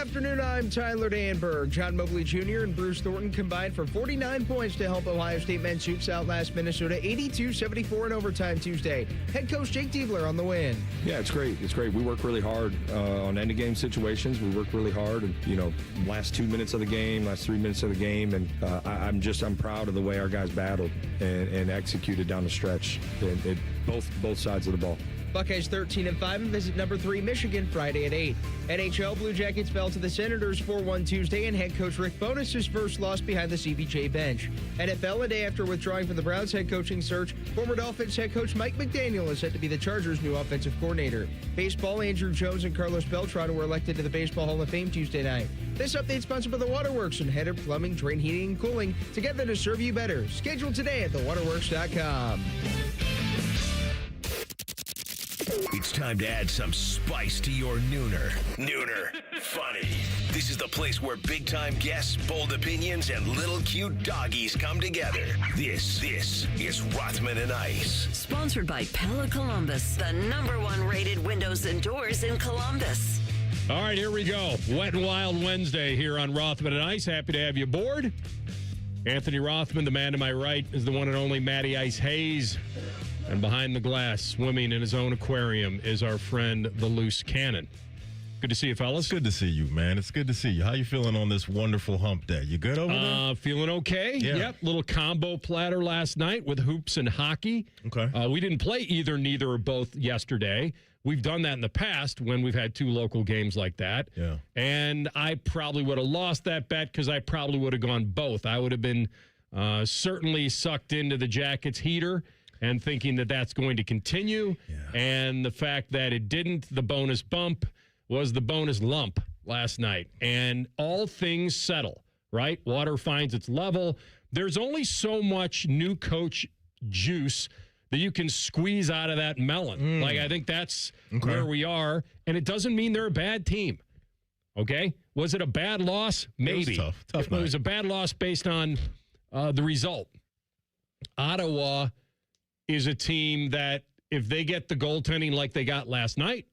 afternoon, I'm Tyler Danberg. John Mobley Jr. and Bruce Thornton combined for 49 points to help Ohio State men's hoops outlast Minnesota 82-74 in overtime Tuesday. Head coach Jake Diebler on the win. Yeah, it's great. It's great. We work really hard on end-of-game situations. We work really hard, and last 2 minutes of the game, last 3 minutes of the game, and I'm proud of the way our guys battled and executed down the stretch at both sides of the ball. Buckeyes 13-5 and visit number 3 Michigan Friday at 8. NHL Blue Jackets fell to the Senators 4-1 Tuesday, and head coach Rick Bowness his first loss behind the CBJ bench. NFL, a day after withdrawing from the Browns head coaching search, former Dolphins head coach Mike McDaniel is set to be the Chargers' new offensive coordinator. Baseball, Andrew Jones and Carlos Beltran were elected to the Baseball Hall of Fame Tuesday night. This update sponsored by the Waterworks and Header Plumbing, Drain Heating and Cooling, together to serve you better. Scheduled today at thewaterworks.com. It's time to add some spice to your nooner. Nooner funny. This is the place where big-time guests, bold opinions, and little cute doggies come together. This is Rothman and Ice. Sponsored by Pella Columbus, the #1 rated windows and doors in Columbus. All right, here we go. Wet and Wild Wednesday here on Rothman and Ice. Happy to have you aboard. Anthony Rothman, the man to my right, is the one and only Matty Ice Hayes. And behind the glass, swimming in his own aquarium, is our friend, the Loose Cannon. Good to see you, fellas. Good to see you, man. It's good to see you. How you feeling on this wonderful hump day? You good over there? Feeling okay. Yeah. Yep. Little combo platter last night with hoops and hockey. Okay. We didn't play neither, or both yesterday. We've done that in the past when we've had 2 local games like that. Yeah. And I probably would have lost that bet because I probably would have gone both. I would have been certainly sucked into the Jackets heater and thinking that that's going to continue. Yeah. And the fact that it didn't, the bonus bump was the bonus lump last night. And all things settle, right? Water finds its level. There's only so much new coach juice that you can squeeze out of that melon. Like, I think that's where we are. And it doesn't mean they're a bad team. Okay? Was it a bad loss? Maybe. It was tough It was a bad loss based on the result. Ottawa is a team that if they get the goaltending like they got last night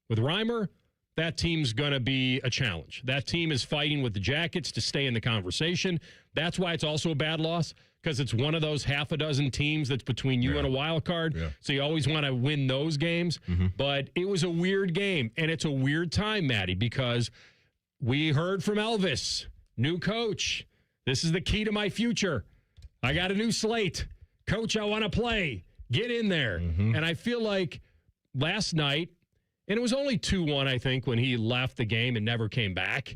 with Reimer, that team's going to be a challenge. That team is fighting with the Jackets to stay in the conversation. That's why it's also a bad loss, because it's one of those half a dozen teams that's between you and a wild card. Yeah. So you always want to win those games. Mm-hmm. But it was a weird game, and it's a weird time, Matty, because we heard from Elvis, new coach. This is the key to my future. I got a new slate. Coach, I want to play. Get in there. Mm-hmm. And I feel like last night, and it was only 2-1, I think, when he left the game and never came back.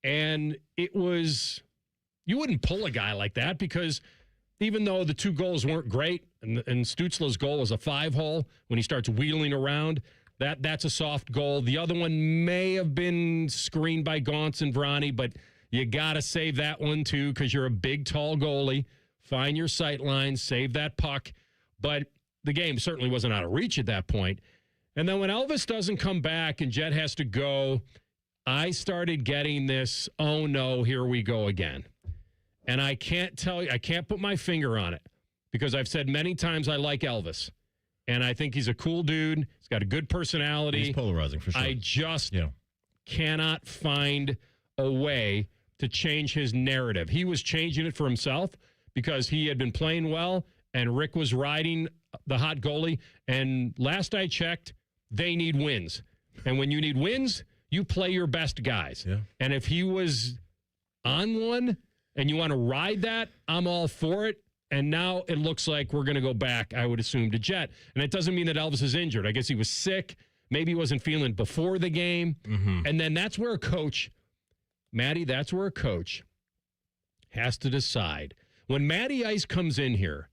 And it was, you wouldn't pull a guy like that, because even though the 2 goals weren't great, and Stutzla's goal was a 5-hole when he starts wheeling around, that's a soft goal. The other one may have been screened by Gaunce and Vrani, but you got to save that one too, because you're a big, tall goalie. Find your sight lines, save that puck. But the game certainly wasn't out of reach at that point. And then when Elvis doesn't come back and Jet has to go, I started getting this, oh no, here we go again. And I can't tell you, I can't put my finger on it, because I've said many times I like Elvis. And I think he's a cool dude. He's got a good personality. He's polarizing for sure. I just cannot find a way to change his narrative. He was changing it for himself because he had been playing well, and Rick was riding the hot goalie. And last I checked, they need wins. And when you need wins, you play your best guys. Yeah. And if he was on one and you want to ride that, I'm all for it. And now it looks like we're going to go back, I would assume, to Jet. And it doesn't mean that Elvis is injured. I guess he was sick. Maybe he wasn't feeling before the game. Mm-hmm. And then that's where a coach, Matty, that's where a coach has to decide. When Matty Ice comes in here,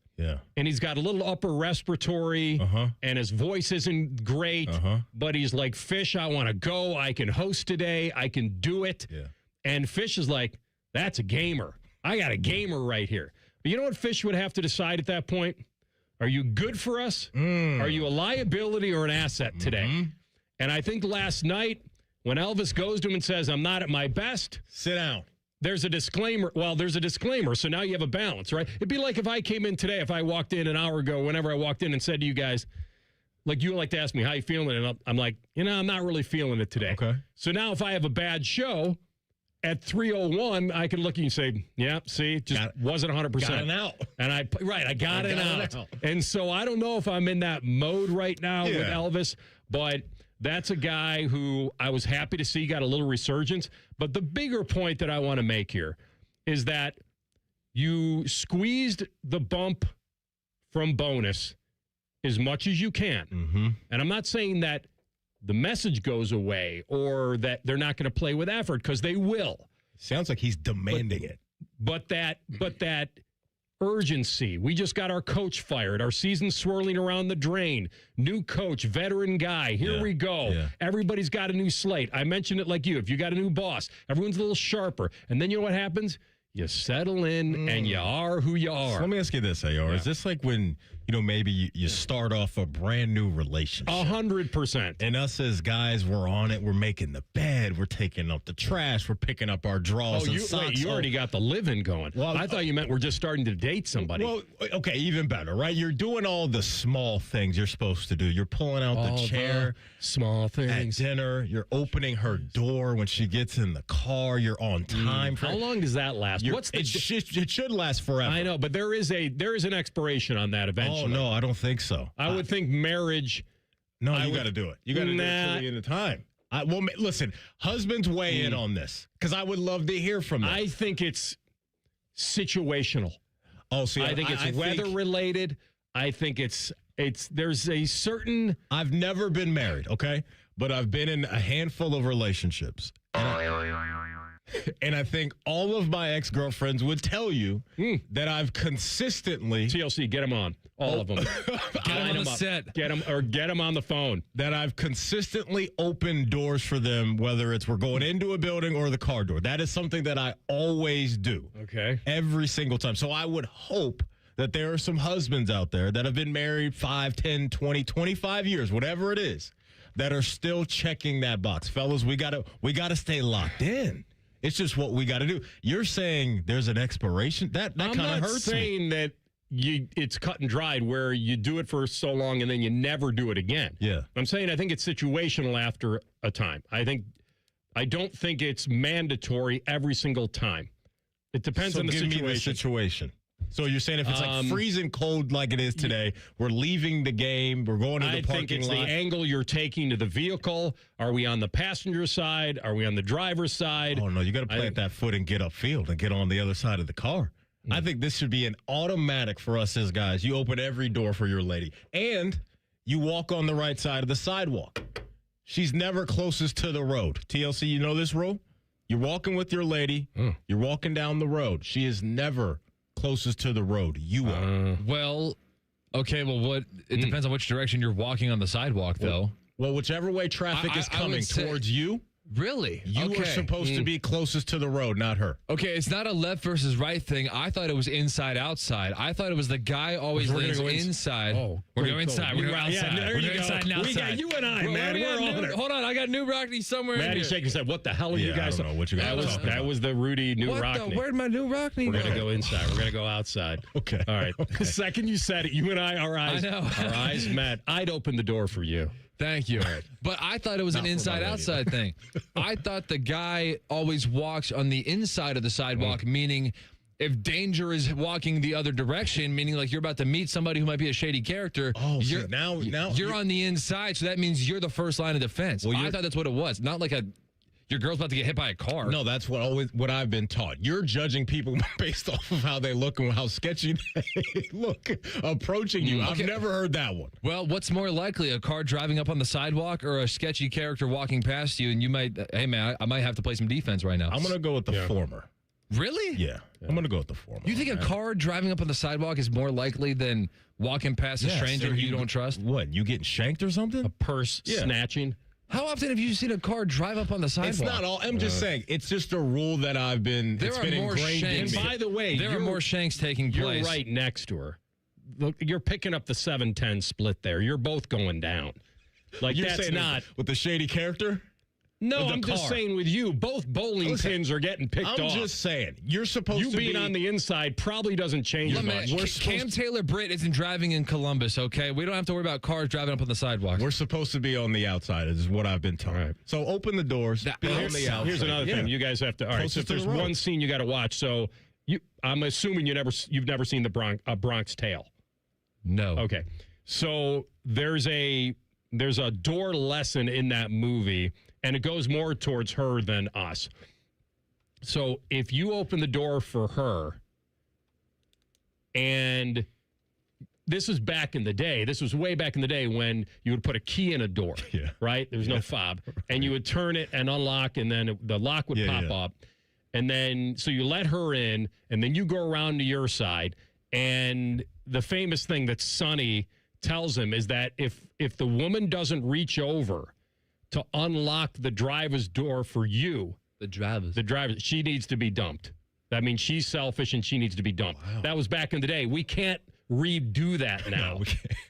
and he's got a little upper respiratory, and his voice isn't great, but he's like, Fish, I want to go. I can host today. I can do it. Yeah. And Fish is like, that's a gamer. I got a gamer right here. But you know what Fish would have to decide at that point? Are you good for us? Are you a liability or an asset today? And I think last night, when Elvis goes to him and says, I'm not at my best, sit down. There's a disclaimer. Well, there's a disclaimer, so now you have a balance, right? It'd be like if I came in today, if I walked in an hour ago, whenever I walked in and said to you guys, like you like to ask me, how you feeling? And I'm like, I'm not really feeling it today. Okay. So now if I have a bad show at 3:01, I can look at you and say, yeah, see, just wasn't 100%. Got an out. And I got it out. And so I don't know if I'm in that mode right now with Elvis, but that's a guy who I was happy to see got a little resurgence. But the bigger point that I want to make here is that you squeezed the bump from bonus as much as you can. Mm-hmm. And I'm not saying that the message goes away or that they're not going to play with effort, because they will. Sounds like he's demanding it. But that urgency. We just got our coach fired. Our season's swirling around the drain. New coach, veteran guy. Here we go. Yeah. Everybody's got a new slate. I mentioned it like you. If you got a new boss, everyone's a little sharper. And then you know what happens? You settle in and you are who you are. So let me ask you this, AR. Yeah. Is this like when, maybe you start off a brand new relationship? 100%. And us as guys, we're on it. We're making the bed. We're taking up the trash. We're picking up our drawers and socks. You already got the living going. Well, I thought you meant we're just starting to date somebody. Well, okay, even better, right? You're doing all the small things you're supposed to do. You're pulling out the chair. Small things. At dinner. You're opening her door when she gets in the car. You're on time. How long does that last? It should last forever. I know, but there is an expiration on that eventually. Oh, no, I don't think so. I would think marriage. No, you got to do it. You got to do it till the end of time. Well, listen, husbands weigh in on this because I would love to hear from them. I think it's situational. Oh, see, I think it's weather related. I think there's a certain. I've never been married, okay, but I've been in a handful of relationships. And I think all of my ex-girlfriends would tell you that I've consistently... TLC, get them on. All of them. Get them on the set. Get them on the phone. That I've consistently opened doors for them, whether it's we're going into a building or the car door. That is something that I always do. Okay. Every single time. So I would hope that there are some husbands out there that have been married 5, 10, 20, 25 years, whatever it is, that are still checking that box. Fellas, we gotta stay locked in. It's just what we got to do. You're saying there's an expiration? That kind of hurts me. I'm not saying that it's cut and dried where you do it for so long and then you never do it again. Yeah. I'm saying I think it's situational after a time. I don't think it's mandatory every single time. It depends on the situation. Give me the situation. So you're saying if it's like freezing cold like it is today, we're leaving the game, we're going to the parking lot. I think it's the angle you're taking to the vehicle. Are we on the passenger side? Are we on the driver's side? Oh, no, you got to plant that foot and get upfield and get on the other side of the car. I think this should be an automatic for us as guys. You open every door for your lady, and you walk on the right side of the sidewalk. She's never closest to the road. TLC, you know this rule? You're walking with your lady. You're walking down the road. She is never closest to the road. You are. It depends on which direction you're walking on the sidewalk, though. Well, whichever way traffic is coming towards you. Really? You are supposed to be closest to the road, not her. Okay, it's not a left versus right thing. I thought it was inside outside. I thought it was the guy always leans inside. We're going inside. We're going outside. There we're you going go. inside and outside. We got you and I, man. We're on it. Hold on, I got New Rockney somewhere. Maddie's shaking his head. What the hell are you guys? I don't know what you guys are talking about. That was the Rudy New Rockney. Where'd my New Rockney go? We're going to go inside. We're going to go outside. Okay. All right. The second you said it, you and I, our eyes met. I'd open the door for you. Thank you. But I thought it was an inside-outside thing. I thought the guy always walks on the inside of the sidewalk, meaning if danger is walking the other direction, meaning like you're about to meet somebody who might be a shady character, you're on the inside, so that means you're the first line of defense. Well, I thought that's what it was. Not like your girl's about to get hit by a car. No, that's what I've been taught. You're judging people based off of how they look and how sketchy they look approaching you. I've never heard that one. Well, what's more likely, a car driving up on the sidewalk or a sketchy character walking past you, and you might, hey, man, I might have to play some defense right now. I'm going to go with the former. Really? Yeah. I'm going to go with the former. You think a car driving up on the sidewalk is more likely than walking past a stranger who you don't trust? What, you getting shanked or something? A purse snatching? How often have you seen a car drive up on the sidewalk? It's not all. I'm just saying. It's just a rule that I've been. There are more shanks. And by the way, there are more shanks taking place. You're right next to her. Look, you're picking up the 7-10 split there. You're both going down. Like You're that's saying not with the shady character. No, the I'm just car. saying with you, both bowling pins are getting picked off. I'm just saying, you're supposed you to being on the inside probably doesn't change much. Cam Taylor Britt isn't driving in Columbus, okay? We don't have to worry about cars driving up on the sidewalk. We're supposed to be on the outside, is what I've been told. Right. So open the doors, be on the outside. Here's another thing. You guys have to, all right, so if there's one scene you got to watch. So I'm assuming you've never seen the Bronx Tale. No. Okay. So there's a door lesson in that movie, and it goes more towards her than us. So if you open the door for her, and this is back in the day, this was way back in the day when you would put a key in a door, right? There's no fob. And you would turn it and unlock, and then the lock would pop up. And then, so you let her in, and then you go around to your side, and the famous thing that Sonny tells him is that if the woman doesn't reach over to unlock the driver's door for you, the driver, she needs to be dumped. That means she's selfish and she needs to be dumped. Wow. That was back in the day. We can't redo that now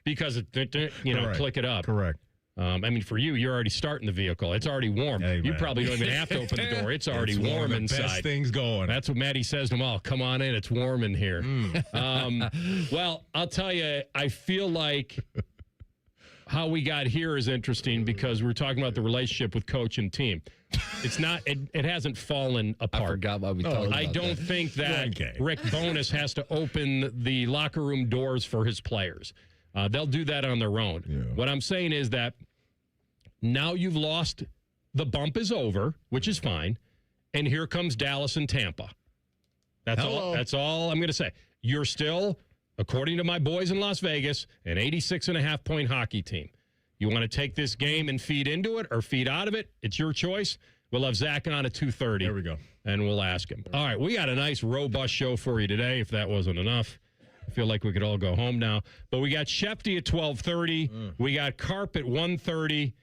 because click it up. Correct. I mean, for you, you're already starting the vehicle. It's already warm. Hey, you probably don't even have to open the door. It's already warm inside. Best things going. That's what Maddie says to him. Oh, come on in. It's warm in here. Well, I'll tell you, I feel like how we got here is interesting because we're talking about the relationship with coach and team. It's not. It hasn't fallen apart. I forgot what we talked about. I don't think that Rick Bowness has to open the locker room doors for his players. They'll do that on their own. Yeah. What I'm saying is that now you've lost. The bump is over, which is fine. And here comes Dallas and Tampa. That's all. That's all I'm going to say. You're still, according to my boys in Las Vegas, an 86.5-point hockey team. You want to take this game and feed into it or feed out of it? It's your choice. We'll have Zach on at 2:30. There we go. And we'll ask him. All right, we got a nice robust show for you today, if that wasn't enough. I feel like we could all go home now. But we got Shefty at 12:30. We got Carp at 1:30.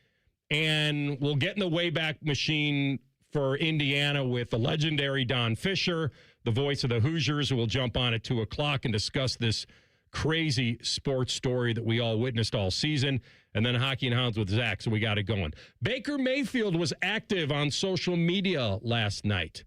And we'll get in the Wayback Machine for Indiana with the legendary Don Fisher, the voice of the Hoosiers, who will jump on at 2 o'clock and discuss this crazy sports story that we all witnessed all season. And then Hockey and Hounds with Zach, so we got it going. Baker Mayfield was active on social media last night.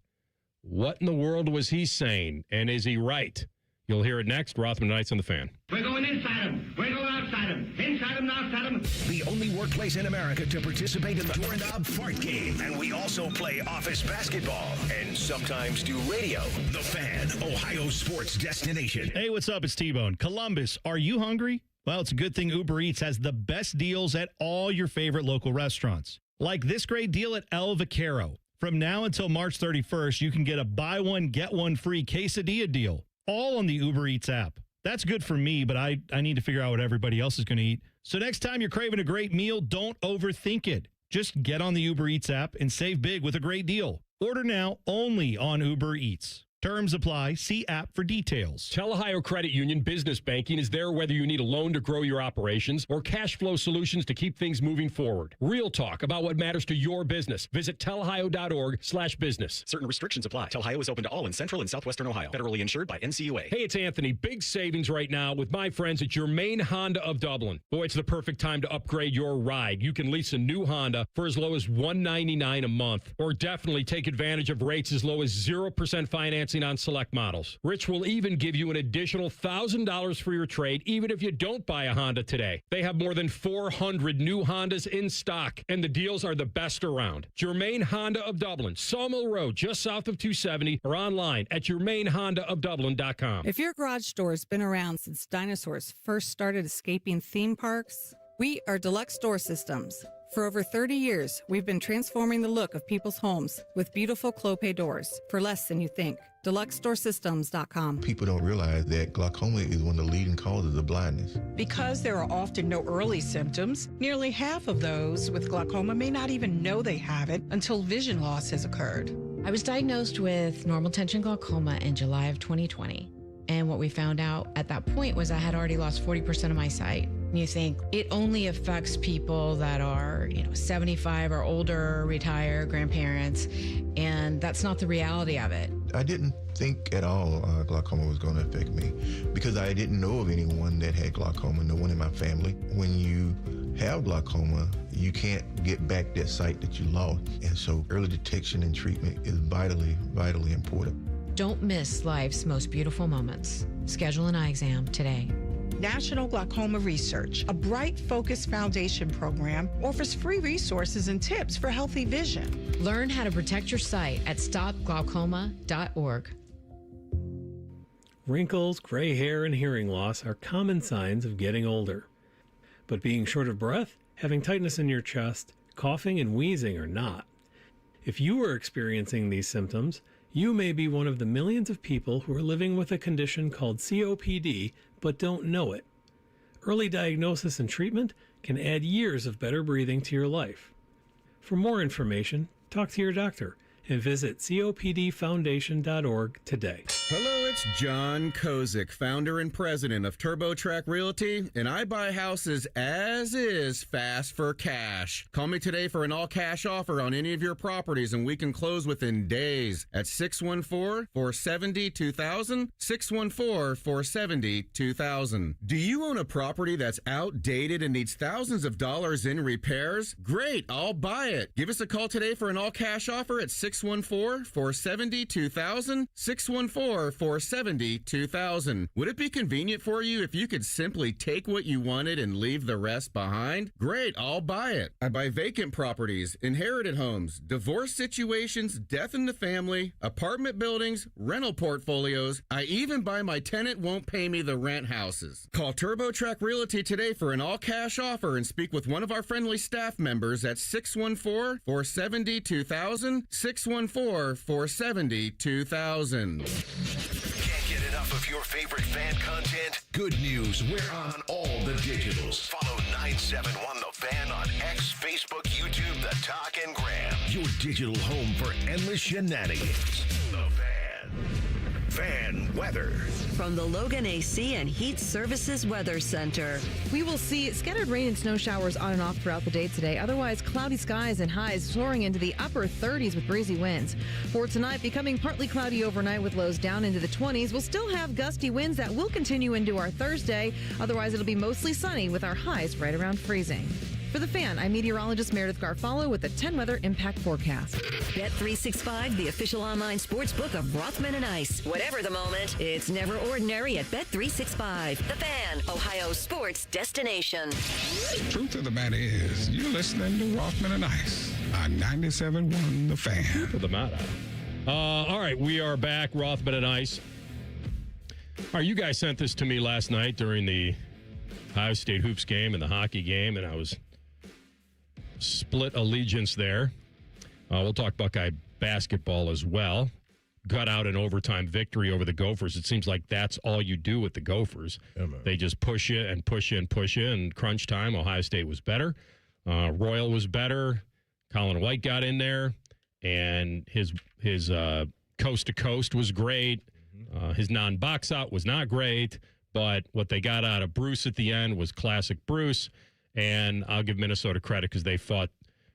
What in the world was he saying? And is he right? You'll hear it next. Rothman Ice on the Fan. We're going inside him. We're going outside him. Inside him, outside him. The only workplace in America to participate in the Doorknob Fart Game. And we also play office basketball and sometimes do radio. The Fan, Ohio sports destination. Hey, what's up? It's T-Bone. Columbus, are you hungry? Well, it's a good thing Uber Eats has the best deals at all your favorite local restaurants. Like this great deal at El Vaquero. From now until March 31st, you can get a buy one, get one free quesadilla deal. All on the Uber Eats app. That's good for me, but I need to figure out what everybody else is going to eat. So next time you're craving a great meal, don't overthink it. Just get on the Uber Eats app and save big with a great deal. Order now only on Uber Eats. Terms apply. See app for details. Tell Ohio Credit Union Business Banking is there whether you need a loan to grow your operations or cash flow solutions to keep things moving forward. Real talk about what matters to your business. Visit tellohio.org/business. Certain restrictions apply. Telhio is open to all in Central and Southwestern Ohio. Federally insured by NCUA. Hey, it's Anthony. Big savings right now with my friends at Germain Honda of Dublin. Boy, it's the perfect time to upgrade your ride. You can lease a new Honda for as low as $199 a month, or definitely take advantage of rates as low as 0% financing on select models. Rich will even give you an additional $1,000 for your trade, even if you don't buy a Honda today. They have more than 400 new Hondas in stock, and the deals are the best around. Germain Honda of Dublin, Sawmill Road, just south of 270, or online at germainhondaofdublin.com. If your garage door has been around since dinosaurs first started escaping theme parks, we are Deluxe Door Systems. For over 30 years, we've been transforming the look of people's homes with beautiful Clopay doors for less than you think. DeluxeDoorSystems.com. People don't realize that glaucoma is one of the leading causes of blindness. Because there are often no early symptoms, nearly half of those with glaucoma may not even know they have it until vision loss has occurred. I was diagnosed with normal tension glaucoma in July of 2020. And what we found out at that point was I had already lost 40% of my sight. And you think it only affects people that are, 75 or older, retired, grandparents, and that's not the reality of it. I didn't think at all glaucoma was going to affect me because I didn't know of anyone that had glaucoma, no one in my family. When you have glaucoma, you can't get back that sight that you lost. And so early detection and treatment is vitally, vitally important. Don't miss life's most beautiful moments. Schedule an eye exam today. National Glaucoma Research, a Bright Focus Foundation program, offers free resources and tips for healthy vision. Learn how to protect your sight at stopglaucoma.org. Wrinkles, gray hair, and hearing loss are common signs of getting older. But being short of breath, having tightness in your chest, coughing, and wheezing are not. If you are experiencing these symptoms, you may be one of the millions of people who are living with a condition called COPD but don't know it. Early diagnosis and treatment can add years of better breathing to your life. For more information, talk to your doctor and visit copdfoundation.org today. Hello, it's John Kozik, founder and president of TurboTrack Realty, and I buy houses as is, fast for cash. Call me today for an all-cash offer on any of your properties, and we can close within days at 614-470-2000, 614-470-2000. Do you own a property that's outdated and needs thousands of dollars in repairs? Great, I'll buy it. Give us a call today for an all-cash offer at 614-470-2000, 614-470-2000. Would it be convenient for you if you could simply take what you wanted and leave the rest behind? Great, I'll buy it. I buy vacant properties, inherited homes, divorce situations, death in the family, apartment buildings, rental portfolios. I even buy my tenant won't pay me the rent houses. Call TurboTrack Realty today for an all-cash offer and speak with one of our friendly staff members at 614-470-2000, 614-470-2000. Can't get enough of your favorite fan content? Good news, we're on all the digitals. Follow 971 The Fan on X, Facebook, YouTube, The Talk, and Gram. Your digital home for endless shenanigans. The Fan. Fan weather. From the Logan AC and Heat Services Weather Center. We will see scattered rain and snow showers on and off throughout the day today. Otherwise, cloudy skies and highs soaring into the upper 30s with breezy winds. For tonight, becoming partly cloudy overnight with lows down into the 20s. We'll still have gusty winds that will continue into our Thursday. Otherwise, it'll be mostly sunny with our highs right around freezing. For The Fan, I'm meteorologist Meredith Garfalo with the 10 Weather Impact Forecast. Bet365, the official online sports book of Rothman Ice. Whatever the moment, it's never ordinary at Bet365. The Fan, Ohio's sports destination. Truth of the matter is, you're listening to Rothman and Ice on 97.1 The Fan. Truth of the matter. All right, we are back, Rothman and Ice. All right, you guys sent this to me last night during the Ohio State Hoops game and the hockey game, and I was split allegiance there. We'll talk Buckeye basketball as well. Got out an overtime victory over the Gophers. It seems like that's all you do with the Gophers. Yeah, they just push you and push you and push you, and crunch time, Ohio State was better. Royal was better. Colin White got in there, and his coast-to-coast was great. His non-box out was not great, but what they got out of Bruce at the end was classic Bruce. And I'll give Minnesota credit because they fought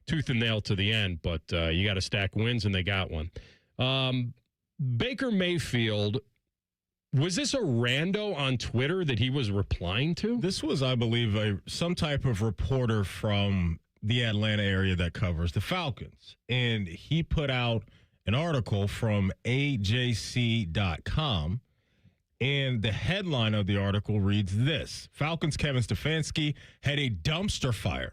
tooth and nail to the end, but you got to stack wins, and they got one. Baker Mayfield, was this a rando on Twitter that he was replying to? This was, I believe, some type of reporter from the Atlanta area that covers the Falcons. And he put out an article from AJC.com. And the headline of the article reads this: Falcons Kevin Stefanski had a dumpster fire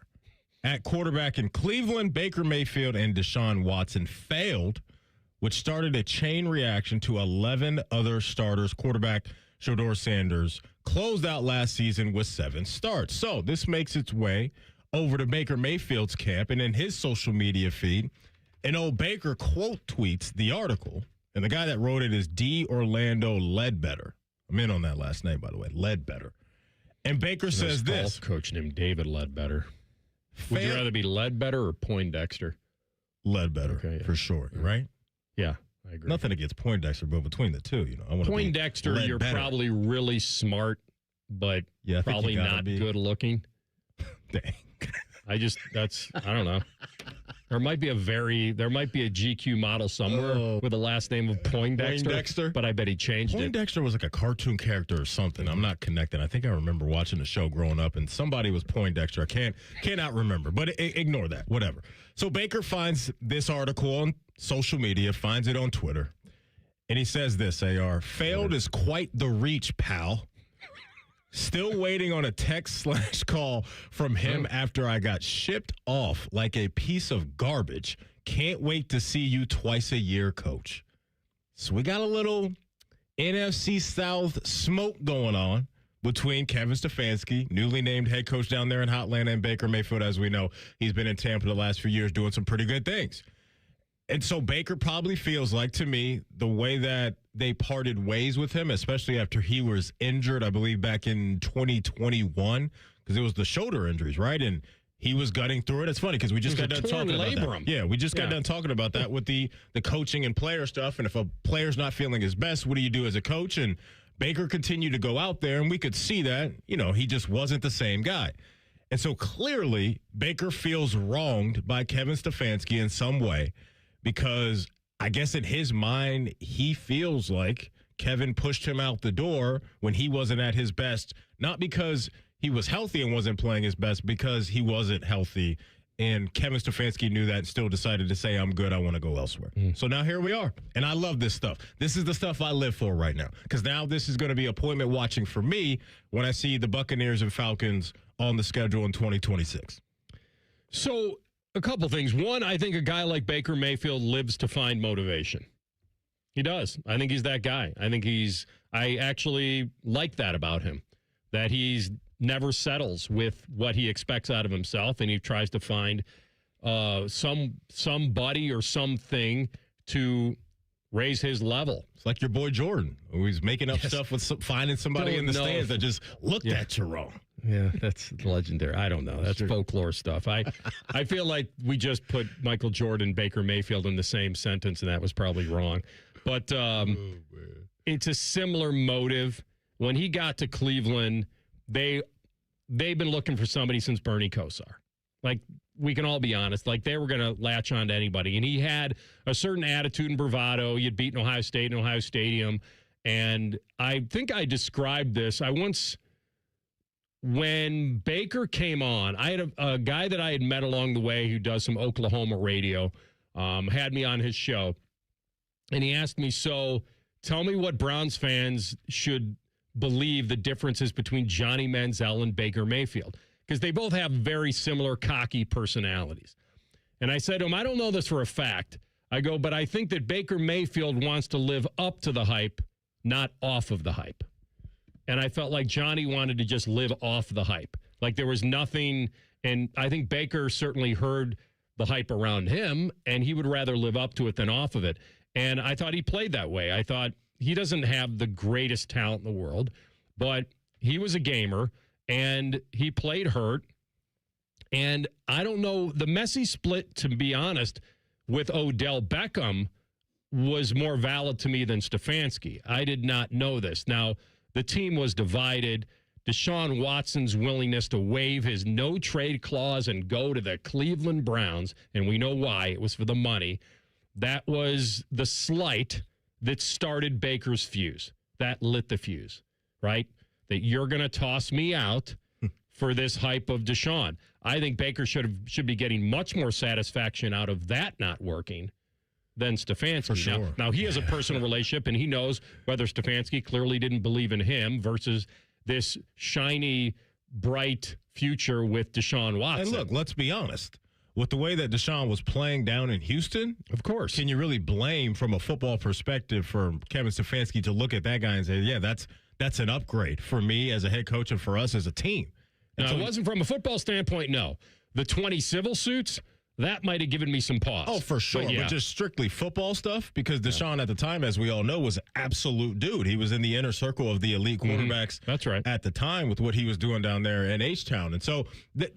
at quarterback in Cleveland. Baker Mayfield and Deshaun Watson failed, which started a chain reaction to 11 other starters. Quarterback Shedeur Sanders closed out last season with 7 starts. So this makes its way over to Baker Mayfield's camp, and in his social media feed, an old Baker quote tweets the article. And the guy that wrote it is D. Orlando Ledbetter. I'm in on that last name, by the way, Ledbetter. And Baker says this. Golf coach named David Ledbetter. Would you rather be Ledbetter or Poindexter? Ledbetter, okay, yeah, for sure, right? Yeah, I agree. Nothing against Poindexter, but betwing the two, you know. I want Poindexter, you're probably really smart, but probably not good looking. Dang. I don't know. There might be a GQ model somewhere with the last name of Poindexter. But I bet he changed it. Poindexter was like a cartoon character or something. I'm not connecting. I think I remember watching the show growing up, and somebody was Poindexter. I cannot remember, but ignore that. Whatever. So Baker finds this article on social media, finds it on Twitter, and he says this, AR, failed is quite the reach, pal. Still waiting on a text/call from him after I got shipped off like a piece of garbage. Can't wait to see you twice a year, coach. So we got a little NFC South smoke going on between Kevin Stefanski, newly named head coach down there in Hotlanta, and Baker Mayfield. As we know, he's been in Tampa the last few years doing some pretty good things. And so Baker probably feels like, to me, the way that they parted ways with him, especially after he was injured, I believe back in 2021, because it was the shoulder injuries, right? And he was gutting through it. It's funny because we just got done talking about that. Yeah, we just got done talking about that with the coaching and player stuff. And if a player's not feeling his best, what do you do as a coach? And Baker continued to go out there, and we could see that, he just wasn't the same guy. And so clearly Baker feels wronged by Kevin Stefanski in some way, because I guess in his mind, he feels like Kevin pushed him out the door when he wasn't at his best, not because he was healthy and wasn't playing his best, because he wasn't healthy. And Kevin Stefanski knew that and still decided to say, I'm good, I want to go elsewhere. So now here we are. And I love this stuff. This is the stuff I live for right now, because now this is going to be appointment watching for me when I see the Buccaneers and Falcons on the schedule in 2026. So a couple things. One, I think a guy like Baker Mayfield lives to find motivation. He does. I think he's that guy. I actually like that about him, that he's never settles with what he expects out of himself, and he tries to find somebody or something to raise his level. It's like your boy Jordan, who he's making up stuff with finding somebody in the stands that just looked at you wrong. Yeah, that's legendary. I don't know. That's folklore stuff. I feel like we just put Michael Jordan, Baker Mayfield in the same sentence, and that was probably wrong. But it's a similar motive. When he got to Cleveland, they've been looking for somebody since Bernie Kosar. Like, we can all be honest. Like, they were going to latch on to anybody. And he had a certain attitude and bravado. He had beaten Ohio State in Ohio Stadium. And I think I described this. When Baker came on, I had a guy that I had met along the way who does some Oklahoma radio, had me on his show. And he asked me, so tell me what Browns fans should believe the differences between Johnny Manziel and Baker Mayfield, because they both have very similar cocky personalities. And I said to him, I don't know this for a fact. I go, but I think that Baker Mayfield wants to live up to the hype, not off of the hype. And I felt like Johnny wanted to just live off the hype. Like there was nothing, and I think Baker certainly heard the hype around him, and he would rather live up to it than off of it. And I thought he played that way. I thought he doesn't have the greatest talent in the world, but he was a gamer, and he played hurt. And I don't know, the messy split, to be honest, with Odell Beckham was more valid to me than Stefanski. I did not know this. Now, the team was divided. Deshaun Watson's willingness to waive his no-trade clause and go to the Cleveland Browns, and we know why. It was for the money. That was the slight that started Baker's fuse. That lit the fuse, right? That you're going to toss me out for this hype of Deshaun. I think Baker should be getting much more satisfaction out of that not working than Stefanski. For sure. Now he has a personal relationship, and he knows whether Stefanski clearly didn't believe in him versus this shiny, bright future with Deshaun Watson. And look, let's be honest. With the way that Deshaun was playing down in Houston, of course, can you really blame from a football perspective for Kevin Stefanski to look at that guy and say, yeah, that's an upgrade for me as a head coach and for us as a team? No, it wasn't from a football standpoint, no. The 20 civil suits, that might have given me some pause. Oh, for sure. But just strictly football stuff, because Deshaun at the time, as we all know, was an absolute dude. He was in the inner circle of the elite quarterbacks That's right. at the time with what he was doing down there in H-Town. And so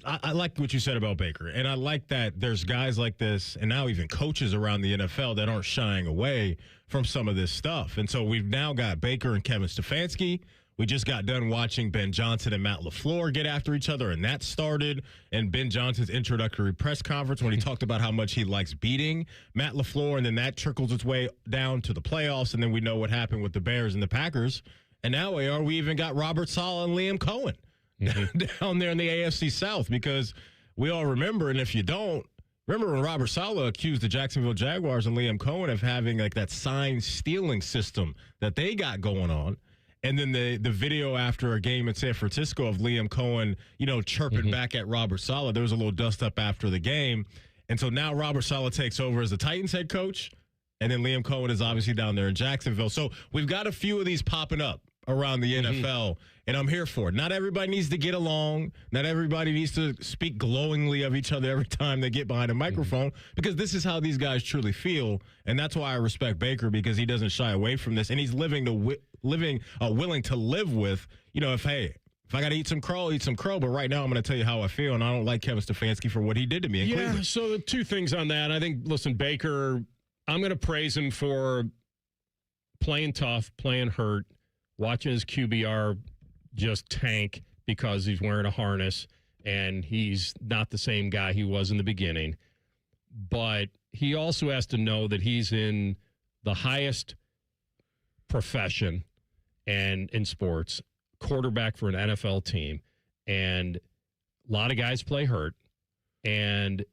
I like what you said about Baker. And I like that there's guys like this, and now even coaches around the NFL that aren't shying away from some of this stuff. And so we've now got Baker and Kevin Stefanski. We just got done watching Ben Johnson and Matt LaFleur get after each other, and that started in Ben Johnson's introductory press conference when he talked about how much he likes beating Matt LaFleur, and then that trickles its way down to the playoffs, and then we know what happened with the Bears and the Packers. And now we even got Robert Saleh and Liam Cohen down there in the AFC South, because we all remember, and if you don't, remember when Robert Saleh accused the Jacksonville Jaguars and Liam Cohen of having like that sign stealing system that they got going on. And then the video after a game in San Francisco of Liam Cohen, chirping back at Robert Saleh. There was a little dust up after the game. And so now Robert Saleh takes over as the Titans head coach. And then Liam Cohen is obviously down there in Jacksonville. So we've got a few of these popping up around the NFL, and I'm here for it. Not everybody needs to get along. Not everybody needs to speak glowingly of each other every time they get behind a microphone, because this is how these guys truly feel, and that's why I respect Baker, because he doesn't shy away from this, and he's willing to live with, if I got to eat some crow, I'll eat some crow, but right now I'm going to tell you how I feel, and I don't like Kevin Stefanski for what he did to me in Cleveland. So the two things on that. I think, listen, Baker, I'm going to praise him for playing tough, playing hurt, watching his QBR just tank because he's wearing a harness and he's not the same guy he was in the beginning. But he also has to know that he's in the highest profession and in sports, quarterback for an NFL team. And a lot of guys play hurt. And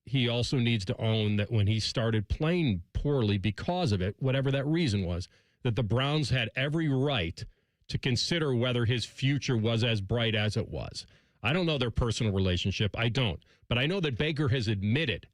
he also needs to own that when he started playing poorly because of it, whatever that reason was, that the Browns had every right to consider whether his future was as bright as it was. I don't know their personal relationship. I don't. But I know that Baker has admitted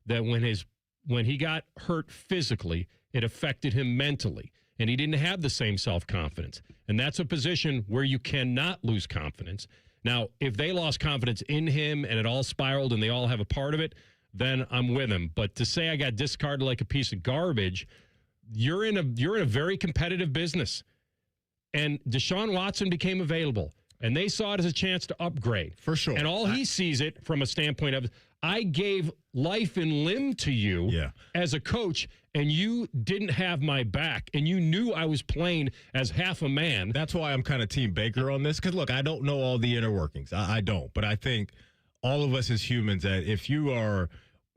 that when he got hurt physically, it affected him mentally, and he didn't have the same self-confidence. And that's a position where you cannot lose confidence. Now, if they lost confidence in him and it all spiraled and they all have a part of it, then I'm with him. But to say I got discarded like a piece of garbage, you're in a very competitive business. And Deshaun Watson became available, and they saw it as a chance to upgrade. For sure. And all he sees it from a standpoint of, I gave life and limb to you as a coach, and you didn't have my back, and you knew I was playing as half a man. That's why I'm kind of Team Baker on this, because, look, I don't know all the inner workings. I don't. But I think all of us as humans, that if you are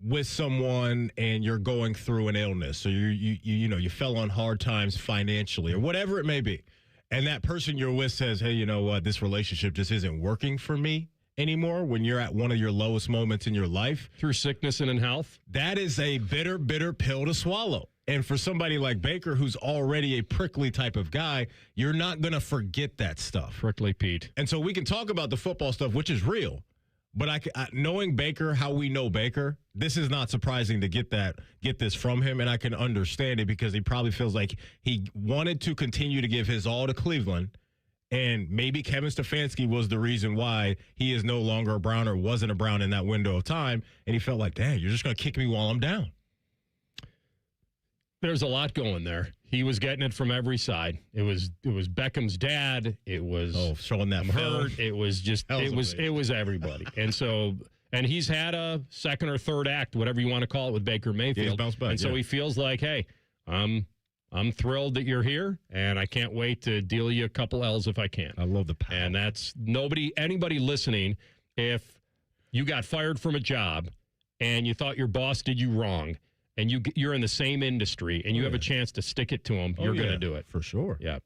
with someone and you're going through an illness, or you fell on hard times financially, or whatever it may be, and that person you're with says, hey, you know what, this relationship just isn't working for me anymore, when you're at one of your lowest moments in your life, through sickness and in health, that is a bitter, bitter pill to swallow. And for somebody like Baker, who's already a prickly type of guy, you're not going to forget that stuff. Prickly Pete. And so we can talk about the football stuff, which is real. But knowing Baker, how we know Baker, this is not surprising to get this from him, and I can understand it, because he probably feels like he wanted to continue to give his all to Cleveland, and maybe Kevin Stefanski was the reason why he is no longer a Brown, or wasn't a Brown in that window of time, and he felt like, dang, you're just going to kick me while I'm down. There's a lot going there. He was getting it from every side. It was Beckham's dad. It was showing that hurt. It was just it was everybody. And he's had a second or third act, whatever you want to call it, with Baker Mayfield. Yeah, he's bounced back, and so he feels like, hey, I'm thrilled that you're here, and I can't wait to deal you a couple L's if I can. I love the power. And that's anybody listening, if you got fired from a job and you thought your boss did you wrong, and you're in the same industry, and you have a chance to stick it to them, you're going to do it. For sure. Yeah.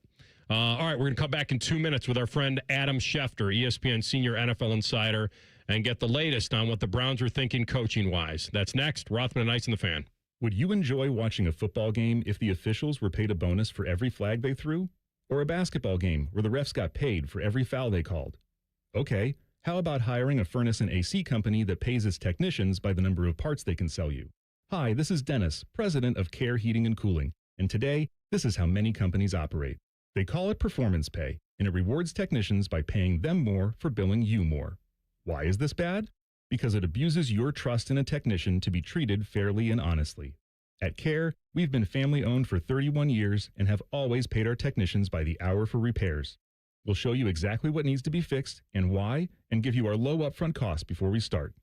All right, we're going to come back in 2 minutes with our friend Adam Schefter, ESPN senior NFL insider, and get the latest on what the Browns are thinking coaching-wise. That's next. Rothman Ice and the Fan. Would you enjoy watching a football game if the officials were paid a bonus for every flag they threw? Or a basketball game where the refs got paid for every foul they called? Okay, how about hiring a furnace and AC company that pays its technicians by the number of parts they can sell you? Hi, this is Dennis, president of Care Heating and Cooling, and today, this is how many companies operate. They call it performance pay, and it rewards technicians by paying them more for billing you more. Why is this bad? Because it abuses your trust in a technician to be treated fairly and honestly. At Care, we've been family-owned for 31 years and have always paid our technicians by the hour for repairs. We'll show you exactly what needs to be fixed and why, and give you our low upfront cost before we start.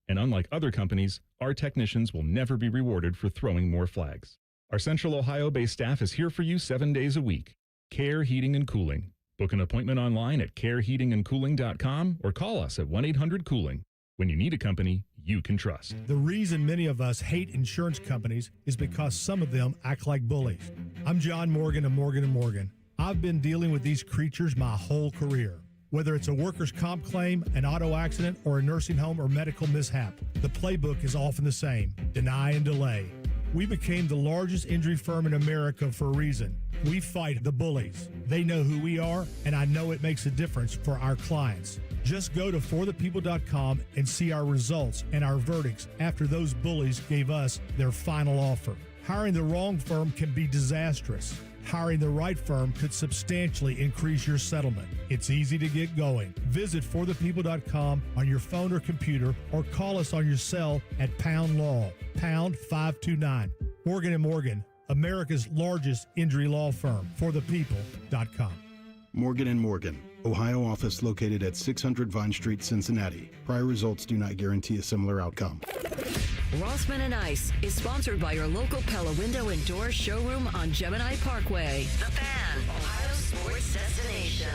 And unlike other companies, our technicians will never be rewarded for throwing more flags. Our Central Ohio-based staff is here for you 7 days a week. Care Heating and Cooling. Book an appointment online at careheatingandcooling.com or call us at 1-800-COOLING. When you need a company you can trust. The reason many of us hate insurance companies is because some of them act like bullies. I'm John Morgan of Morgan & Morgan. I've been dealing with these creatures my whole career. Whether it's a workers' comp claim, an auto accident, or a nursing home or medical mishap, the playbook is often the same: deny and delay. We became the largest injury firm in America for a reason. We fight the bullies. They know who we are, and I know it makes a difference for our clients. Just go to forthepeople.com and see our results and our verdicts after those bullies gave us their final offer. Hiring the wrong firm can be disastrous. Hiring the right firm could substantially increase your settlement. It's easy to get going. Visit forthepeople.com on your phone or computer, or call us on your cell at Pound Law, pound 529. Morgan & Morgan, America's largest injury law firm. forthepeople.com. Morgan & Morgan, Ohio office located at 600 Vine Street, Cincinnati. Prior results do not guarantee a similar outcome. Rothman Ice is sponsored by your local Pella Window and Door showroom on Gemini Parkway. The Fan, Ohio sports destination.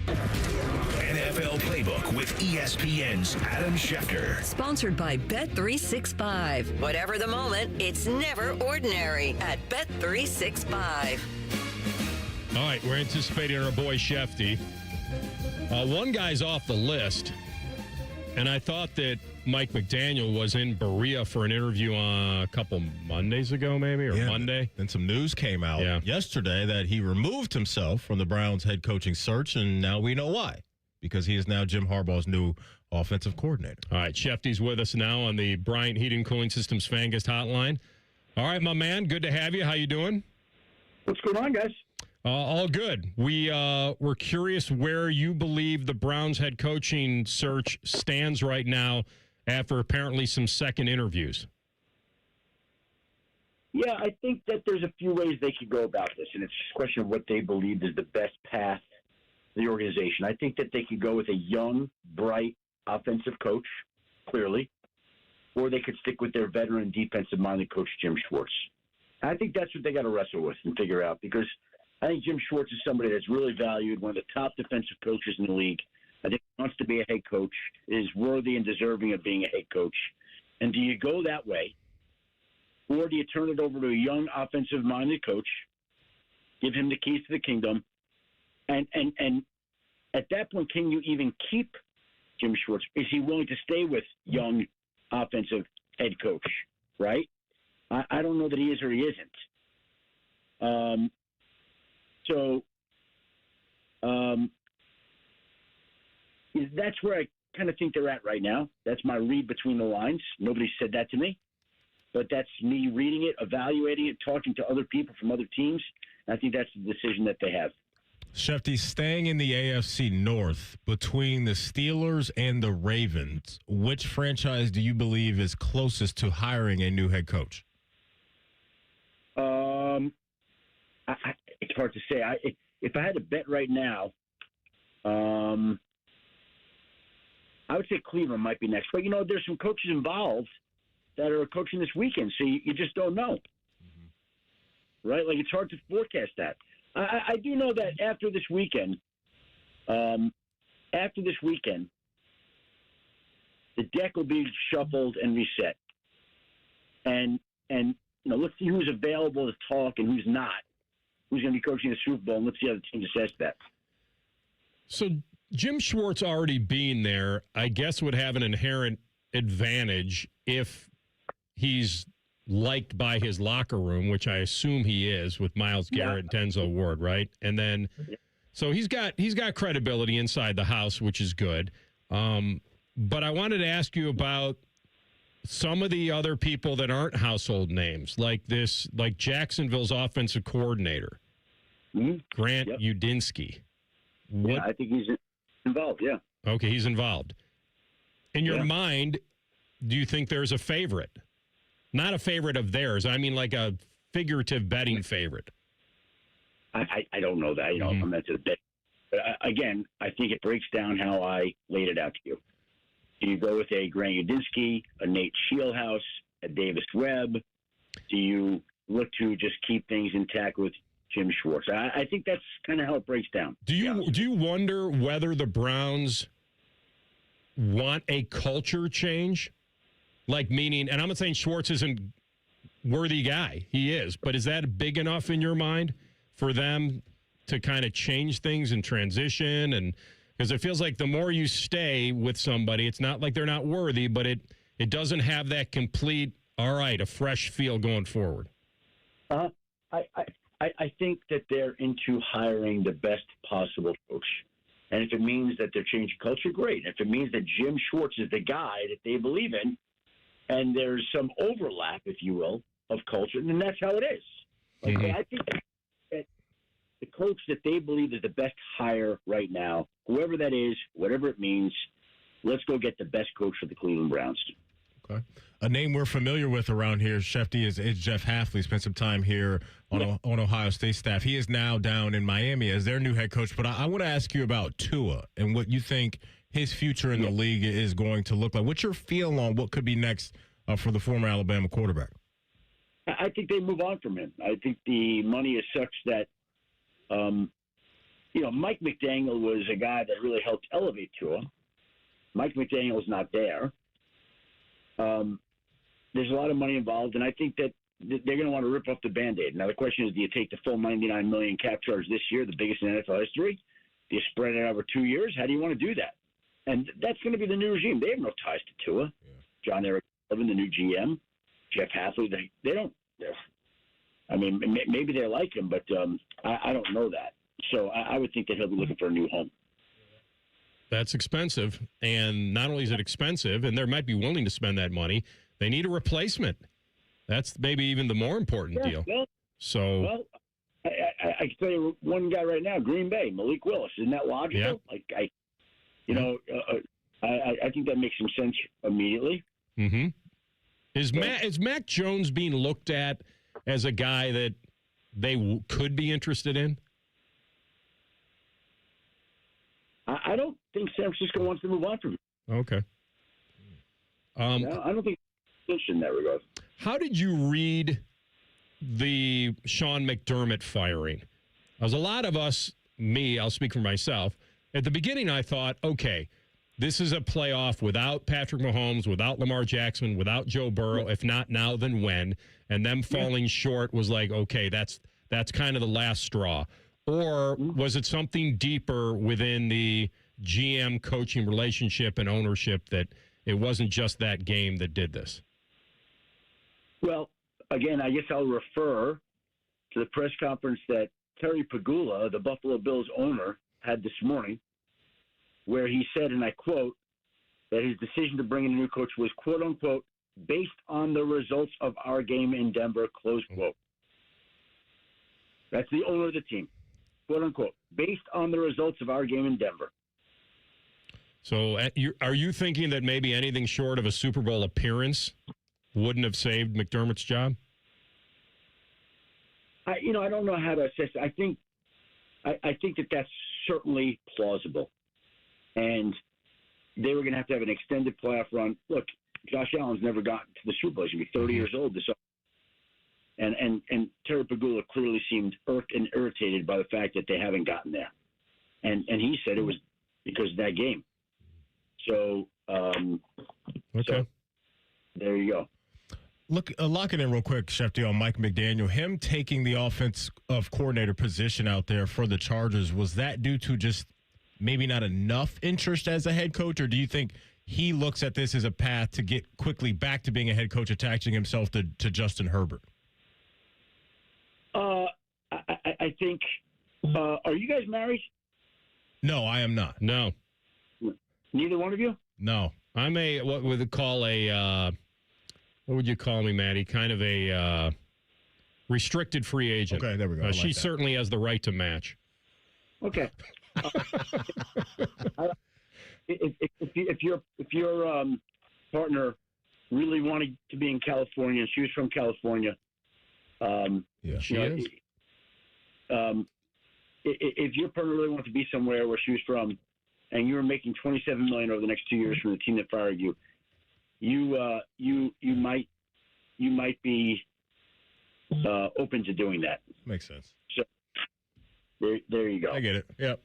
NFL Playbook with ESPN's Adam Schefter. Sponsored by Bet365. Whatever the moment, it's never ordinary at Bet365. All right, we're anticipating our boy Shefty. One guy's off the list, and I thought that Mike McDaniel was in Berea for an interview a couple Mondays ago, maybe, or Monday. And some news came out yesterday that he removed himself from the Browns head coaching search, and now we know why. Because he is now Jim Harbaugh's new offensive coordinator. All right, Shefty's with us now on the Bryant Heating Cooling Systems Fan Guest Hotline. All right, my man, good to have you. How you doing? What's going on, guys? All good. We're curious where you believe the Browns head coaching search stands right now after apparently some second interviews. Yeah, I think that there's a few ways they could go about this, and it's just a question of what they believe is the best path for the organization. I think that they could go with a young, bright offensive coach, clearly, or they could stick with their veteran defensive-minded coach, Jim Schwartz. I think that's what they got to wrestle with and figure out, because I think Jim Schwartz is somebody that's really valued, one of the top defensive coaches in the league. I think he wants to be a head coach, is worthy and deserving of being a head coach. And do you go that way, or do you turn it over to a young offensive-minded coach, give him the keys to the kingdom, and at that point, can you even keep Jim Schwartz? Is he willing to stay with young offensive head coach, right? I don't know that he is or he isn't. That's where I kind of think they're at right now. That's my read between the lines. Nobody said that to me, but that's me reading it, evaluating it, talking to other people from other teams. And I think that's the decision that they have. Shefty, staying in the AFC North between the Steelers and the Ravens, which franchise do you believe is closest to hiring a new head coach? It's hard to say. If I had to bet right now, I would say Cleveland might be next. But, there's some coaches involved that are coaching this weekend, so you just don't know. Mm-hmm. Right? Like, it's hard to forecast that. I do know that after this weekend, the deck will be shuffled and reset. And let's see who's available to talk and who's not. Who's going to be coaching the Super Bowl, and let's see how the team assess that. So Jim Schwartz already being there, I guess, would have an inherent advantage if he's liked by his locker room, which I assume he is with Myles Garrett and Denzel Ward, right? And then, so he's got credibility inside the house, which is good. But I wanted to ask you about some of the other people that aren't household names, like Jacksonville's offensive coordinator, Grant Udinski. Yeah, I think he's involved, yeah. Okay, he's involved. In your mind, do you think there's a favorite? Not a favorite of theirs. I mean, like a figurative betting favorite. I don't know that. I'm not to the bet. But again, I think it breaks down how I laid it out to you. Do you go with a Grant Udinski, a Nate Scheelhaus, a Davis Webb? Do you look to just keep things intact with Jim Schwartz. I think that's kind of how it breaks down. Do you wonder whether the Browns want a culture change? Like, meaning, and I'm not saying Schwartz isn't worthy guy. He is. But is that big enough in your mind for them to kind of change things and transition? And because it feels like the more you stay with somebody, it's not like they're not worthy, but it doesn't have that complete, all right, a fresh feel going forward. I think that they're into hiring the best possible coach. And if it means that they're changing culture, great. If it means that Jim Schwartz is the guy that they believe in, and there's some overlap, if you will, of culture, then that's how it is. Like, I think that the coach that they believe is the best hire right now, whoever that is, whatever it means, let's go get the best coach for the Cleveland Browns. Okay. A name we're familiar with around here, Shefty, is Jeff Hafley. Spent some time here on Ohio State staff. He is now down in Miami as their new head coach. But I want to ask you about Tua and what you think his future in the league is going to look like. What's your feel on what could be next for the former Alabama quarterback? I think they move on from him. I think the money is such that, Mike McDaniel was a guy that really helped elevate Tua. Mike McDaniel's not there. There's a lot of money involved, and I think that they're going to want to rip off the Band-Aid. Now, the question is, do you take the full $99 million cap charge this year, the biggest in NFL history? Do you spread it over 2 years? How do you want to do that? And that's going to be the new regime. They have no ties to Tua. Yeah. John Eric Sullivan, the new GM, Jeff Hafley, they don't. I mean, maybe they like him, but I don't know that. So I would think that he'll be looking for a new home. That's expensive. And not only is it expensive, and they might be willing to spend that money, they need a replacement. That's maybe even the more important deal. Well, I can tell you one guy right now, Green Bay, Malik Willis. Isn't that logical? Yeah. Like, I think that makes some sense immediately. Mm-hmm. Is Mac Jones being looked at as a guy that they could be interested in? I don't think San Francisco wants to move on from him. Okay. I don't think it's in that regard. How did you read the Sean McDermott firing? As a lot of us, I'll speak for myself, at the beginning I thought, okay, this is a playoff without Patrick Mahomes, without Lamar Jackson, without Joe Burrow. If not now, then when? And them falling short was like, okay, that's kind of the last straw. Or was it something deeper within the GM coaching relationship and ownership that it wasn't just that game that did this? Well, again, I guess I'll refer to the press conference that Terry Pagula, the Buffalo Bills owner, had this morning, where he said, and I quote, that his decision to bring in a new coach was, quote unquote, based on the results of our game in Denver, close quote. That's the owner of the team, quote unquote, based on the results of our game in Denver. So are you thinking that maybe anything short of a Super Bowl appearance wouldn't have saved McDermott's job? I don't know how to assess it. I think that that's certainly plausible. And they were going to have an extended playoff run. Look, Josh Allen's never gotten to the Super Bowl. He's going to be 30 years old this summer. And Terry Pagula clearly seemed irked and irritated by the fact that they haven't gotten there. And he said it was because of that game. So, so there you go. Look, lock it in real quick, Shefty, on Mike McDaniel. Him taking the offense of coordinator position out there for the Chargers, was that due to just maybe not enough interest as a head coach, or do you think he looks at this as a path to get quickly back to being a head coach, attaching himself to Justin Herbert? I think, are you guys married? No, I am not. No. Neither one of you? No. I'm what would you call me, Maddie? Kind of a restricted free agent. Okay, there we go. She certainly has the right to match. Okay. If your partner really wanted to be in California, and she was from California, she is. If your partner really wanted to be somewhere where she was from, and you were making $27 million over the next 2 years from the team that fired you, you might be open to doing that. Makes sense. There you go. I get it. Yep.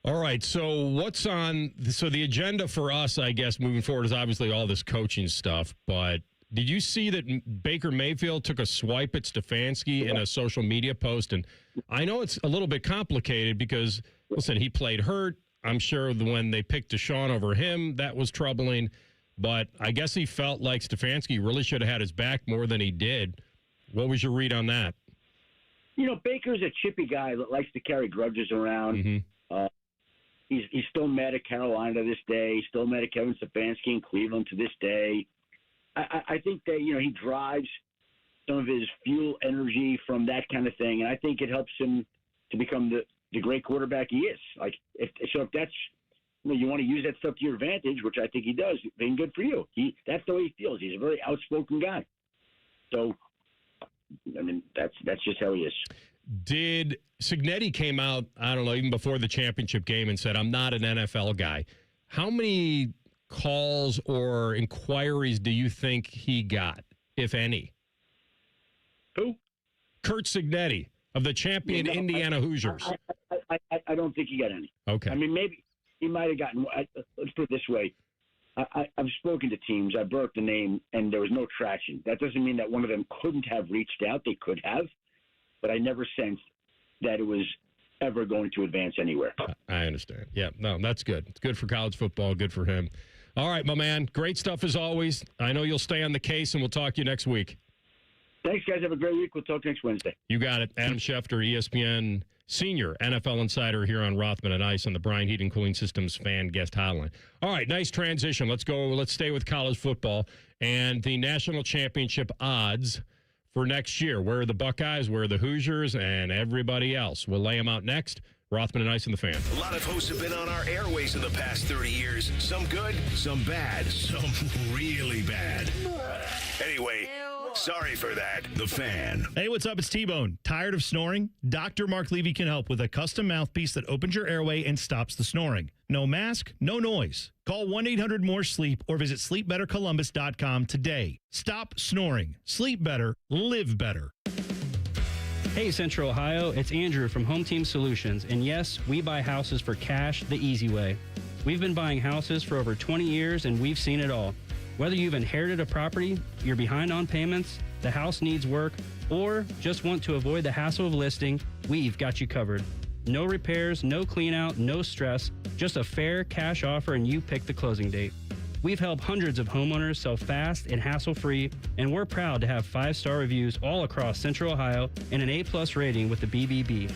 All right. So what's on? So the agenda for us, I guess, moving forward is obviously all this coaching stuff. But did you see that Baker Mayfield took a swipe at Stefanski in a social media post? And I know it's a little bit complicated because, listen, he played hurt. I'm sure when they picked Deshaun over him, that was troubling. But I guess he felt like Stefanski really should have had his back more than he did. What was your read on that? You know, Baker's a chippy guy that likes to carry grudges around. Mm-hmm. He's still mad at Carolina to this day. He's still mad at Kevin Stefanski in Cleveland to this day. I think that, you know, he drives some of his fuel energy from that kind of thing, and I think it helps him to become the great quarterback he is. Like, if that's, you know, you want to use that stuff to your advantage, which I think he does, then good for you. That's the way he feels. He's a very outspoken guy. So, I mean, that's just how he is. Did Cignetti came out, I don't know, even before the championship game and said, I'm not an NFL guy. How many calls or inquiries do you think he got, if any? Who? Kurt Cignetti of the champion Indiana Hoosiers. I don't think he got any. Okay. I mean, maybe he might have gotten, let's put it this way. I've spoken to teams. I brought up the name, and there was no traction. That doesn't mean that one of them couldn't have reached out. They could have, but I never sensed that it was ever going to advance anywhere. I understand. Yeah, no, that's good. It's good for college football. Good for him. All right, my man. Great stuff as always. I know you'll stay on the case, and we'll talk to you next week. Thanks, guys. Have a great week. We'll talk next Wednesday. You got it. Adam Schefter, ESPN senior NFL insider here on Rothman and Ice on the Bryan Heating Cooling Systems fan guest hotline. All right, nice transition. Let's go. Let's stay with college football and the national championship odds for next year. Where are the Buckeyes? Where are the Hoosiers? And everybody else? We'll lay them out next. Rothman and Ice and the Fan. A lot of hosts have been on our airways in the past 30 years. Some good, some bad, some really bad. Anyway, sorry for that. The Fan. Hey, what's up? It's T-Bone. Tired of snoring? Dr. Mark Levy can help with a custom mouthpiece that opens your airway and stops the snoring. No mask, no noise. Call 1-800-MORE-SLEEP or visit sleepbettercolumbus.com today. Stop snoring. Sleep better. Live better. Hey, Central Ohio, it's Andrew from Home Team Solutions, and yes, we buy houses for cash the easy way. We've been buying houses for over 20 years, and we've seen it all. Whether you've inherited a property, you're behind on payments, the house needs work, or just want to avoid the hassle of listing, we've got you covered. No repairs, no clean out, no stress, just a fair cash offer and you pick the closing date. We've helped hundreds of homeowners sell fast and hassle-free, and we're proud to have 5-star reviews all across Central Ohio and an A+ rating with the BBB.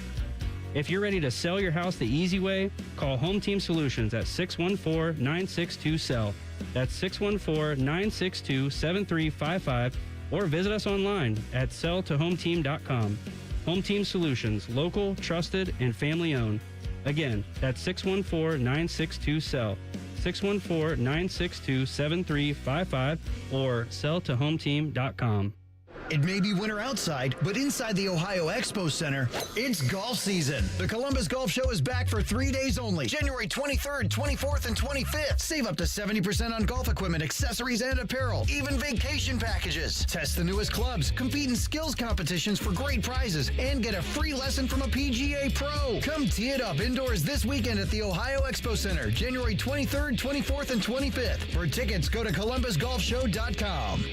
If you're ready to sell your house the easy way, call Home Team Solutions at 614-962-SELL. That's 614-962-7355, or visit us online at selltohometeam.com. Home Team Solutions, local, trusted, and family-owned. Again, that's 614-962-SELL. 614-962-7355 or selltohometeam.com. It may be winter outside, but inside the Ohio Expo Center, it's golf season. The Columbus Golf Show is back for 3 days only, January 23rd, 24th, and 25th. Save up to 70% on golf equipment, accessories, and apparel, even vacation packages. Test the newest clubs, compete in skills competitions for great prizes, and get a free lesson from a PGA pro. Come tee it up indoors this weekend at the Ohio Expo Center, January 23rd, 24th, and 25th. For tickets, go to columbusgolfshow.com.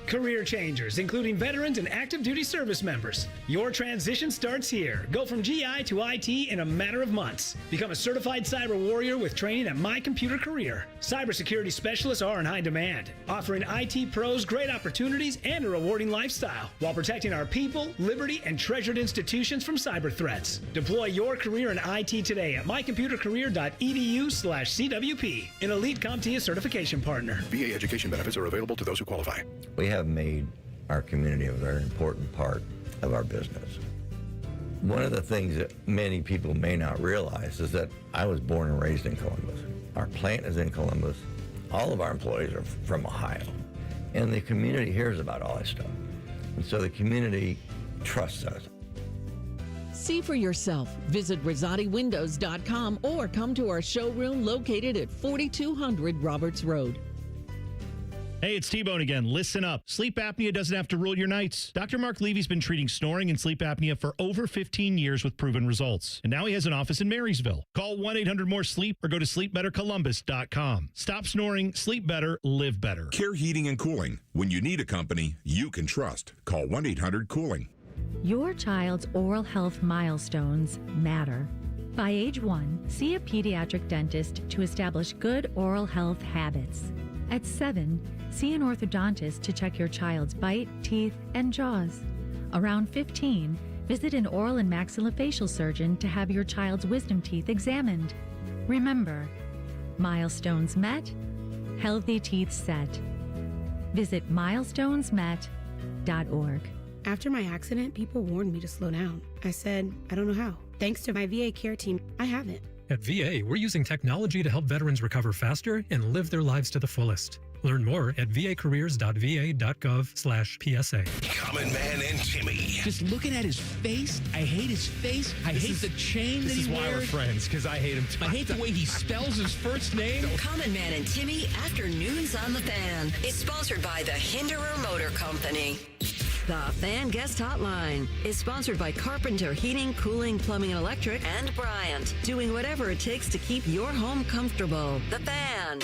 Career changers, including veterans and active duty service members. Your transition starts here. Go from GI to IT in a matter of months. Become a certified cyber warrior with training at My Computer Career. Cybersecurity specialists are in high demand, offering IT pros great opportunities and a rewarding lifestyle while protecting our people, liberty, and treasured institutions from cyber threats. Deploy your career in IT today at mycomputercareer.edu/CWP, an elite CompTIA certification partner. VA education benefits are available to those who qualify. We have made our community a very important part of our business. One of the things that many people may not realize is that I was born and raised in Columbus. Our plant is in Columbus. All of our employees are from Ohio. And the community hears about all this stuff. And so the community trusts us. See for yourself. Visit RosatiWindows.com or come to our showroom located at 4200 Roberts Road. Hey, it's T-Bone again. Listen up. Sleep apnea doesn't have to rule your nights. Dr. Mark Levy's been treating snoring and sleep apnea for over 15 years with proven results. And now he has an office in Marysville. Call 1-800-MORE-SLEEP or go to sleepbettercolumbus.com. Stop snoring, sleep better, live better. Care Heating and Cooling. When you need a company you can trust, call 1-800-COOLING. Your child's oral health milestones matter. By age 1, see a pediatric dentist to establish good oral health habits. At 7, see an orthodontist to check your child's bite, teeth, and jaws. Around 15, visit an oral and maxillofacial surgeon to have your child's wisdom teeth examined. Remember, milestones met, healthy teeth set. Visit milestonesmet.org. After my accident, people warned me to slow down. I said, I don't know how. Thanks to my VA care team, I haven't. At VA, we're using technology to help veterans recover faster and live their lives to the fullest. Learn more at vacareers.va.gov/PSA. Common Man and Timmy. Just looking at his face, I hate his face. I hate the chain that he wears. This is why we're friends, because I hate him too. I hate the way he spells his first name. Common Man and Timmy, Afternoons on the Fan, is sponsored by the Hinderer Motor Company. The Fan Guest Hotline is sponsored by Carpenter Heating, Cooling, Plumbing, and Electric, and Bryant, doing whatever it takes to keep your home comfortable. The Fan.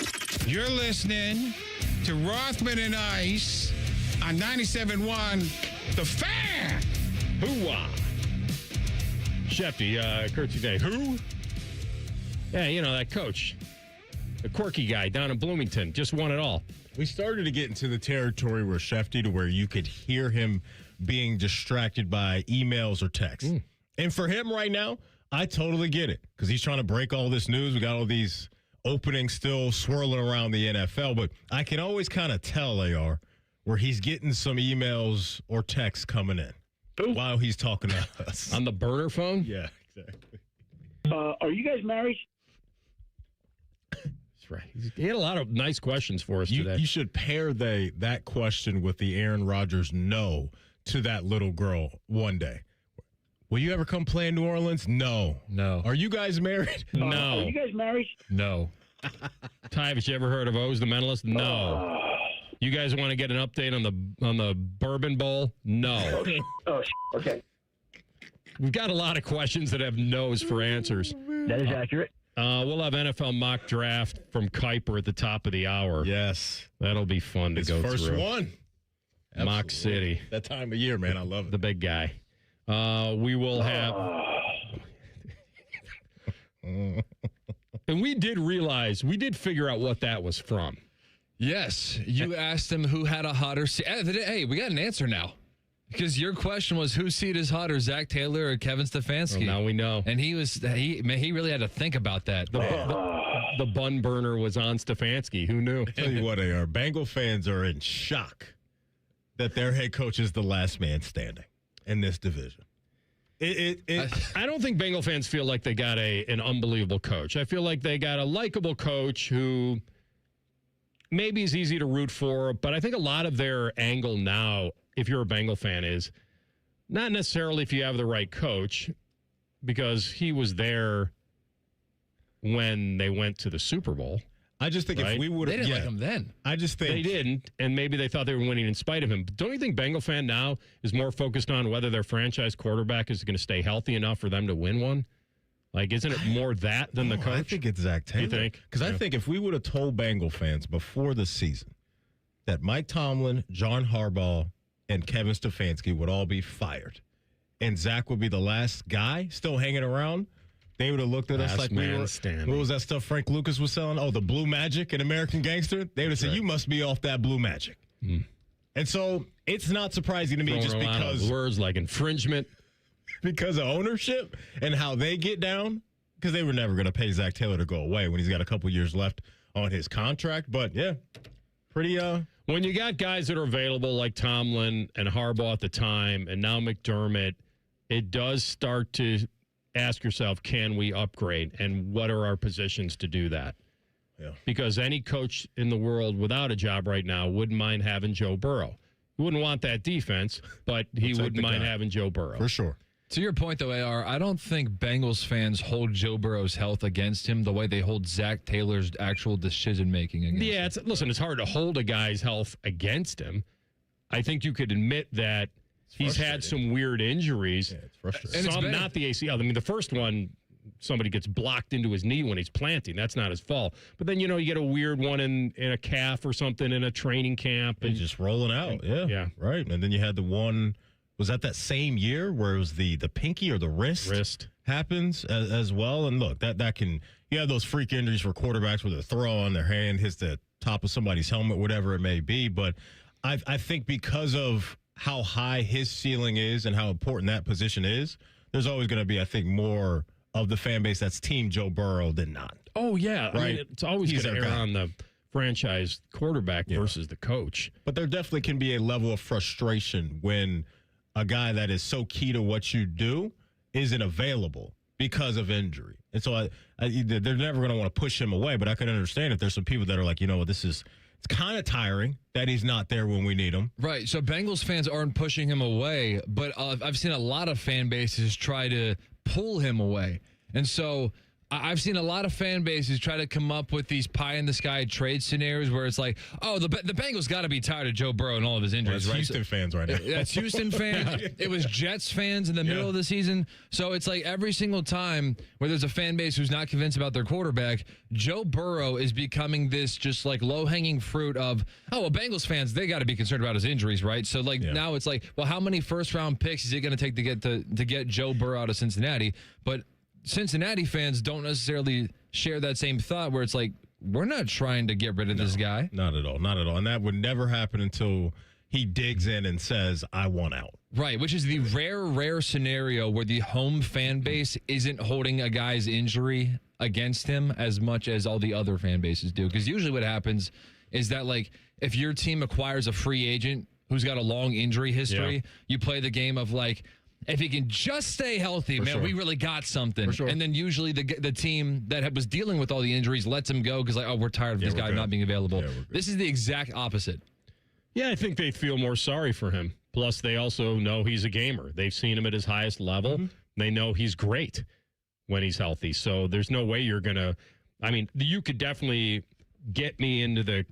You're listening to Rothman and Ice on 97.1 The Fan. Hoo-wah. Shefty, Kurtzy Day. Who? Yeah, you know, that coach. The quirky guy down in Bloomington. Just won it all. We started to get into the territory where Shefty, to where you could hear him being distracted by emails or texts. And for him right now, I totally get it, because he's trying to break all this news. We got all these openings still swirling around the NFL, but I can always kind of tell, AR, where he's getting some emails or texts coming in while he's talking to us. On the burner phone? Yeah, exactly. Are you guys married? Right. He had a lot of nice questions for us today. You should pair that question with the Aaron Rodgers no to that little girl one day. Will you ever come play in New Orleans? No. Are you guys married? No. Are you guys married? No. Tyvus, you ever heard of O's the Mentalist? No. You guys want to get an update on the Bourbon Bowl? No. Okay. Okay. We've got a lot of questions that have no's for answers. That is accurate. We'll have NFL mock draft from Kuiper at the top of the hour. Yes. That'll be fun to go through. First one. Mock City. That time of year, man. I love it. The big guy. We will have... And we did figure out what that was from. Yes. You asked him who had a hotter seat. Hey, we got an answer now. Because your question was whose seat is hotter, Zach Taylor or Kevin Stefanski? Well, now we know. And he really had to think about that. The bun burner was on Stefanski. Who knew? Tell you what, AR, Bengal fans are in shock that their head coach is the last man standing in this division. I don't think Bengal fans feel like they got an unbelievable coach. I feel like they got a likable coach who maybe is easy to root for, but I think a lot of their angle now, if you're a Bengal fan, is not necessarily if you have the right coach, because he was there when they went to the Super Bowl. I just think if we would have... They didn't like him then. I just think... They didn't, and maybe they thought they were winning in spite of him. But don't you think Bengal fan now is more focused on whether their franchise quarterback is going to stay healthy enough for them to win one? Like, isn't it more that than the coach? I think it's Zach Taylor. You think? Because I think if we would have told Bengal fans before the season that Mike Tomlin, John Harbaugh, and Kevin Stefanski would all be fired, and Zach would be the last guy still hanging around, they would have looked at us like we were... standing. What was that stuff Frank Lucas was selling? Oh, the Blue Magic in American Gangster? They would have said, you must be off that Blue Magic. And so it's not surprising to me just because... words like infringement. Because of ownership and how they get down, because they were never going to pay Zach Taylor to go away when he's got a couple years left on his contract. But, yeah, pretty... When you got guys that are available like Tomlin and Harbaugh at the time, and now McDermott, it does start to ask yourself, can we upgrade? And what are our positions to do that? Yeah. Because any coach in the world without a job right now wouldn't mind having Joe Burrow. He wouldn't want that defense, but he wouldn't mind having Joe Burrow. For sure. To your point, though, AR, I don't think Bengals fans hold Joe Burrow's health against him the way they hold Zach Taylor's actual decision-making against him. Listen, it's hard to hold a guy's health against him. I think you could admit that he's had some weird injuries. Yeah, it's frustrating. Some not the ACL. I mean, the first one, somebody gets blocked into his knee when he's planting. That's not his fault. But then, you get a weird one in a calf or something in a training camp. And just rolling out. Yeah. Right. And then you had the one, was that same year where it was the pinky or the wrist happens as well? And look, that can, you have those freak injuries for quarterbacks where the throw on their hand hits the top of somebody's helmet, whatever it may be. But I think because of how high his ceiling is and how important that position is, there's always going to be, I think, more of the fan base that's Team Joe Burrow than not. Oh, yeah. Right? I mean, it's always going to err on the franchise quarterback Yeah. versus the coach. But there definitely can be a level of frustration when a guy that is so key to what you do isn't available because of injury. And so they're never going to want to push him away, but I can understand if there's some people that are like, it's kind of tiring that he's not there when we need him. Right. So Bengals fans aren't pushing him away, but I've seen a lot of fan bases try to pull him away. And so I've seen a lot of fan bases try to come up with these pie-in-the-sky trade scenarios where it's like, oh, the Bengals got to be tired of Joe Burrow and all of his injuries, right? Houston fans right now. That's Houston fans. It was Jets fans in the middle of the season. So it's like every single time where there's a fan base who's not convinced about their quarterback, Joe Burrow is becoming this just like low-hanging fruit of, Bengals fans, they got to be concerned about his injuries, right? So now it's like, well, how many first-round picks is it going to take to get Joe Burrow out of Cincinnati? But Cincinnati fans don't necessarily share that same thought where it's like, we're not trying to get rid of this guy. Not at all. Not at all. And that would never happen until he digs in and says, I want out. Right, which is the rare scenario where the home fan base isn't holding a guy's injury against him as much as all the other fan bases do. Because usually what happens is that, like, if your team acquires a free agent who's got a long injury history, you play the game of, like, if he can just stay healthy, we really got something. And then usually the team that was dealing with all the injuries lets him go because, we're tired of this guy not being available. This is the exact opposite. Yeah, I think they feel more sorry for him. Plus, they also know he's a gamer. They've seen him at his highest level. They know he's great when he's healthy. So there's no way you're going to – I mean, you could definitely get me into the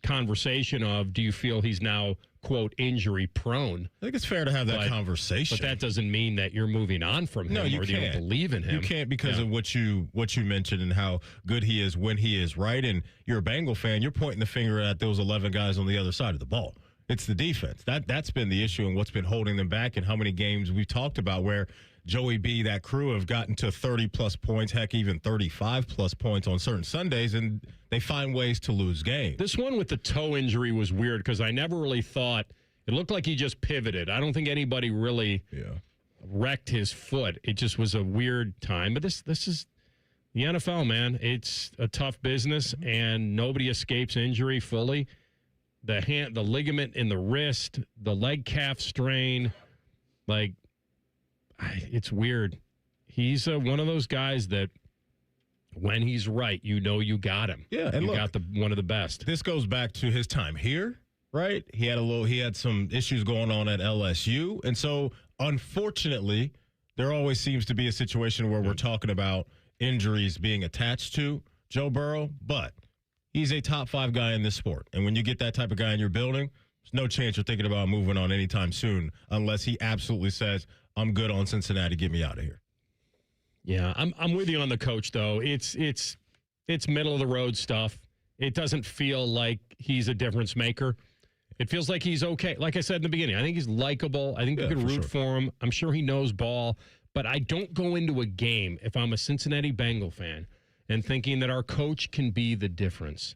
conversation of, do you feel he's now – quote, injury prone. I think it's fair to have that conversation. But that doesn't mean that you're moving on from him you or you don't believe in him. You can't because of what you mentioned and how good he is when he is right. And you're a Bengal fan, you're pointing the finger at those 11 guys on the other side of the ball. It's the defense. That's been the issue and what's been holding them back and how many games we've talked about where Joey B, that crew have gotten to 30-plus points, heck, even 35-plus points on certain Sundays, and they find ways to lose games. This one with the toe injury was weird because I never really thought – it looked like he just pivoted. I don't think anybody really wrecked his foot. It just was a weird time. But this is the NFL, man. It's a tough business, and nobody escapes injury fully. The ligament in the wrist, the leg calf strain, it's weird. He's one of those guys that when he's right, you got him. Yeah, and you got one of the best. This goes back to his time here, right? He had some issues going on at LSU, and so unfortunately, there always seems to be a situation where we're talking about injuries being attached to Joe Burrow, but he's a top 5 guy in this sport, and when you get that type of guy in your building, there's no chance you're thinking about moving on anytime soon unless he absolutely says, I'm good on Cincinnati. Get me out of here. Yeah, I'm with you on the coach, though. It's middle of the road stuff. It doesn't feel like he's a difference maker. It feels like he's okay. Like I said in the beginning, I think he's likable. I think you can root for him. I'm sure he knows ball. But I don't go into a game if I'm a Cincinnati Bengal fan and thinking that our coach can be the difference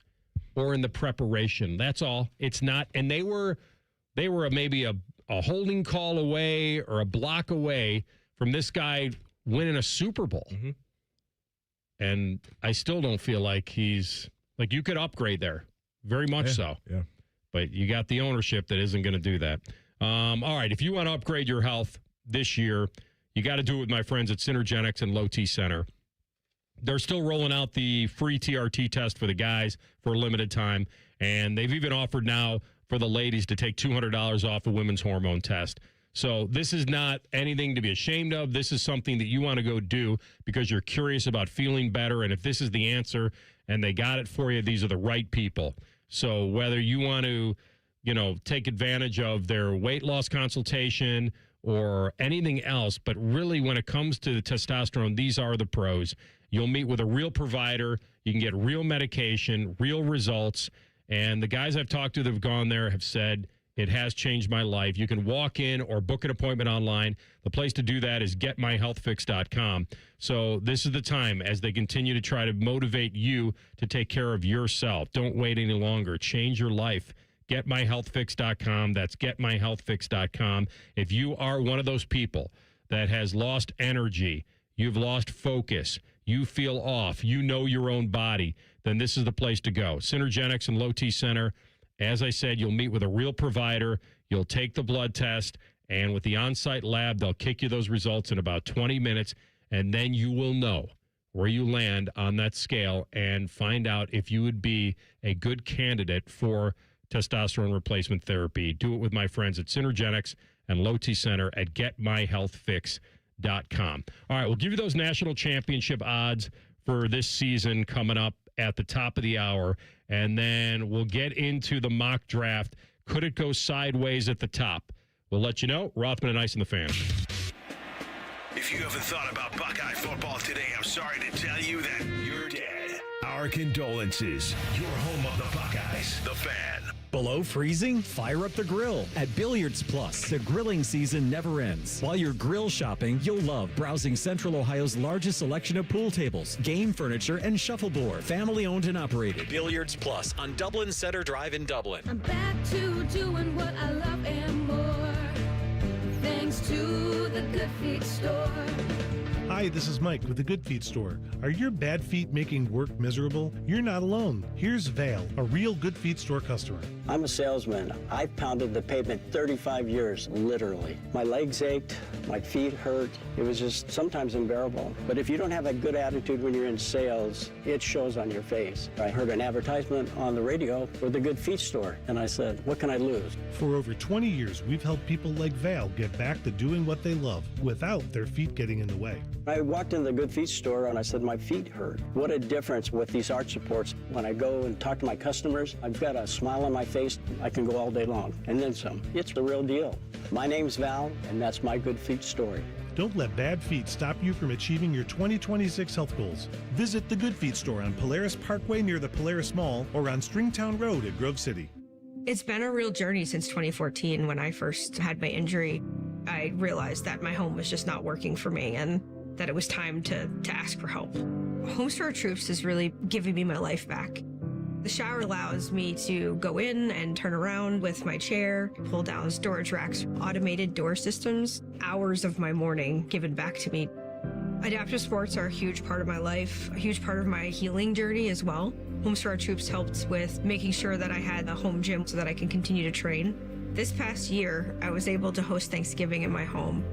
or in the preparation. That's all. It's not. And they were maybe a holding call away or a block away from this guy winning a Super Bowl. And I still don't feel like he's like you could upgrade there. Very much so. Yeah. But you got the ownership that isn't going to do that. All right. If you want to upgrade your health this year, you got to do it with my friends at Synergenics and Low T Center. They're still rolling out the free TRT test for the guys for a limited time. And they've even offered now for the ladies to take $200 off a women's hormone test. So this is not anything to be ashamed of. This is something that you want to go do because you're curious about feeling better. And if this is the answer and they got it for you, these are the right people. So whether you want to, take advantage of their weight loss consultation or anything else, but really when it comes to the testosterone, these are the pros. You'll meet with a real provider. You can get real medication, real results. And the guys I've talked to that have gone there have said, it has changed my life. You can walk in or book an appointment online. The place to do that is getmyhealthfix.com. So this is the time as they continue to try to motivate you to take care of yourself. Don't wait any longer. Change your life. Getmyhealthfix.com. That's getmyhealthfix.com. If you are one of those people that has lost energy, you've lost focus, you feel off, you know your own body, then this is the place to go. Synergenics and Low T Center. As I said, you'll meet with a real provider. You'll take the blood test, and with the on-site lab, they'll kick you those results in about 20 minutes, and then you will know where you land on that scale and find out if you would be a good candidate for testosterone replacement therapy. Do it with my friends at Synergenics and Low T Center at getmyhealthfix.com. All right, we'll give you those national championship odds for this season coming up at the top of the hour, and then we'll get into the mock draft. Could it go sideways at the top? We'll let you know. Rothman and Ice and the Fan. If you haven't thought about Buckeye football today, I'm sorry to tell you that you're dead. Our condolences. You're home of the Buckeyes, the Fan. Below freezing? Fire up the grill at Billiards Plus. The grilling season never ends. While you're grill shopping, you'll love browsing Central Ohio's largest selection of pool tables, game furniture, and shuffleboard. Family owned and operated. Billiards Plus on Dublin Center Drive in Dublin. I'm back to doing what I love and more. Thanks to the Good Feet Store. Hi, this is Mike with the Good Feet Store. Are your bad feet making work miserable? You're not alone. Here's Val, a real Good Feet Store customer. I'm a salesman. I've pounded the pavement 35 years, literally. My legs ached, my feet hurt. It was just sometimes unbearable. But if you don't have a good attitude when you're in sales, it shows on your face. I heard an advertisement on the radio for the Good Feet Store, and I said, what can I lose? For over 20 years, we've helped people like Val get back to doing what they love without their feet getting in the way. I walked in the Good Feet Store and I said, my feet hurt. What a difference with these arch supports. When I go and talk to my customers, I've got a smile on my face. I can go all day long and then some. It's the real deal. My name's Val, and that's my Good Feet story. Don't let bad feet stop you from achieving your 2026 health goals. Visit the Good Feet Store on Polaris Parkway near the Polaris Mall or on Stringtown Road at Grove City. It's been a real journey since 2014 when I first had my injury. I realized that my home was just not working for me and that it was time to ask for help. Homes for Our Troops has really given me my life back. The shower allows me to go in and turn around with my chair, pull down storage racks, automated door systems, hours of my morning given back to me. Adaptive sports are a huge part of my life, a huge part of my healing journey as well. Homes for Our Troops helped with making sure that I had a home gym so that I can continue to train. This past year, I was able to host Thanksgiving in my home.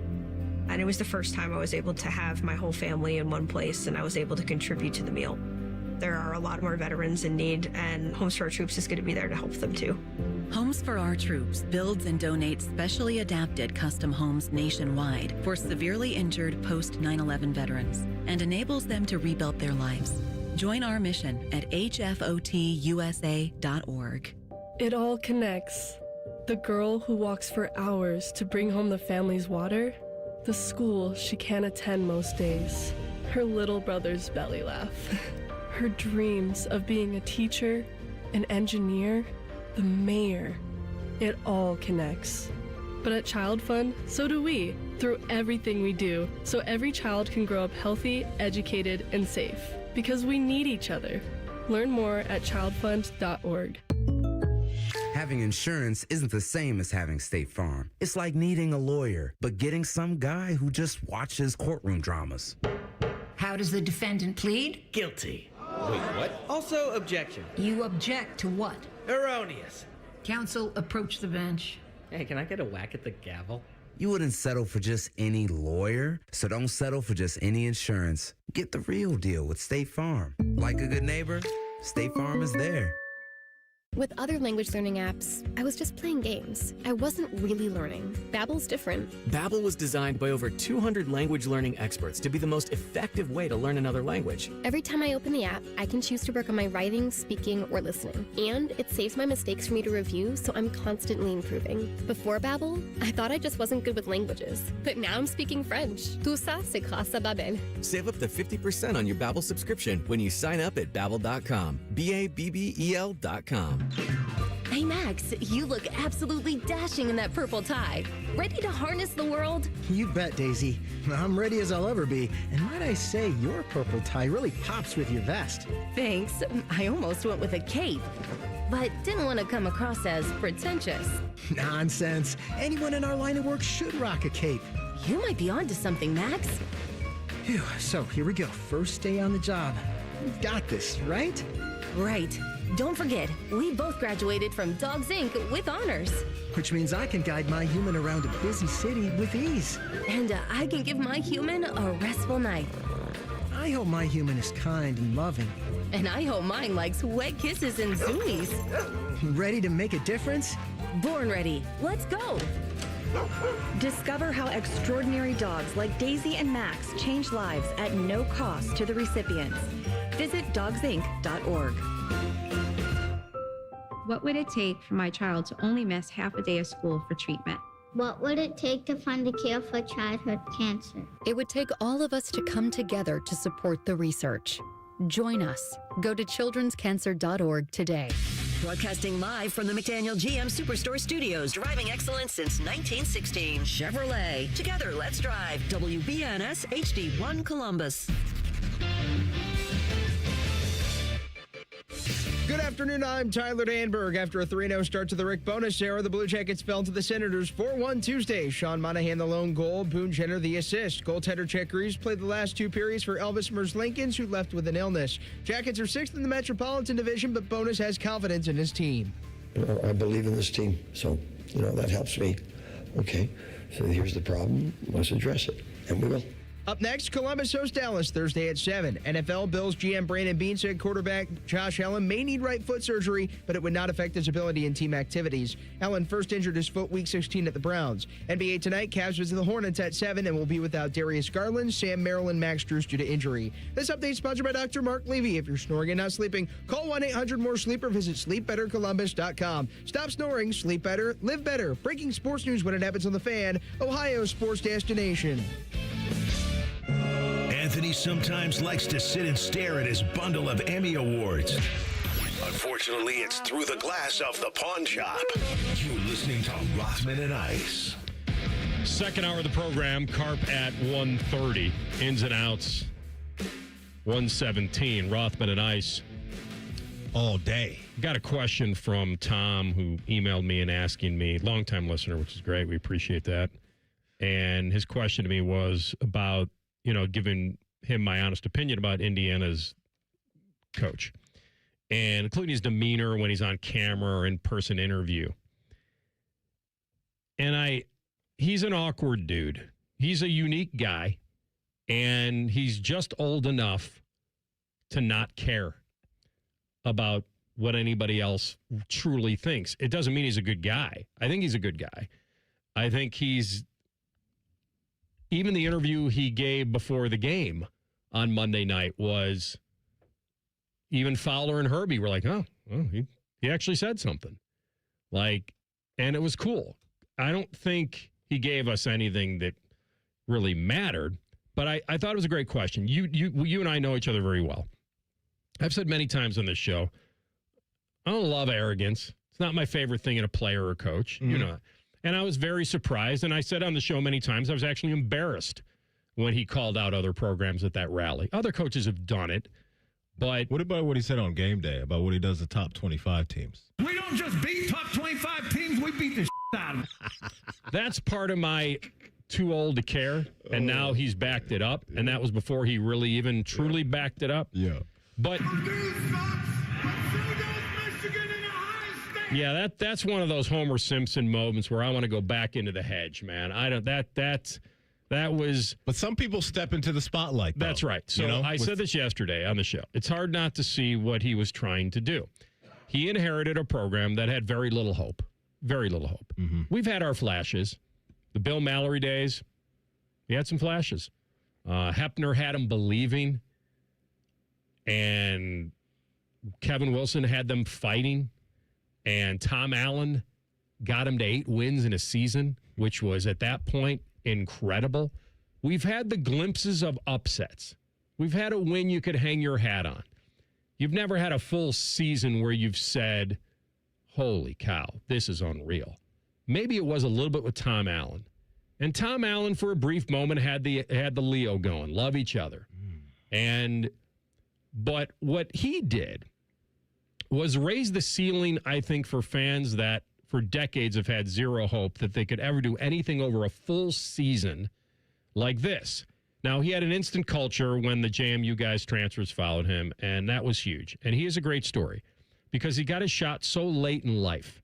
And it was the first time I was able to have my whole family in one place, and I was able to contribute to the meal. There are a lot more veterans in need, and Homes for Our Troops is going to be there to help them too. Homes for Our Troops builds and donates specially adapted custom homes nationwide for severely injured post 9/11 veterans and enables them to rebuild their lives. Join our mission at hfotusa.org. It all connects. The girl who walks for hours to bring home the family's water, the school she can't attend most days, her little brother's belly laugh, her dreams of being a teacher, an engineer, the mayor. It all connects. But at Child Fund, so do we, through everything we do, so every child can grow up healthy, educated, and safe. Because we need each other. Learn more at childfund.org. Having insurance isn't the same as having State Farm. It's like needing a lawyer, but getting some guy who just watches courtroom dramas. How does the defendant plead? Guilty. Wait, what? Also, objection. You object to what? Erroneous. Counsel, approach the bench. Hey, can I get a whack at the gavel? You wouldn't settle for just any lawyer, so don't settle for just any insurance. Get the real deal with State Farm. Like a good neighbor, State Farm is there. With other language learning apps, I was just playing games. I wasn't really learning. Babbel's different. Babbel was designed by over 200 language learning experts to be the most effective way to learn another language. Every time I open the app, I can choose to work on my writing, speaking, or listening. And it saves my mistakes for me to review, so I'm constantly improving. Before Babbel, I thought I just wasn't good with languages. But now I'm speaking French. Tout ça, c'est grâce à Babbel. Save up to 50% on your Babbel subscription when you sign up at Babbel.com. BABBEL.com. Hey, Max, you look absolutely dashing in that purple tie. Ready to harness the world? You bet, Daisy. I'm ready as I'll ever be. And might I say, your purple tie really pops with your vest. Thanks. I almost went with a cape, but didn't want to come across as pretentious. Nonsense. Anyone in our line of work should rock a cape. You might be onto something, Max. Phew, so here we go. First day on the job. We've got this, right? Right. Don't forget, we both graduated from Dogs Inc. with honors. Which means I can guide my human around a busy city with ease. And I can give my human a restful night. I hope my human is kind and loving. And I hope mine likes wet kisses and zoomies. Ready to make a difference? Born ready. Let's go. Discover how extraordinary dogs like Daisy and Max change lives at no cost to the recipients. Visit dogsinc.org. What would it take for my child to only miss half a day of school for treatment? What would it take to find a cure for childhood cancer? It would take all of us to come together to support the research. Join us. Go to childrenscancer.org today. Broadcasting live from the McDaniel GM Superstore Studios, driving excellence since 1916. Chevrolet. Together, let's drive. WBNS HD1 Columbus. Good afternoon, I'm Tyler Danberg. After a 3-0 start to the Rick Bonus era, the Blue Jackets fell to the Senators 4-1 Tuesday. Sean Monahan the lone goal, Boone Jenner the assist. Goaltender Chet Reeves played the last two periods for Elvis Merzlikins, who left with an illness. Jackets are 6th in the Metropolitan Division, but Bonus has confidence in his team. I believe in this team, so, that helps me. Okay, so here's the problem. Let's address it, and we will. Up next, Columbus hosts Dallas Thursday at 7. NFL Bills GM Brandon Beane said quarterback Josh Allen may need right foot surgery, but it would not affect his ability in team activities. Allen first injured his foot week 16 at the Browns. NBA tonight, Cavs visit the Hornets at 7 and will be without Darius Garland, Sam Merrill, and Max Strus due to injury. This update is sponsored by Dr. Mark Levy. If you're snoring and not sleeping, call 1-800-MORE-SLEEP or visit sleepbettercolumbus.com. Stop snoring, sleep better, live better. Breaking sports news when it happens on The Fan, Ohio's sports destination. Anthony sometimes likes to sit and stare at his bundle of Emmy Awards. Unfortunately, it's through the glass of the pawn shop. You're listening to Rothman and Ice. Second hour of the program, Carp at 1:30. Ins and outs, 1:17. Rothman and Ice. All day. Got a question from Tom, who emailed me and asking me, longtime listener, which is great. We appreciate that. And his question to me was about, giving him my honest opinion about Indiana's coach, and including his demeanor when he's on camera or in-person interview. And he's an awkward dude. He's a unique guy, and he's just old enough to not care about what anybody else truly thinks. It doesn't mean he's a good guy. I think he's a good guy. I think even the interview he gave before the game on Monday night was, even Fowler and Herbie were like, oh, well, he actually said something. And it was cool. I don't think he gave us anything that really mattered, but I thought it was a great question. You and I know each other very well. I've said many times on this show, I don't love arrogance. It's not my favorite thing in a player or coach. Mm-hmm. And I was very surprised, and I said on the show many times, I was actually embarrassed when he called out other programs at that rally. Other coaches have done it, but... What about what he said on game day about what he does to top 25 teams? We don't just beat top 25 teams, we beat the shit out of them. That's part of my too old to care, and now he's backed it up, and that was before he really even truly backed it up. Yeah. But... Yeah, that's one of those Homer Simpson moments where I want to go back into the hedge, man. That was. But some people step into the spotlight, though. That's right. So I said this yesterday on the show. It's hard not to see what he was trying to do. he inherited a program that had very little hope. Very little hope. Mm-hmm. We've had our flashes. The Bill Mallory days, he had some flashes. Hepner had him believing, and Kevin Wilson had them fighting, and Tom Allen got him to 8 wins in a season, which was at that point incredible. We've had the glimpses of upsets. We've had a win you could hang your hat on. You've never had a full season where you've said, holy cow, this is unreal. Maybe it was a little bit with Tom Allen. And Tom Allen, for a brief moment, had the Leo going, love each other. But what he did was raise the ceiling, I think, for fans that for decades have had zero hope that they could ever do anything over a full season like this. Now, he had an instant culture when the JMU guys transfers followed him, and that was huge. And he is a great story because he got his shot so late in life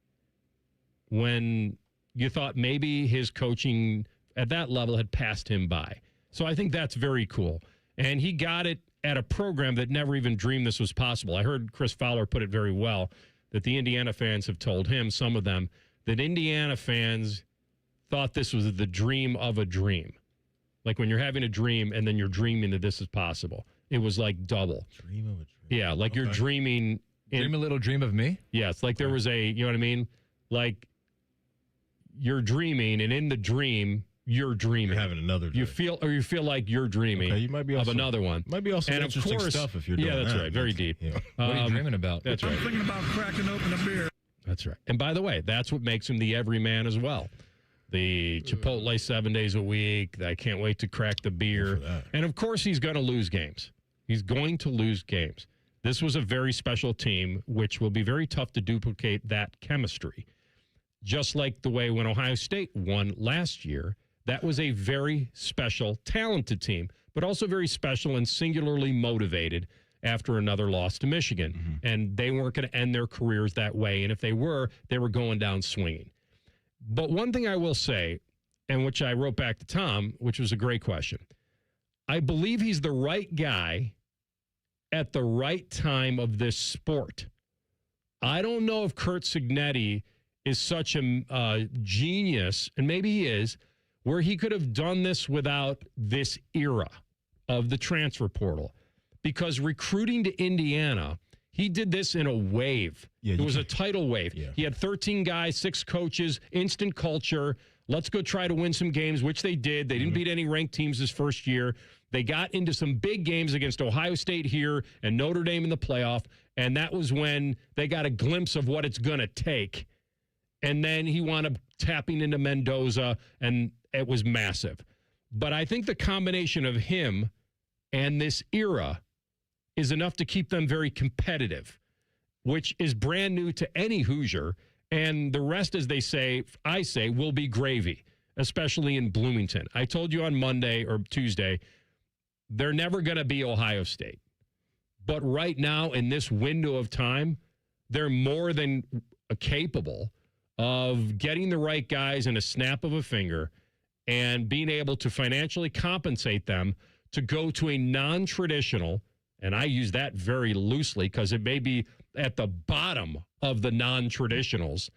when you thought maybe his coaching at that level had passed him by. So I think that's very cool. And he got it at a program that never even dreamed this was possible. I heard Chris Fowler put it very well, that the Indiana fans have told him, some of them, that Indiana fans thought this was the dream of a dream. Like when you're having a dream and then you're dreaming that this is possible. It was like double. Dream of a dream. Yeah, like you're dreaming. Dream a little dream of me? Yeah, it's like there was a, you know what I mean? Like you're dreaming, and in the dream, you're dreaming. You're having another dream. You feel like you're dreaming you might be of another one. Might be also and interesting stuff if you're doing that. Yeah, that's right. Very deep. Yeah. What are you dreaming about? That's right. I'm thinking about cracking open a beer. That's right. And by the way, that's what makes him the everyman as well. The Chipotle 7 days a week. I can't wait to crack the beer. And of course, he's going to lose games. He's going to lose games. This was a very special team, which will be very tough to duplicate that chemistry. Just like the way when Ohio State won last year, that was a very special, talented team, but also very special and singularly motivated after another loss to Michigan. Mm-hmm. And they weren't going to end their careers that way. And if they were going down swinging. But one thing I will say, and which I wrote back to Tom, which was a great question, I believe he's the right guy at the right time of this sport. I don't know if Curt Cignetti is such a genius, and maybe he is, where he could have done this without this era of the transfer portal. Because recruiting to Indiana, he did this in a wave. It was a tidal wave. Yeah. He had 13 guys, 6 coaches, instant culture. Let's go try to win some games, which they did. They didn't beat any ranked teams his first year. They got into some big games against Ohio State here and Notre Dame in the playoff, and that was when they got a glimpse of what it's going to take. And then he wound up tapping into Mendoza, and it was massive. But I think the combination of him and this era is enough to keep them very competitive, which is brand new to any Hoosier. And the rest, as they say, I say, will be gravy, especially in Bloomington. I told you on Monday or Tuesday, they're never going to be Ohio State. But right now, in this window of time, they're more than capable of getting the right guys in a snap of a finger and being able to financially compensate them to go to a non-traditional, and I use that very loosely because it may be at the bottom of the non-traditionals,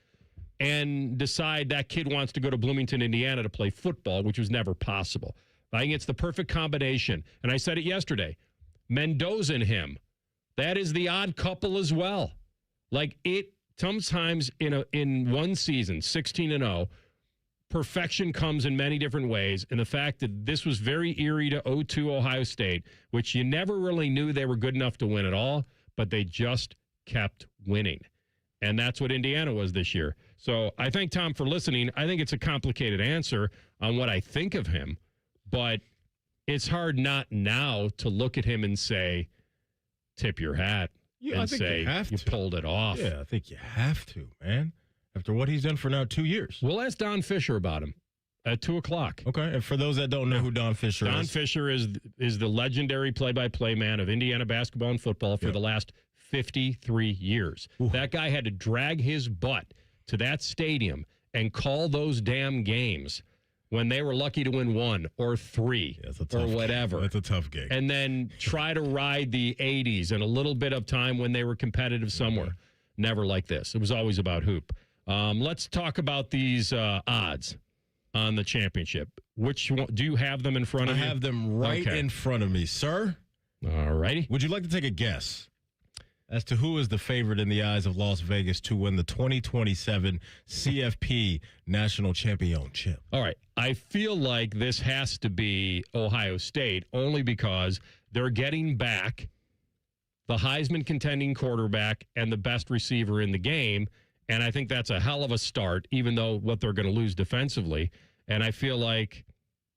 and decide that kid wants to go to Bloomington, Indiana to play football, which was never possible. I think it's the perfect combination. And I said it yesterday. Mendoza and him, that is the odd couple as well. Like it sometimes in one season, 16-0, perfection comes in many different ways. And the fact that this was very eerie to 0-2 Ohio State, which you never really knew they were good enough to win at all, but they just kept winning. And that's what Indiana was this year. So I thank Tom for listening. I think it's a complicated answer on what I think of him, but it's hard not now to look at him and say, tip your hat and I think say you pulled it off. Yeah, I think you have to, man. After what he's done for now 2 years. We'll ask Don Fisher about him at 2 o'clock. Okay, and for those that don't know who Don Fisher is. Don Fisher is the legendary play-by-play man of Indiana basketball and football for the last 53 years. Ooh. That guy had to drag his butt to that stadium and call those damn games when they were lucky to win 1 or 3 or whatever. That's a tough game. And then try to ride the 80s and a little bit of time when they were competitive somewhere. never like this. It was always about hoop. Let's talk about these odds on the championship. Which one, do you have them in front of you? I have them right in front of me, sir. All righty. Would you like to take a guess as to who is the favorite in the eyes of Las Vegas to win the 2027 CFP National Championship? All right. I feel like this has to be Ohio State only because they're getting back the Heisman contending quarterback and the best receiver in the game. And I think that's a hell of a start, even though what they're going to lose defensively. And I feel like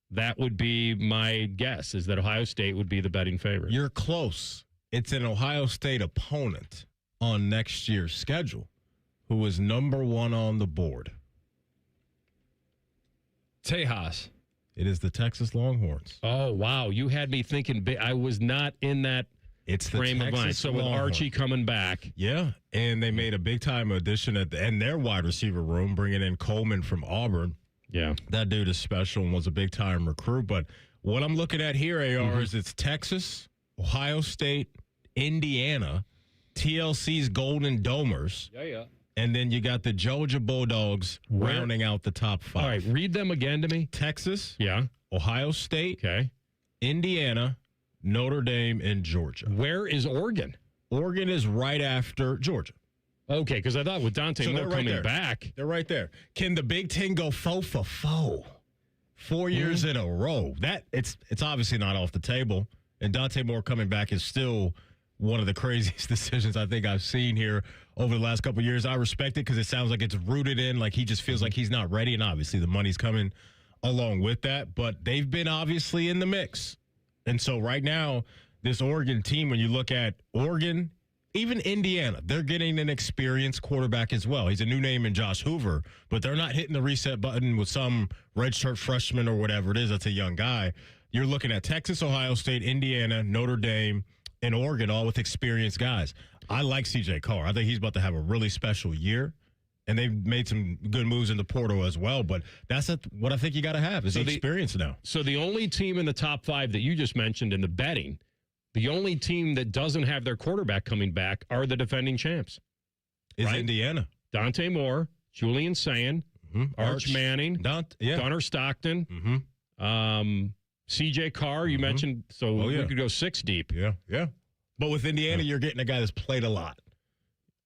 that would be my guess, is that Ohio State would be the betting favorite. You're close. It's an Ohio State opponent on next year's schedule who is number one on the board. Tejas. It is the Texas Longhorns. Oh, wow. You had me thinking big. I was not in that frame of mind. So with Archie coming back. Yeah, and they made a big-time addition at the end their wide receiver room, bringing in Coleman from Auburn. Yeah. That dude is special and was a big-time recruit. But what I'm looking at here, AR, is it's Texas, Ohio State, Indiana, TLC's Golden Domers. Yeah. And then you got the Georgia Bulldogs rounding out the top 5. All right, read them again to me. Texas. Yeah. Ohio State. Okay. Indiana, Notre Dame, and Georgia. Where is Oregon? Oregon is right after Georgia. Okay, because I thought with Dante Moore coming back. They're right there. Can the Big Ten go 4-for-4? 4 years in a row. That it's obviously not off the table. And Dante Moore coming back is still one of the craziest decisions I think I've seen here over the last couple of years. I respect it because it sounds like it's rooted in, like he just feels like he's not ready. And obviously the money's coming along with that. But they've been obviously in the mix. And so right now, this Oregon team, when you look at Oregon, even Indiana, they're getting an experienced quarterback as well. He's a new name in Josh Hoover, but they're not hitting the reset button with some redshirt freshman or whatever it is that's a young guy. You're looking at Texas, Ohio State, Indiana, Notre Dame, and Oregon, all with experienced guys. I like C.J. Carr. I think he's about to have a really special year, and they've made some good moves in the portal as well. But that's what I think you got to have is the experience now. So the only team in the top 5 that you just mentioned in the betting, the only team that doesn't have their quarterback coming back are the defending champs. Is Indiana. Dante Moore, Julian Sayin, Arch Manning, Gunnar Stockton, C.J. Carr, you mentioned, so we could go 6 deep. Yeah. But with Indiana, you're getting a guy that's played a lot.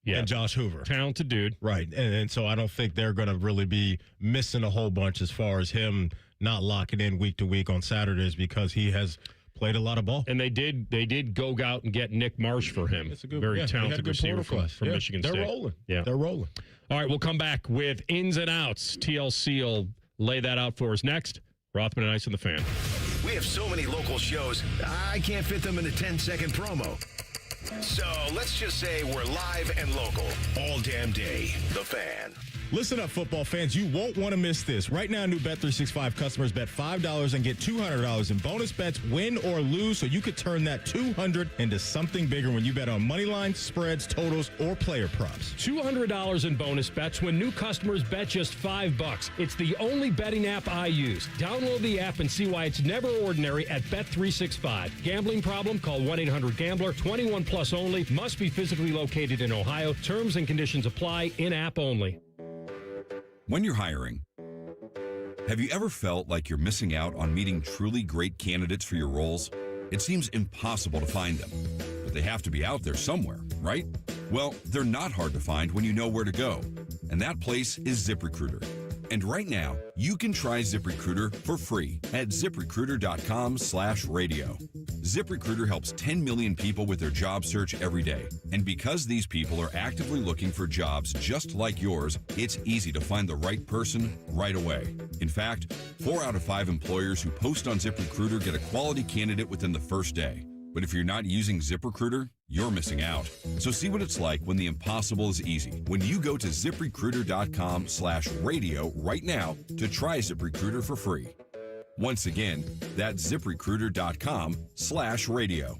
Yeah. And Josh Hoover. Talented dude. Right. And so I don't think they're going to really be missing a whole bunch as far as him not locking in week to week on Saturdays because he has played a lot of ball. And they did go out and get Nick Marsh for him. It's a good, very talented receiver from Michigan State. They're rolling. Yeah. They're rolling. All right, we'll come back with ins and outs. TLC will lay that out for us next. Rothman Ice and the Fan. We have so many local shows, I can't fit them in a 10-second promo. So let's just say we're live and local all damn day. The Fan. Listen up, football fans. You won't want to miss this. Right now, new Bet365 customers bet $5 and get $200 in bonus bets, win or lose, so you could turn that $200 into something bigger when you bet on money lines, spreads, totals, or player props. $200 in bonus bets when new customers bet just $5. It's the only betting app I use. Download the app and see why it's never ordinary at Bet365. Gambling problem? Call 1-800-GAMBLER. 21 plus only. Must be physically located in Ohio. Terms and conditions apply. In-app only. When you're hiring, have you ever felt like you're missing out on meeting truly great candidates for your roles? It seems impossible to find them, but they have to be out there somewhere, right? Well, they're not hard to find when you know where to go, and that place is ZipRecruiter. And right now, you can try ZipRecruiter for free at ZipRecruiter.com/radio. ZipRecruiter helps 10 million people with their job search every day. And because these people are actively looking for jobs just like yours, it's easy to find the right person right away. In fact, 4 out of 5 employers who post on ZipRecruiter get a quality candidate within the first day. But if you're not using ZipRecruiter, you're missing out. So see what it's like when the impossible is easy. When you go to ZipRecruiter.com/radio right now to try ZipRecruiter for free. Once again, that's ZipRecruiter.com/radio.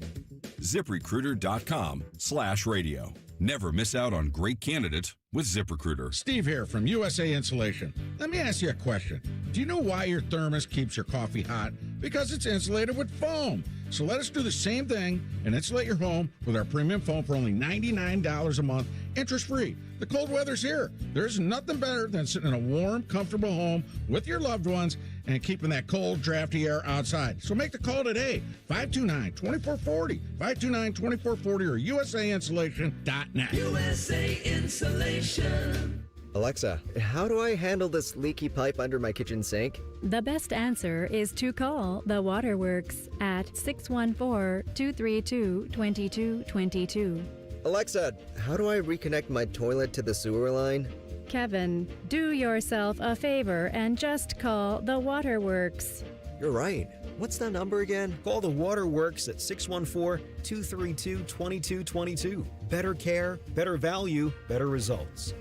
ZipRecruiter.com/radio. Never miss out on great candidates with ZipRecruiter. Steve here from USA Insulation. Let me ask you a question. Do you know why your thermos keeps your coffee hot? Because it's insulated with foam. So let us do the same thing and insulate your home with our premium foam for only $99 a month, interest-free. The cold weather's here. There's nothing better than sitting in a warm, comfortable home with your loved ones and keeping that cold, drafty air outside. So make the call today, 529-2440, 529-2440 or usainsulation.net. USA Insulation. Alexa, how do I handle this leaky pipe under my kitchen sink? The best answer is to call the Waterworks at 614-232-2222. Alexa, how do I reconnect my toilet to the sewer line? Kevin, do yourself a favor and just call the Waterworks. You're right. What's that number again? Call the Waterworks at 614-232-2222. Better care, better value, better results.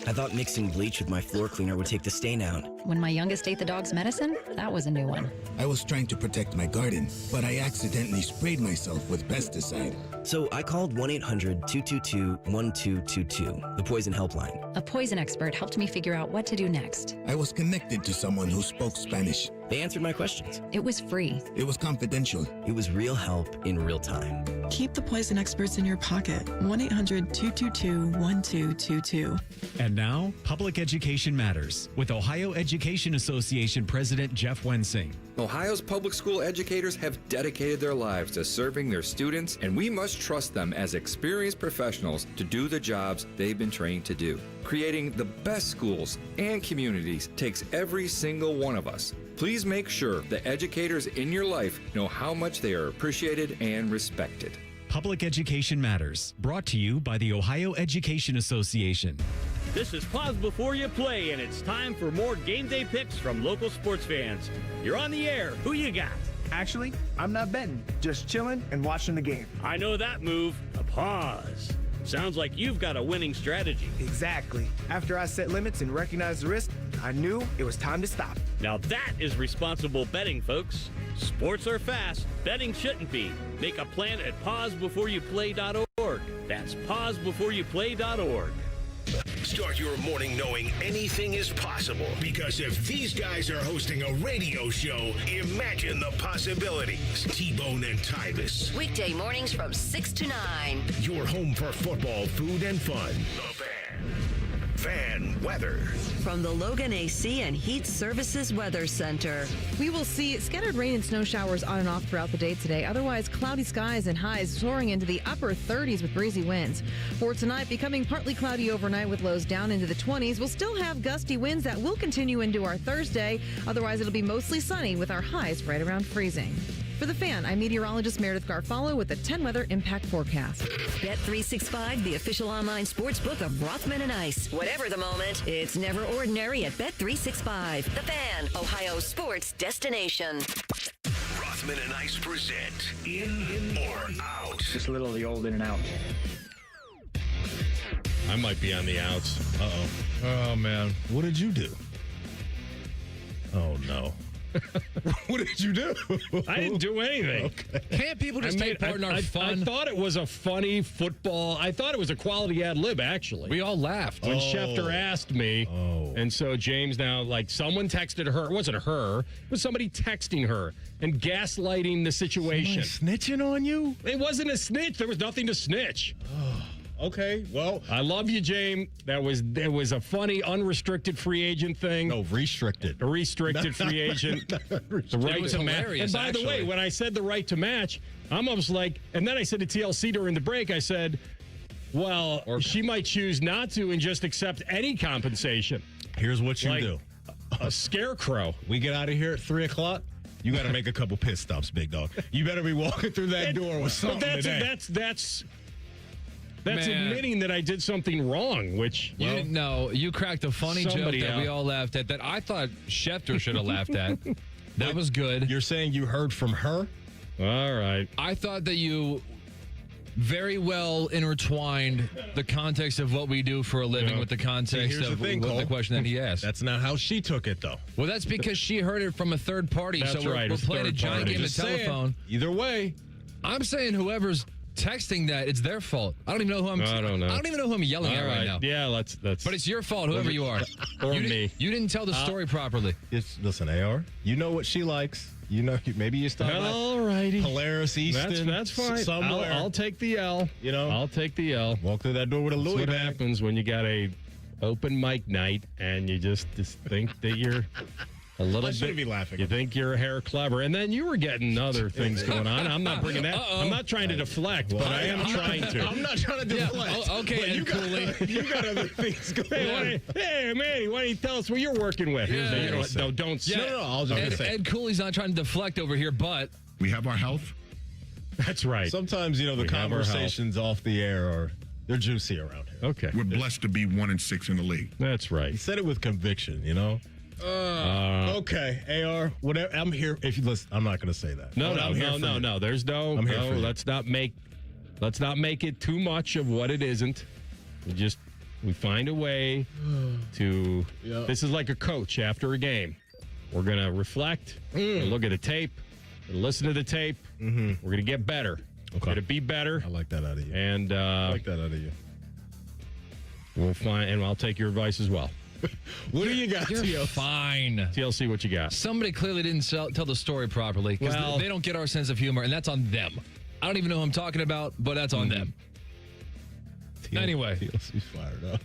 I thought mixing bleach with my floor cleaner would take the stain out. When my youngest ate the dog's medicine, that was a new one. I was trying to protect my garden, but I accidentally sprayed myself with pesticide. So I called 1-800-222-1222, the poison helpline. A poison expert helped me figure out what to do next. I was connected to someone who spoke Spanish. They answered my questions. It was free. It was confidential. It was real help in real time. Keep the poison experts in your pocket. 1-800-222-1222. And now, Public Education Matters with Ohio Education Association President Jeff Wensing. Ohio's public school educators have dedicated their lives to serving their students, and we must trust them as experienced professionals to do the jobs they've been trained to do. Creating the best schools and communities takes every single one of us. Please make sure the educators in your life know how much they are appreciated and respected. Public Education Matters, brought to you by the Ohio Education Association. This is Pause Before You Play, and it's time for more game day picks from local sports fans. You're on the air. Who you got? Actually, I'm not betting, just chilling and watching the game. I know that move, a pause. Sounds like you've got a winning strategy. Exactly. After I set limits and recognized the risk, I knew it was time to stop. Now that is responsible betting, folks. Sports are fast. Betting shouldn't be. Make a plan at pausebeforeyouplay.org. That's pausebeforeyouplay.org. Start your morning knowing anything is possible, because if these guys are hosting a radio show, imagine the possibilities. T-Bone and Tyvis. Weekday mornings from 6 to 9. Your home for football, food, and fun. The Fan. Fan weather. From the Logan AC and Heat Services Weather Center. We will see scattered rain and snow showers on and off throughout the day today. Otherwise, cloudy skies and highs soaring into the upper 30s with breezy winds. For tonight, becoming partly cloudy overnight with lows down into the 20s. We'll still have gusty winds that will continue into our Thursday. Otherwise, it'll be mostly sunny with our highs right around freezing. For The Fan, I'm meteorologist Meredith Garfalo with the 10 weather impact forecast. Bet365, the official online sports book of Rothman and Ice. Whatever the moment, it's never ordinary at Bet365. The Fan, Ohio sports destination. Rothman and Ice present In or Out. Just a little of the old in and out. I might be on the outs. Uh-oh. Oh, man. What did you do? Oh, no. What did you do? I didn't do anything. Okay. Can't people just take part in our fun? I thought it was a funny football. I thought it was a quality ad lib, actually. We all laughed. When Schefter asked me. Oh. And so James now, like, someone texted her. It wasn't her. It was somebody texting her and gaslighting the situation. Somebody snitching on you? It wasn't a snitch. There was nothing to snitch. Okay, well, I love you, James. There was a funny unrestricted free agent thing. No, restricted. A restricted free agent. The right to match. And by the way, when I said the right to match, I'm almost like, and then I said to TLC during the break, I said, well, she might choose not to and just accept any compensation. Here's what you do. A scarecrow. We get out of here at 3 o'clock. You got to make a couple pit stops, big dog. You better be walking through that door with something today. That's admitting that I did something wrong, which... You didn't know. You cracked a funny joke that we all laughed at that I thought Schefter should have laughed at. That was good. You're saying you heard from her? All right. I thought that you very well intertwined the context of what we do for a living with the context of the question that he asked. That's not how she took it, though. Well, that's because she heard it from a third party. That's so we're playing a giant game of telephone. Either way. I'm saying whoever's texting that, it's their fault. I don't even know who I'm. I don't know. I don't even know who I'm yelling at right now. Yeah, that's. But it's your fault, whoever you are. Or you me. You didn't tell the story properly. Listen, AR, you know what she likes. You know, maybe you start. All righty. Polaris Easton. That's fine. Somewhere. I'll take the L. You know, I'll take the L. Walk through that door with a Louis That's what bag. happens when you got a open mic night and you just think that you're a little I bit. shouldn't be laughing. You think you're a hair clever, and then you were getting other things going on. I'm not bringing that. I'm not trying to deflect, but I am trying to. I'm not trying to deflect. Yeah, okay, you Cooley. You got other things going on. Hey, Manny, why don't you tell us what you're working with? Don't say. No, I'll just say. Ed Cooley's not trying to deflect over here, but we have our health. That's right. Sometimes, the conversations off the air they're juicy around here. Okay. We're blessed to be 1-6 in the league. That's right. He said it with conviction, Okay, AR, whatever. I'm here. If you listen, I'm not going to say that. No. There's no. I'm here for you. Let's not make it too much of what it isn't. We find a way to. Yep. This is like a coach after a game. We're gonna reflect. We're gonna look at the tape. We're gonna listen to the tape. Mm-hmm. We're gonna get better. Okay. We're gonna be better. I like that out of you. And I like that out of you. We'll find, and I'll take your advice as well. What do you got, you're TLC? fine. TLC, what you got? Somebody clearly didn't tell the story properly because they don't get our sense of humor, and that's on them. I don't even know who I'm talking about, but that's on them. Anyway. TLC's fired up.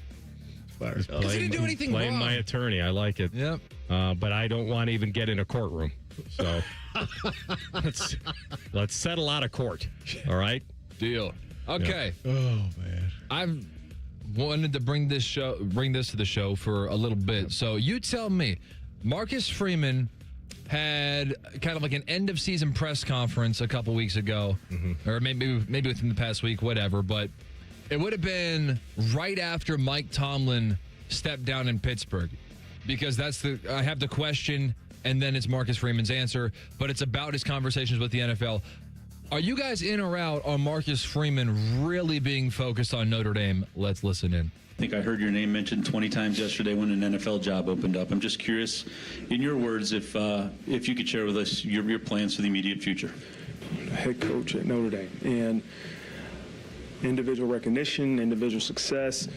Because he didn't do anything Blame wrong. my attorney. I like it. Yep. But I don't want to even get in a courtroom. So let's settle out of court. All right? Deal. Okay. Yeah. Oh, man. I've wanted to bring this to the show for a little bit. So you tell me, Marcus Freeman had kind of like an end of season press conference a couple weeks ago, or maybe within the past week, whatever. But it would have been right after Mike Tomlin stepped down in Pittsburgh, because I have the question, and then it's Marcus Freeman's answer, but it's about his conversations with the NFL. Are you guys in or out on Marcus Freeman really being focused on Notre Dame? Let's listen in. I think I heard your name mentioned 20 times yesterday when an NFL job opened up. I'm just curious, in your words, if you could share with us your plans for the immediate future. Head coach at Notre Dame, and individual recognition, individual success,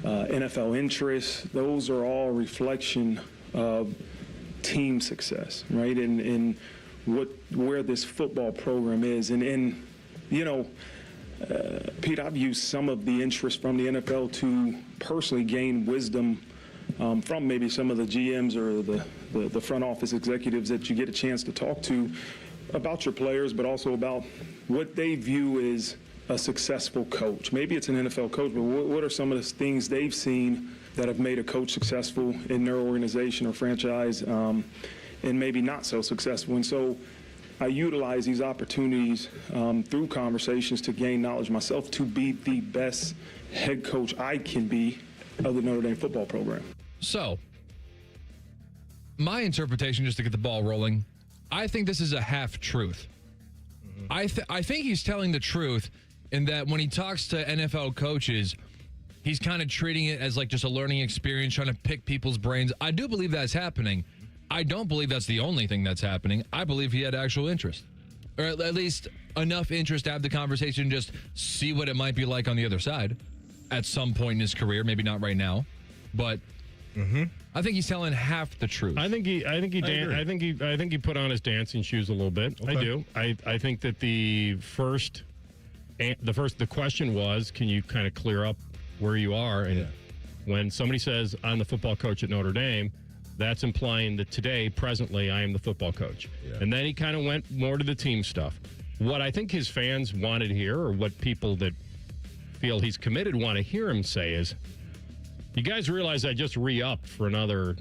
NFL interest, those are all reflection of team success, right? And where this football program is. And Pete, I've used some of the interest from the NFL to personally gain wisdom from maybe some of the GMs or the front office executives that you get a chance to talk to about your players, but also about what they view as a successful coach. Maybe it's an NFL coach, but what are some of the things they've seen that have made a coach successful in their organization or franchise, and maybe not so successful? And so I utilize these opportunities through conversations to gain knowledge myself to be the best head coach I can be of the Notre Dame football program. So, my interpretation, just to get the ball rolling, I think this is a half-truth. I think he's telling the truth in that when he talks to NFL coaches, he's kind of treating it as like just a learning experience, trying to pick people's brains. I do believe that's happening. I don't believe that's the only thing that's happening. I believe he had actual interest, or at least enough interest to have the conversation, just see what it might be like on the other side at some point in his career. Maybe not right now, but I think he's telling half the truth. I think he put on his dancing shoes a little bit. Okay. I do. I think that the question was, can you kind of clear up where you are? And when somebody says, I'm the football coach at Notre Dame, that's implying that today, presently, I am the football coach. Yeah. And then he kind of went more to the team stuff. What I think his fans wanted to hear, or what people that feel he's committed want to hear him say is, you guys realize I just re-upped for another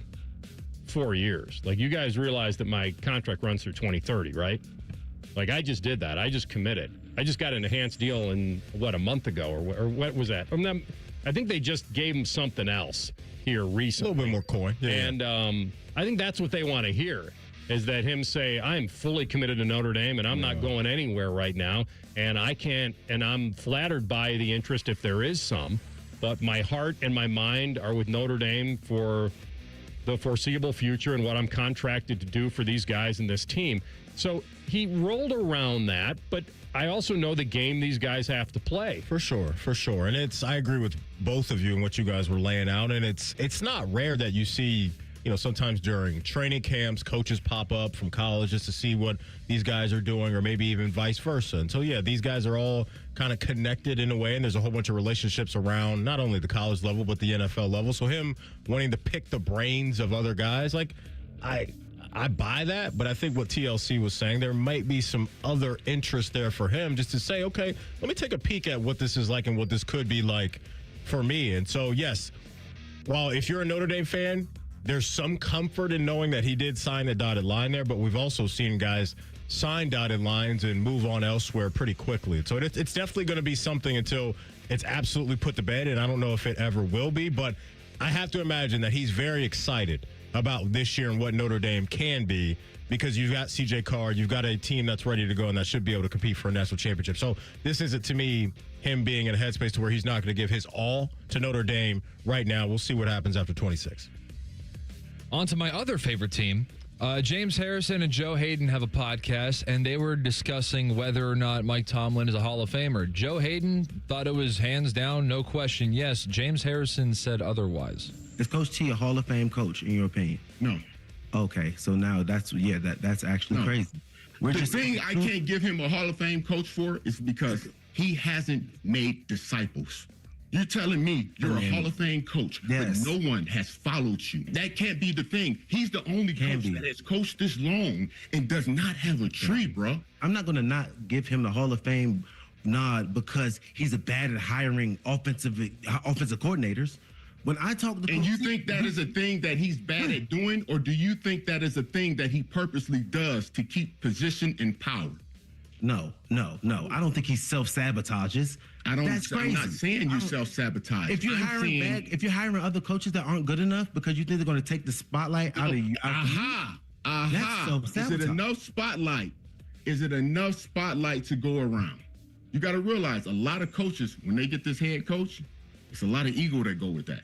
4 years. Like, you guys realize that my contract runs through 2030, right? Like, I just did that. I just committed. I just got an enhanced deal in, a month ago, or what was that? I think they just gave him something else here recently. A little bit more coin. Yeah, and I think that's what they want to hear, is that him say, I'm fully committed to Notre Dame, and I'm not going anywhere right now, and I can't, and I'm flattered by the interest if there is some, but my heart and my mind are with Notre Dame for the foreseeable future and what I'm contracted to do for these guys and this team. So he rolled around that, but I also know the game these guys have to play. For sure. And I agree with both of you and what you guys were laying out. And it's not rare that you see, sometimes during training camps, coaches pop up from college just to see what these guys are doing, or maybe even vice versa. And so, these guys are all kind of connected in a way, and there's a whole bunch of relationships around not only the college level, but the NFL level. So him wanting to pick the brains of other guys, I buy that, but I think what TLC was saying, there might be some other interest there for him just to say, okay, let me take a peek at what this is like and what this could be like for me. And so, yes, while if you're a Notre Dame fan, there's some comfort in knowing that he did sign a dotted line there, but we've also seen guys sign dotted lines and move on elsewhere pretty quickly. So it's definitely going to be something until it's absolutely put to bed, and I don't know if it ever will be, but I have to imagine that he's very excited about this year and what Notre Dame can be, because you've got CJ Carr, you've got a team that's ready to go and that should be able to compete for a national championship. So this isn't, to me, him being in a headspace to where he's not going to give his all to Notre Dame right now. We'll see what happens after 26. On to my other favorite team. James Harrison and Joe Hayden have a podcast, and they were discussing whether or not Mike Tomlin is a Hall of Famer. Joe Hayden thought it was hands down, no question, yes. James Harrison said otherwise. Is Coach T a Hall of Fame coach, in your opinion? No. Okay, so now that's actually crazy. The thing I can't give him a Hall of Fame coach for is because he hasn't made disciples. You're telling me you're a Hall of Fame coach, but no one has followed you. That can't be the thing. He's the only coach that has coached this long and does not have a tree, bro. I'm not going to not give him the Hall of Fame nod because he's bad at hiring offensive coordinators. When I talk to and you think that is a thing that he's bad at doing, or do you think that is a thing that he purposely does to keep position and power? No. I don't think he self-sabotages. That's crazy. I'm not saying you self-sabotage. If you're hiring other coaches that aren't good enough because you think they're going to take the spotlight out of you. That's self-sabotage. Is it enough spotlight? Is it enough spotlight to go around? You got to realize a lot of coaches, when they get this head coach, it's a lot of ego that go with that.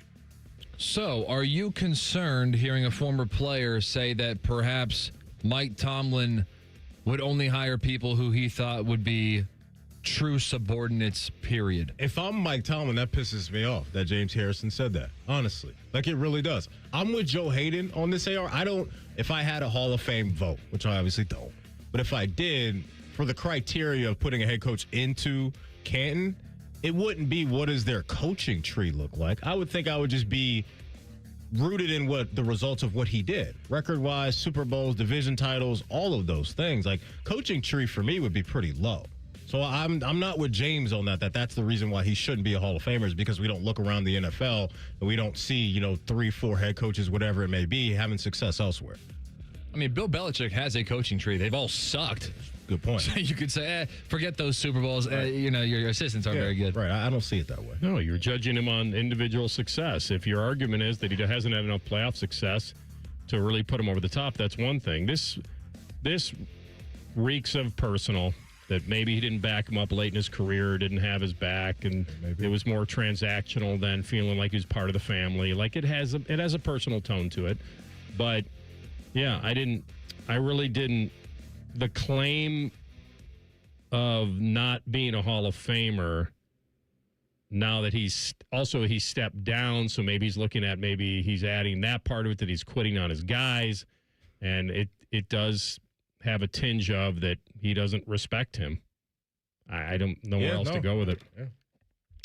So, are you concerned hearing a former player say that perhaps Mike Tomlin would only hire people who he thought would be true subordinates, period? If I'm Mike Tomlin, that pisses me off that James Harrison said that, honestly. Like, it really does. I'm with Joe Hayden on this, AR. If I had a Hall of Fame vote, which I obviously don't, but if I did, for the criteria of putting a head coach into Canton, it wouldn't be what does their coaching tree look like. I would think I would just be rooted in what the results of what he did. Record-wise, Super Bowls, division titles, all of those things. Like, coaching tree for me would be pretty low. So I'm not with James on that that's the reason why he shouldn't be a Hall of Famer, is because we don't look around the NFL and we don't see, 3-4 head coaches, whatever it may be, having success elsewhere. I mean, Bill Belichick has a coaching tree. They've all sucked. Good point. So you could say, forget those Super Bowls. Right. Your assistants aren't very good. Right. I don't see it that way. No, you're judging him on individual success. If your argument is that he hasn't had enough playoff success to really put him over the top, that's one thing. This reeks of personal, that maybe he didn't back him up late in his career, didn't have his back, and it was more transactional than feeling like he was part of the family. Like, it has a personal tone to it. But yeah, I really didn't. The claim of not being a Hall of Famer, now that he stepped down, so maybe he's adding that part of it, that he's quitting on his guys, and it does have a tinge of that he doesn't respect him. I don't know where else to go with it.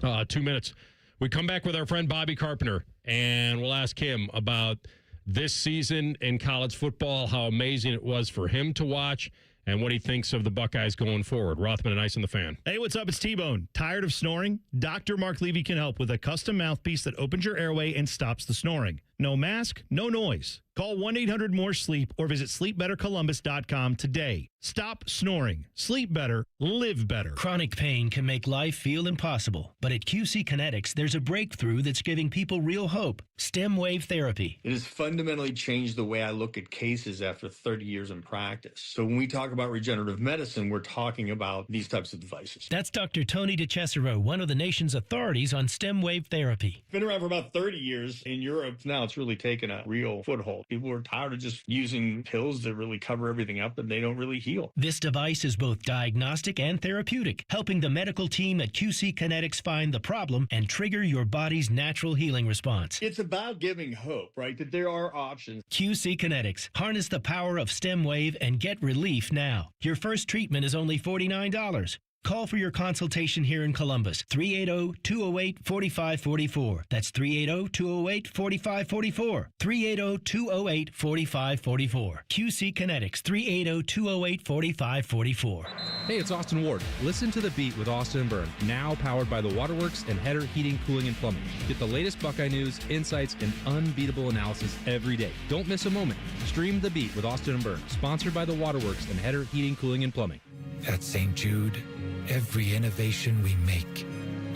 Yeah. 2 minutes. We come back with our friend Bobby Carpenter, and we'll ask him about this season in college football, how amazing it was for him to watch, and what he thinks of the Buckeyes going forward. Rothman and Ice on the Fan. Hey, what's up? It's T-Bone. Tired of snoring? Dr. Mark Levy can help with a custom mouthpiece that opens your airway and stops the snoring. No mask, no noise. Call 1-800-MORE-SLEEP or visit sleepbettercolumbus.com today. Stop snoring. Sleep better. Live better. Chronic pain can make life feel impossible, but at QC Kinetics, there's a breakthrough that's giving people real hope. Stem wave therapy. It has fundamentally changed the way I look at cases after 30 years in practice. So when we talk about regenerative medicine, we're talking about these types of devices. That's Dr. Tony DeCesaro, one of the nation's authorities on stem wave therapy. Been around for about 30 years in Europe. Now it's really taken a real foothold. People are tired of just using pills that really cover everything up and they don't really heal. This device is both diagnostic and therapeutic, helping the medical team at QC Kinetics find the problem and trigger your body's natural healing response. It's about giving hope, right? That there are options. QC Kinetics. Harness the power of stem wave and get relief now. Your first treatment is only $49. Call for your consultation here in Columbus, 380-208-4544. That's 380-208-4544. 380-208-4544. QC Kinetics, 380-208-4544. Hey, it's Austin Ward. Listen to The Beat with Austin and Byrne, now powered by the Waterworks and Header Heating, Cooling, and Plumbing. Get the latest Buckeye news, insights, and unbeatable analysis every day. Don't miss a moment. Stream The Beat with Austin and Byrne, sponsored by the Waterworks and Header Heating, Cooling, and Plumbing. At St. Jude, every innovation we make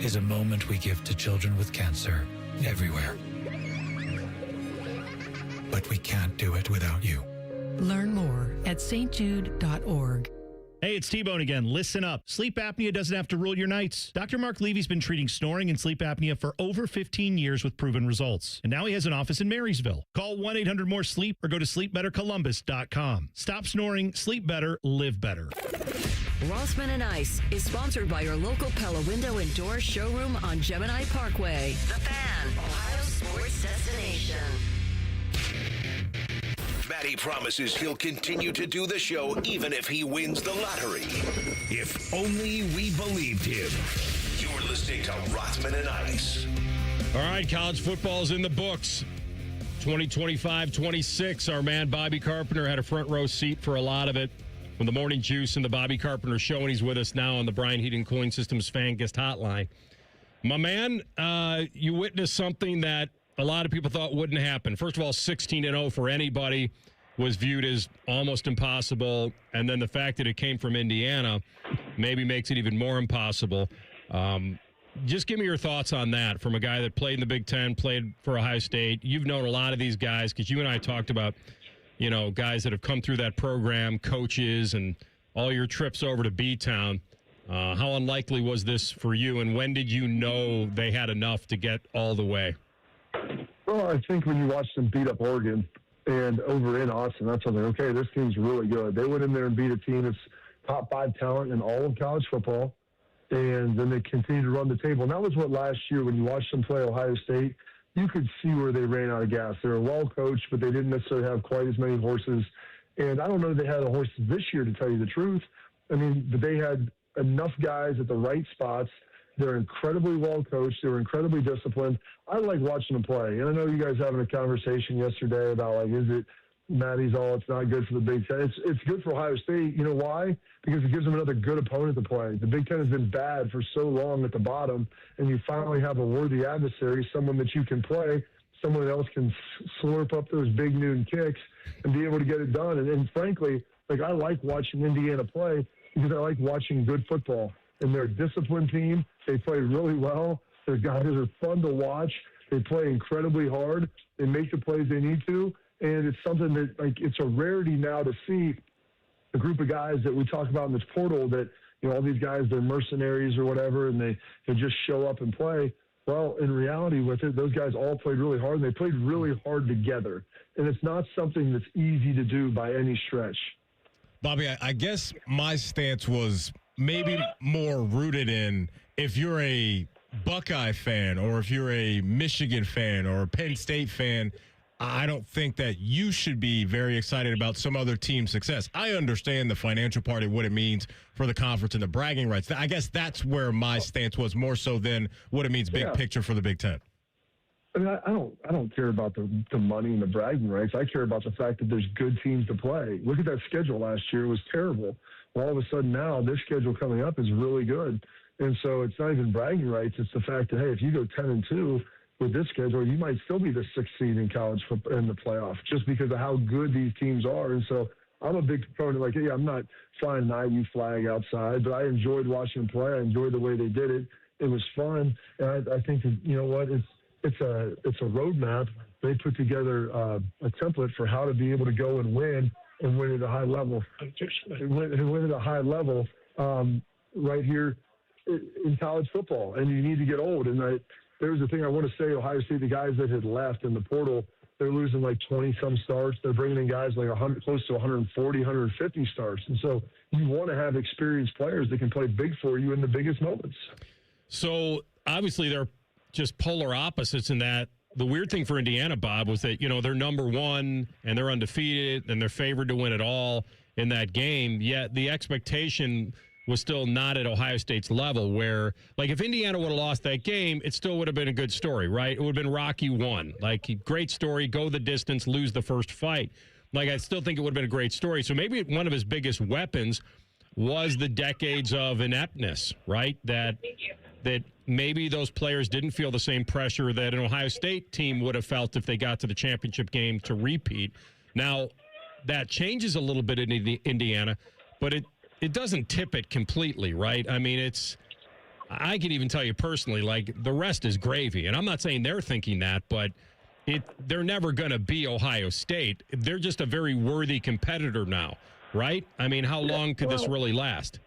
is a moment we give to children with cancer everywhere. But we can't do it without you. Learn more at stjude.org. Hey, it's T-Bone again. Listen up. Sleep apnea doesn't have to rule your nights. Dr. Mark Levy's been treating snoring and sleep apnea for over 15 years with proven results. And now he has an office in Marysville. Call 1-800-MORE-SLEEP or go to sleepbettercolumbus.com. Stop snoring, sleep better, live better. Rothman Ice is sponsored by your local Pella Window and Door showroom on Gemini Parkway. The Fan, Ohio sports destination. Matty promises he'll continue to do the show even if he wins the lottery. If only we believed him. You're listening to Rothman and Ice. All right, college football's in the books. 2025-26. Our man Bobby Carpenter had a front row seat for a lot of it from the Morning Juice and the Bobby Carpenter Show, and he's with us now on the Bryan Heating Cooling Systems Fan Guest Hotline. My man, you witnessed something that a lot of people thought wouldn't happen. First of all, 16-0 for anybody was viewed as almost impossible, and then the fact that it came from Indiana maybe makes it even more impossible. Just give me your thoughts on that from a guy that played in the Big Ten, played for Ohio State. You've known a lot of these guys because you and I talked about, you know, guys that have come through that program, coaches, and all your trips over to B-Town. How unlikely was this for you, and when did you know they had enough to get all the way? Well, I think when you watch them beat up Oregon and over in Austin, that's when they're, okay, this team's really good. They went in there and beat a team that's top 5 talent in all of college football, and then they continued to run the table. And that was what last year, when you watched them play Ohio State, you could see where they ran out of gas. They were well coached, but they didn't necessarily have quite as many horses. And I don't know if they had the horses this year, to tell you the truth. I mean, but they had enough guys at the right spots. They're incredibly well coached. They were incredibly disciplined. I like watching them play. And I know you guys having a conversation yesterday about, like, is it Matty's all, it's not good for the Big Ten. It's good for Ohio State. You know why? Because it gives them another good opponent to play. The Big Ten has been bad for so long at the bottom, and you finally have a worthy adversary, someone that you can play, someone else can slurp up those big noon kicks and be able to get it done. And frankly, like, I like watching Indiana play because I like watching good football. And they're a disciplined team. They play really well. Their guys are fun to watch. They play incredibly hard. They make the plays they need to. And it's something that, like, it's a rarity now to see a group of guys that we talk about in this portal that, you know, all these guys, they're mercenaries or whatever, and they just show up and play. Well, in reality with it, those guys all played really hard, and they played really hard together. And it's not something that's easy to do by any stretch. Bobby, I guess my stance was maybe more rooted in, if you're a Buckeye fan or if you're a Michigan fan or a Penn State fan, I don't think that you should be very excited about some other team's success. I understand the financial part of what it means for the conference and the bragging rights. I guess that's where my stance was, more so than what it means big picture for the Big Ten. I mean, I don't care about the money and the bragging rights. I care about the fact that there's good teams to play. Look at that schedule last year. It was terrible. Well, all of a sudden now this schedule coming up is really good. And so it's not even bragging rights. It's the fact that, hey, if you go 10-2, with this schedule, you might still be the 6th seed in college football in the playoff just because of how good these teams are. And so I'm a big proponent. Like, hey, I'm not flying an IU flag outside, but I enjoyed watching them play. I enjoyed the way they did it. It was fun, and I think that, you know what, it's a roadmap. They put together a template for how to be able to go and win at a high level. Win at a high level right here in college football, and you need to get old. And there's the thing I want to say, Ohio State, the guys that had left in the portal, they're losing like 20-some starts. They're bringing in guys like 100, close to 140, 150 starts. And so you want to have experienced players that can play big for you in the biggest moments. So obviously they're just polar opposites in that. The weird thing for Indiana, Bob, was that, you know, they're number one and they're undefeated and they're favored to win it all in that game. Yet the expectation was still not at Ohio State's level, where, like, if Indiana would have lost that game, it still would have been a good story, right? It would have been Rocky won. Like, great story, go the distance, lose the first fight. Like, I still think it would have been a great story. So maybe one of his biggest weapons was the decades of ineptness, right? That maybe those players didn't feel the same pressure that an Ohio State team would have felt if they got to the championship game to repeat. Now, that changes a little bit in Indiana, but it doesn't tip it completely, right? I mean, I can even tell you personally, like, the rest is gravy. And I'm not saying they're thinking that, but they're never going to be Ohio State. They're just a very worthy competitor now, right? I mean, how long could this really last?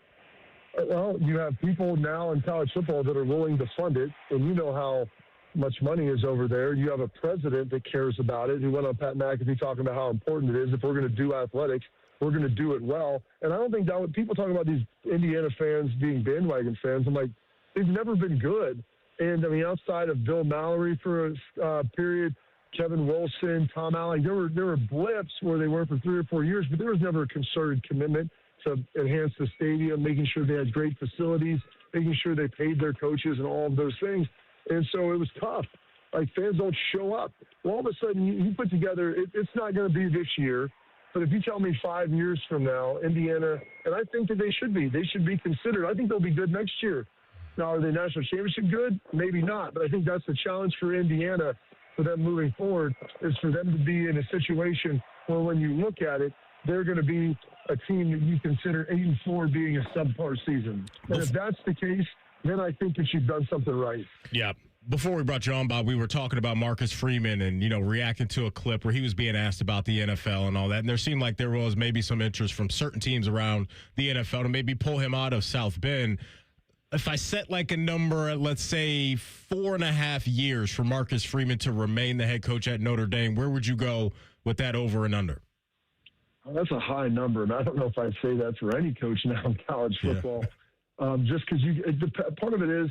Well, you have people now in college football that are willing to fund it, and you know how much money is over there. You have a president that cares about it, who went on Pat McAfee talking about how important it is. If we're going to do athletics, we're going to do it well. And I don't think that people talk about these Indiana fans being bandwagon fans. I'm like, they've never been good. And, I mean, outside of Bill Mallory for a period, Kevin Wilson, Tom Allen, there were blips where they were for 3 or 4 years, but there was never a concerted commitment to enhance the stadium, making sure they had great facilities, making sure they paid their coaches and all of those things. And so it was tough. Like, fans don't show up. Well, all of a sudden, you put together, it's not going to be this year, but if you tell me 5 years from now, Indiana, and I think that they should be considered. I think they'll be good next year. Now, are they national championship good? Maybe not, but I think that's the challenge for Indiana, for them moving forward, is for them to be in a situation where when you look at it, they're going to be a team that you consider 8-4 being a subpar season. And if that's the case, then I think that you've done something right. Yeah. Before we brought you on, Bob, we were talking about Marcus Freeman and, reacting to a clip where he was being asked about the NFL and all that. And there seemed like there was maybe some interest from certain teams around the NFL to maybe pull him out of South Bend. If I set like a number at, let's say, 4.5 years for Marcus Freeman to remain the head coach at Notre Dame, where would you go with that over and under? Well, that's a high number, and I don't know if I'd say that for any coach now in college football. Yeah. Just because part of it is,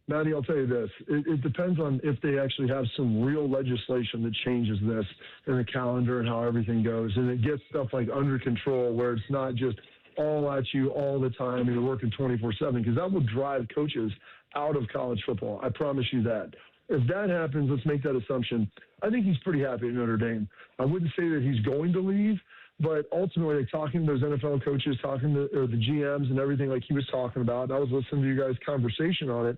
Maddie, I'll tell you this. It depends on if they actually have some real legislation that changes this in the calendar and how everything goes. And it gets stuff like under control where it's not just all at you all the time and you're working 24/7, because that will drive coaches out of college football. I promise you that. If that happens, let's make that assumption. I think he's pretty happy at Notre Dame. I wouldn't say that he's going to leave, but ultimately, talking to those NFL coaches, talking to the GMs and everything like he was talking about, and I was listening to you guys' conversation on it.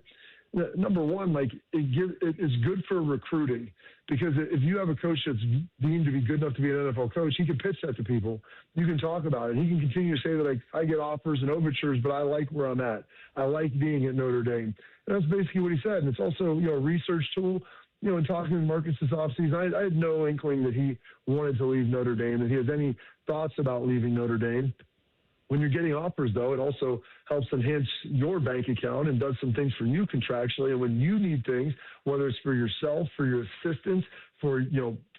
Number one, like, it's good for recruiting, because if you have a coach that's deemed to be good enough to be an NFL coach, he can pitch that to people. You can talk about it. He can continue to say that, like, I get offers and overtures, but I like where I'm at. I like being at Notre Dame. And that's basically what he said. And it's also, a research tool. In talking to Marcus this offseason, I had no inkling that he wanted to leave Notre Dame, that he has any thoughts about leaving Notre Dame. When you're getting offers, though, it also helps enhance your bank account and does some things for you contractually. And when you need things, whether it's for yourself, for your assistants, for,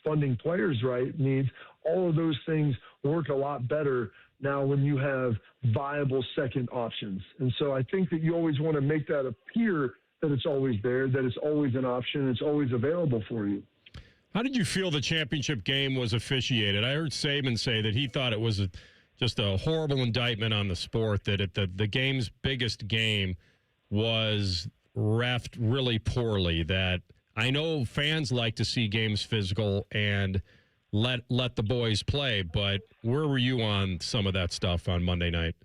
funding players' needs, all of those things work a lot better now when you have viable second options. And so I think that you always want to make that appear that it's always there, that it's always an option, it's always available for you. How did you feel the championship game was officiated? I heard Saban say that he thought it was just a horrible indictment on the sport, that the game's biggest game was reffed really poorly. That I know fans like to see games physical and let the boys play, but where were you on some of that stuff on Monday night?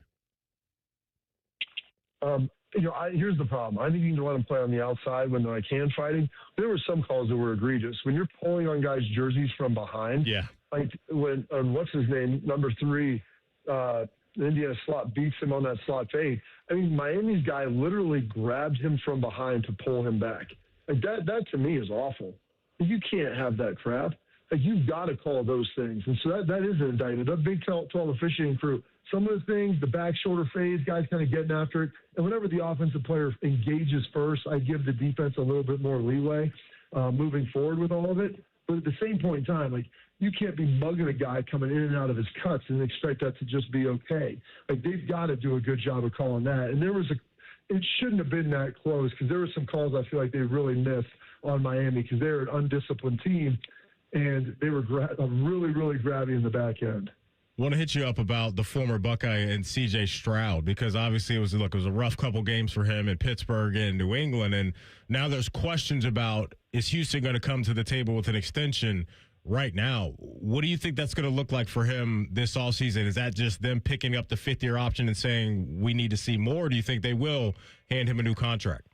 Here's the problem. I think you need to let them play on the outside when they're hand fighting. There were some calls that were egregious. When you're pulling on guys' jerseys from behind, like when what's his name, number 3, the Indiana slot beats him on that slot fade. I mean, Miami's guy literally grabbed him from behind to pull him back. Like that to me is awful. You can't have that crap. Like, you've got to call those things. And so that is indicted. That Big 12 officiating crew, some of the things, the back shoulder fades, guys kind of getting after it. And whenever the offensive player engages first, I give the defense a little bit more leeway moving forward with all of it. But at the same point in time, like, you can't be mugging a guy coming in and out of his cuts and expect that to just be okay. Like, they've got to do a good job of calling that. And it shouldn't have been that close, because there were some calls I feel like they really missed on Miami, because they're an undisciplined team. And they were really, really grabby in the back end. I want to hit you up about the former Buckeye and C.J. Stroud, because obviously it was a rough couple games for him in Pittsburgh and New England. And now there's questions about, is Houston going to come to the table with an extension right now? What do you think that's going to look like for him this offseason? Is that just them picking up the fifth-year option and saying we need to see more? Or do you think they will hand him a new contract?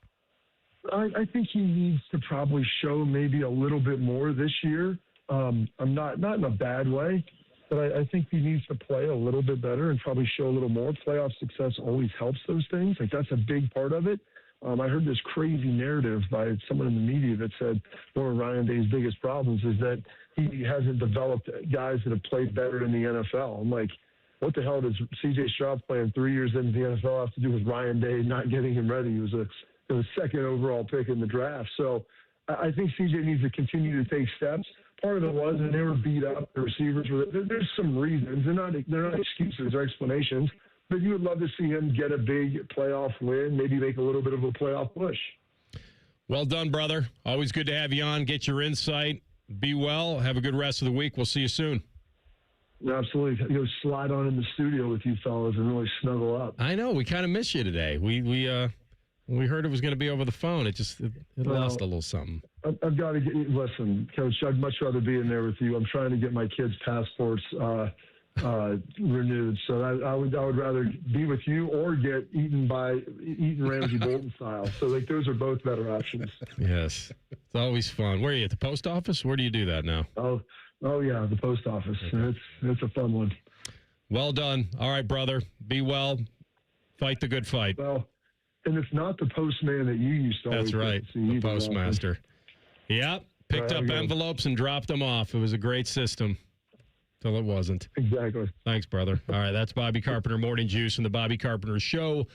I think he needs to probably show maybe a little bit more this year. I'm not in a bad way, but I think he needs to play a little bit better and probably show a little more. Playoff success always helps those things. Like, that's a big part of it. I heard this crazy narrative by someone in the media that said one of Ryan Day's biggest problems is that he hasn't developed guys that have played better in the NFL. I'm like, what the hell does C.J. Stroud playing 3 years into the NFL have to do with Ryan Day not getting him ready? He was a second overall pick in the draft. So I think C.J. needs to continue to take steps. Part of it was, and they were beat up. The receivers were. There's some reasons. They're not excuses or explanations. But you would love to see him get a big playoff win, maybe make a little bit of a playoff push. Well done, brother. Always good to have you on. Get your insight. Be well. Have a good rest of the week. We'll see you soon. Absolutely. Go slide on in the studio with you fellas and really snuggle up. I know. We kind of miss you today. We heard it was going to be over the phone. It lost a little something. I've got to listen, Coach. I'd much rather be in there with you. I'm trying to get my kids' passports renewed, so I would rather be with you or get eaten Ramsey Bolton style. So those are both better options. Yes, it's always fun. Where are you, at the post office? Where do you do that now? Oh yeah, the post office. Okay. It's a fun one. Well done. All right, brother. Be well. Fight the good fight. Well. And it's not the postman that you used to always. That's right, the postmaster. Yep, picked up envelopes and dropped them off. It was a great system till it wasn't. Exactly. Thanks, brother. All right, that's Bobby Carpenter, Morning Juice, and the Bobby Carpenter Show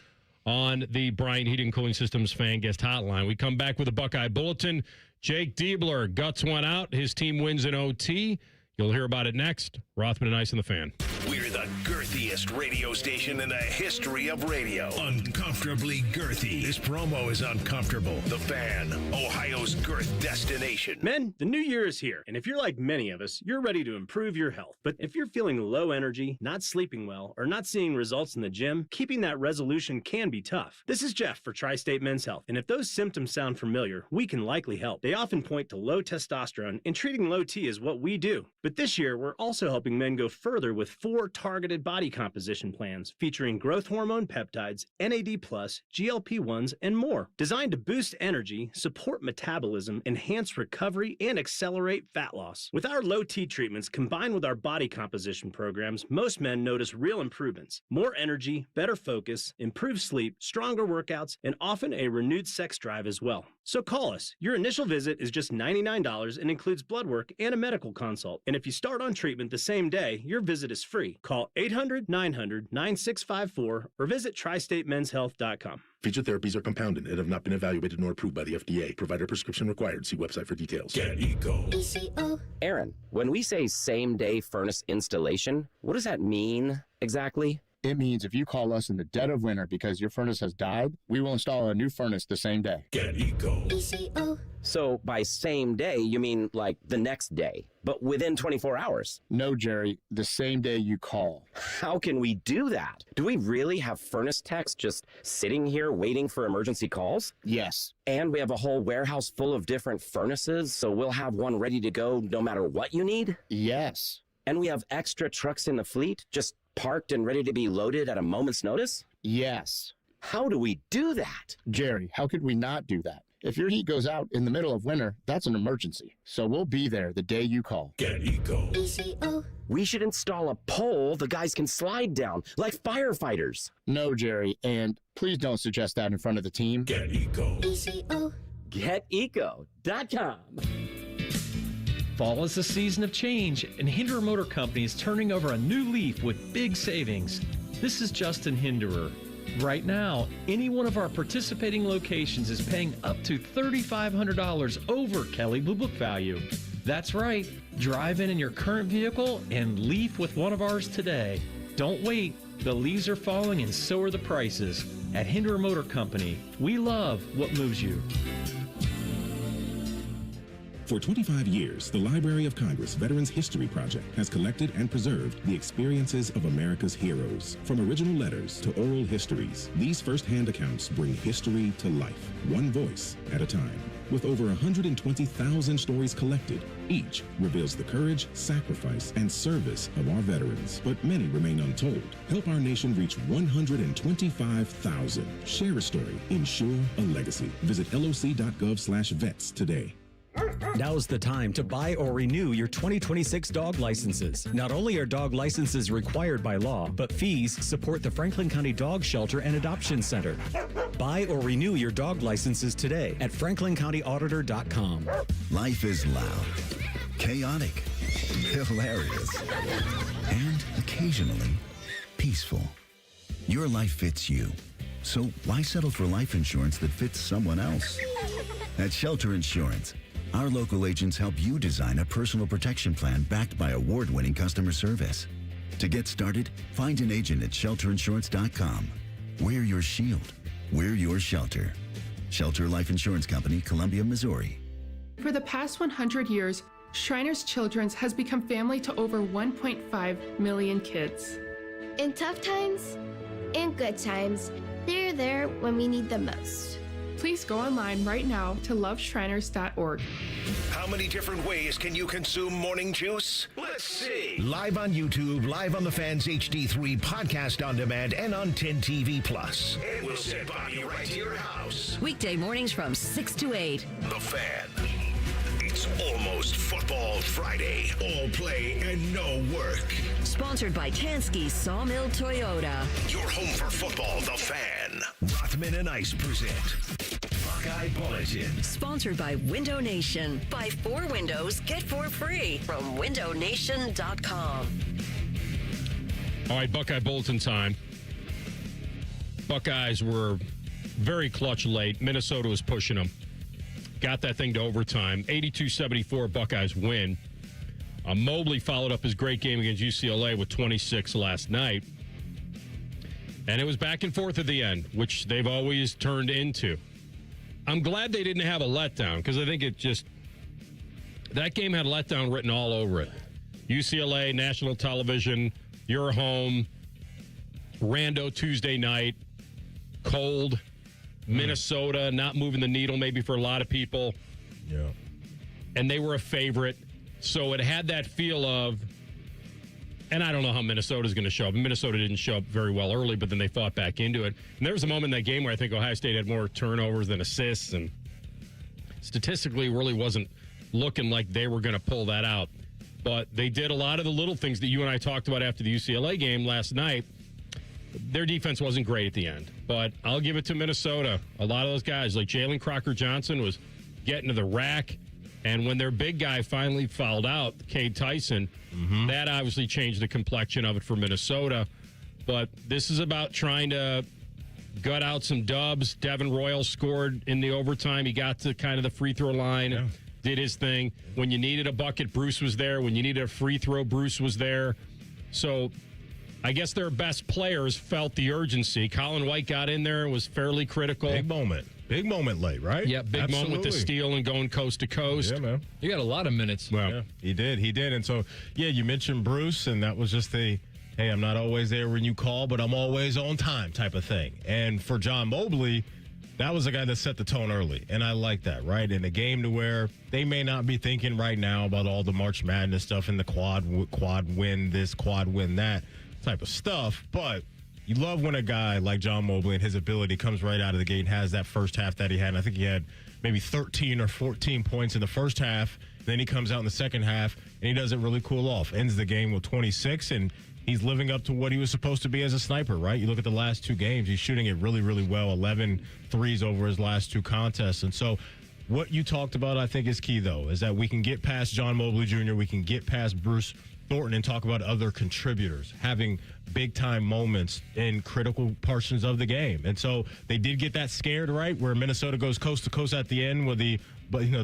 on the Bryant Heating and Cooling Systems Fan Guest Hotline. We come back with a Buckeye Bulletin. Jake Diebler, guts went out. His team wins in OT. You'll hear about it next. Rothman Ice and the Fan. We're the girthiest radio station in the history of radio. Uncomfortably girthy. This promo is uncomfortable. The Fan, Ohio's girth destination. Men, the new year is here, and if you're like many of us, you're ready to improve your health. But if you're feeling low energy, not sleeping well, or not seeing results in the gym, keeping that resolution can be tough. This is Jeff for Tri-State Men's Health, and if those symptoms sound familiar, we can likely help. They often point to low testosterone, and treating low T is what we do. But this year, we're also helping men go further with 4 targeted body composition plans featuring growth hormone peptides, NAD+, GLP-1s, and more. Designed to boost energy, support metabolism, enhance recovery, and accelerate fat loss. With our low T treatments combined with our body composition programs, most men notice real improvements. More energy, better focus, improved sleep, stronger workouts, and often a renewed sex drive as well. So call us. Your initial visit is just $99 and includes blood work and a medical consult. And if you start on treatment the same day, your visit is free. Call 800-900-9654 or visit tristatemenshealth.com. Featured therapies are compounded and have not been evaluated nor approved by the FDA. Provider prescription required. See website for details. Get Eco. Aaron, when we say same-day furnace installation, what does that mean exactly? It means if you call us in the dead of winter because your furnace has died, we will install a new furnace the same day. Get Eco. So by same day, you mean like the next day, but within 24 hours? No, Jerry, the same day you call. How can we do that? Do we really have furnace techs just sitting here waiting for emergency calls? Yes. And we have a whole warehouse full of different furnaces, so we'll have one ready to go no matter what you need? Yes. And we have extra trucks in the fleet, just parked and ready to be loaded at a moment's notice? Yes. How do we do that? Jerry, how could we not do that? If your heat goes out in the middle of winter, that's an emergency. So we'll be there the day you call. Get Eco. We should install a pole the guys can slide down, like firefighters. No, Jerry, and please don't suggest that in front of the team. Get Eco. GetEco.com. Fall is a season of change, and Hinderer Motor Company is turning over a new leaf with big savings. This is Justin Hinderer. Right now, any one of our participating locations is paying up to $3,500 over Kelley Blue Book value. That's right. Drive in your current vehicle and leaf with one of ours today. Don't wait. The leaves are falling and so are the prices. At Hinderer Motor Company, we love what moves you. For 25 years, the Library of Congress Veterans History Project has collected and preserved the experiences of America's heroes. From original letters to oral histories, these first-hand accounts bring history to life, one voice at a time. With over 120,000 stories collected, each reveals the courage, sacrifice, and service of our veterans. But many remain untold. Help our nation reach 125,000. Share a story. Ensure a legacy. Visit loc.gov/vets today. Now's the time to buy or renew your 2026 dog licenses. Not only are dog licenses required by law, but fees support the Franklin County Dog Shelter and Adoption Center. Buy or renew your dog licenses today at franklincountyauditor.com. Life is loud, chaotic, hilarious, and occasionally peaceful. Your life fits you. So why settle for life insurance that fits someone else? At Shelter Insurance, our local agents help you design a personal protection plan backed by award-winning customer service. To get started, find an agent at shelterinsurance.com. We're your shield. We're your shelter. Shelter Life Insurance Company, Columbia, Missouri. For the past 100 years, Shriners Children's has become family to over 1.5 million kids. In tough times and good times, they're there when we need them most. Please go online right now to loveshriners.org. How many different ways can you consume morning juice? Let's see. Live on YouTube, live on the Fans HD3 podcast on demand, and on 10 TV Plus. And we'll send Bobby right to your house. Weekday mornings from 6 to 8. The Fan. It's almost Football Friday. All play and no work. Sponsored by Tansky Sawmill Toyota. Your home for football, The Fan. Rothman Ice present Buckeye Bulletin. Sponsored by Window Nation. Buy 4 windows, get 4 free from windownation.com. All right, Buckeye Bulletin time. Buckeyes were very clutch late. Minnesota was pushing them. Got that thing to overtime. 82-74, Buckeyes win. Mobley followed up his great game against UCLA with 26 last night. And it was back and forth at the end, which they've always turned into. I'm glad they didn't have a letdown, because I think that game had letdown written all over it. UCLA, national television, you're home, rando Tuesday night, cold, Minnesota, not moving the needle maybe for a lot of people. Yeah. And they were a favorite. So it had that feel of, and I don't know how Minnesota's going to show up. Minnesota didn't show up very well early, but then they fought back into it. And there was a moment in that game where I think Ohio State had more turnovers than assists, and statistically really wasn't looking like they were going to pull that out. But they did a lot of the little things that you and I talked about after the UCLA game last night. Their defense wasn't great at the end, but I'll give it to Minnesota. A lot of those guys, like Jalen Crocker-Johnson, was getting to the rack. And when their big guy finally fouled out, Cade Tyson, that obviously changed the complexion of it for Minnesota. But this is about trying to gut out some dubs. Devin Royal scored in the overtime. He got to kind of the free throw line, did his thing. When you needed a bucket, Bruce was there. When you needed a free throw, Bruce was there. So I guess their best players felt the urgency. Colin White got in there and was fairly critical. Big moment. Big moment late, right? Yeah, big moment with the steal and going coast to coast. Yeah, man. You got a lot of minutes. Well, yeah, he did. And so, yeah, you mentioned Bruce, and that was just the, hey, I'm not always there when you call, but I'm always on time type of thing. And for John Mobley, that was a guy that set the tone early, and I like that, right? In a game to where they may not be thinking right now about all the March Madness stuff and the quad win this, quad win that type of stuff, but You love when a guy like John Mobley and his ability comes right out of the gate and has that first half that he had. And I think he had maybe 13 or 14 points in the first half. Then he comes out in the second half, and he doesn't really cool off. Ends the game with 26, and he's living up to what he was supposed to be as a sniper, right? You look at the last two games, he's shooting it really, really well, 11 threes over his last two contests. And so what you talked about, I think, is key, though, is that we can get past John Mobley Jr., we can get past Bruce Thornton and talk about other contributors having big-time moments in critical portions of the game. And so they did get that scared, right, where Minnesota goes coast to coast at the end with the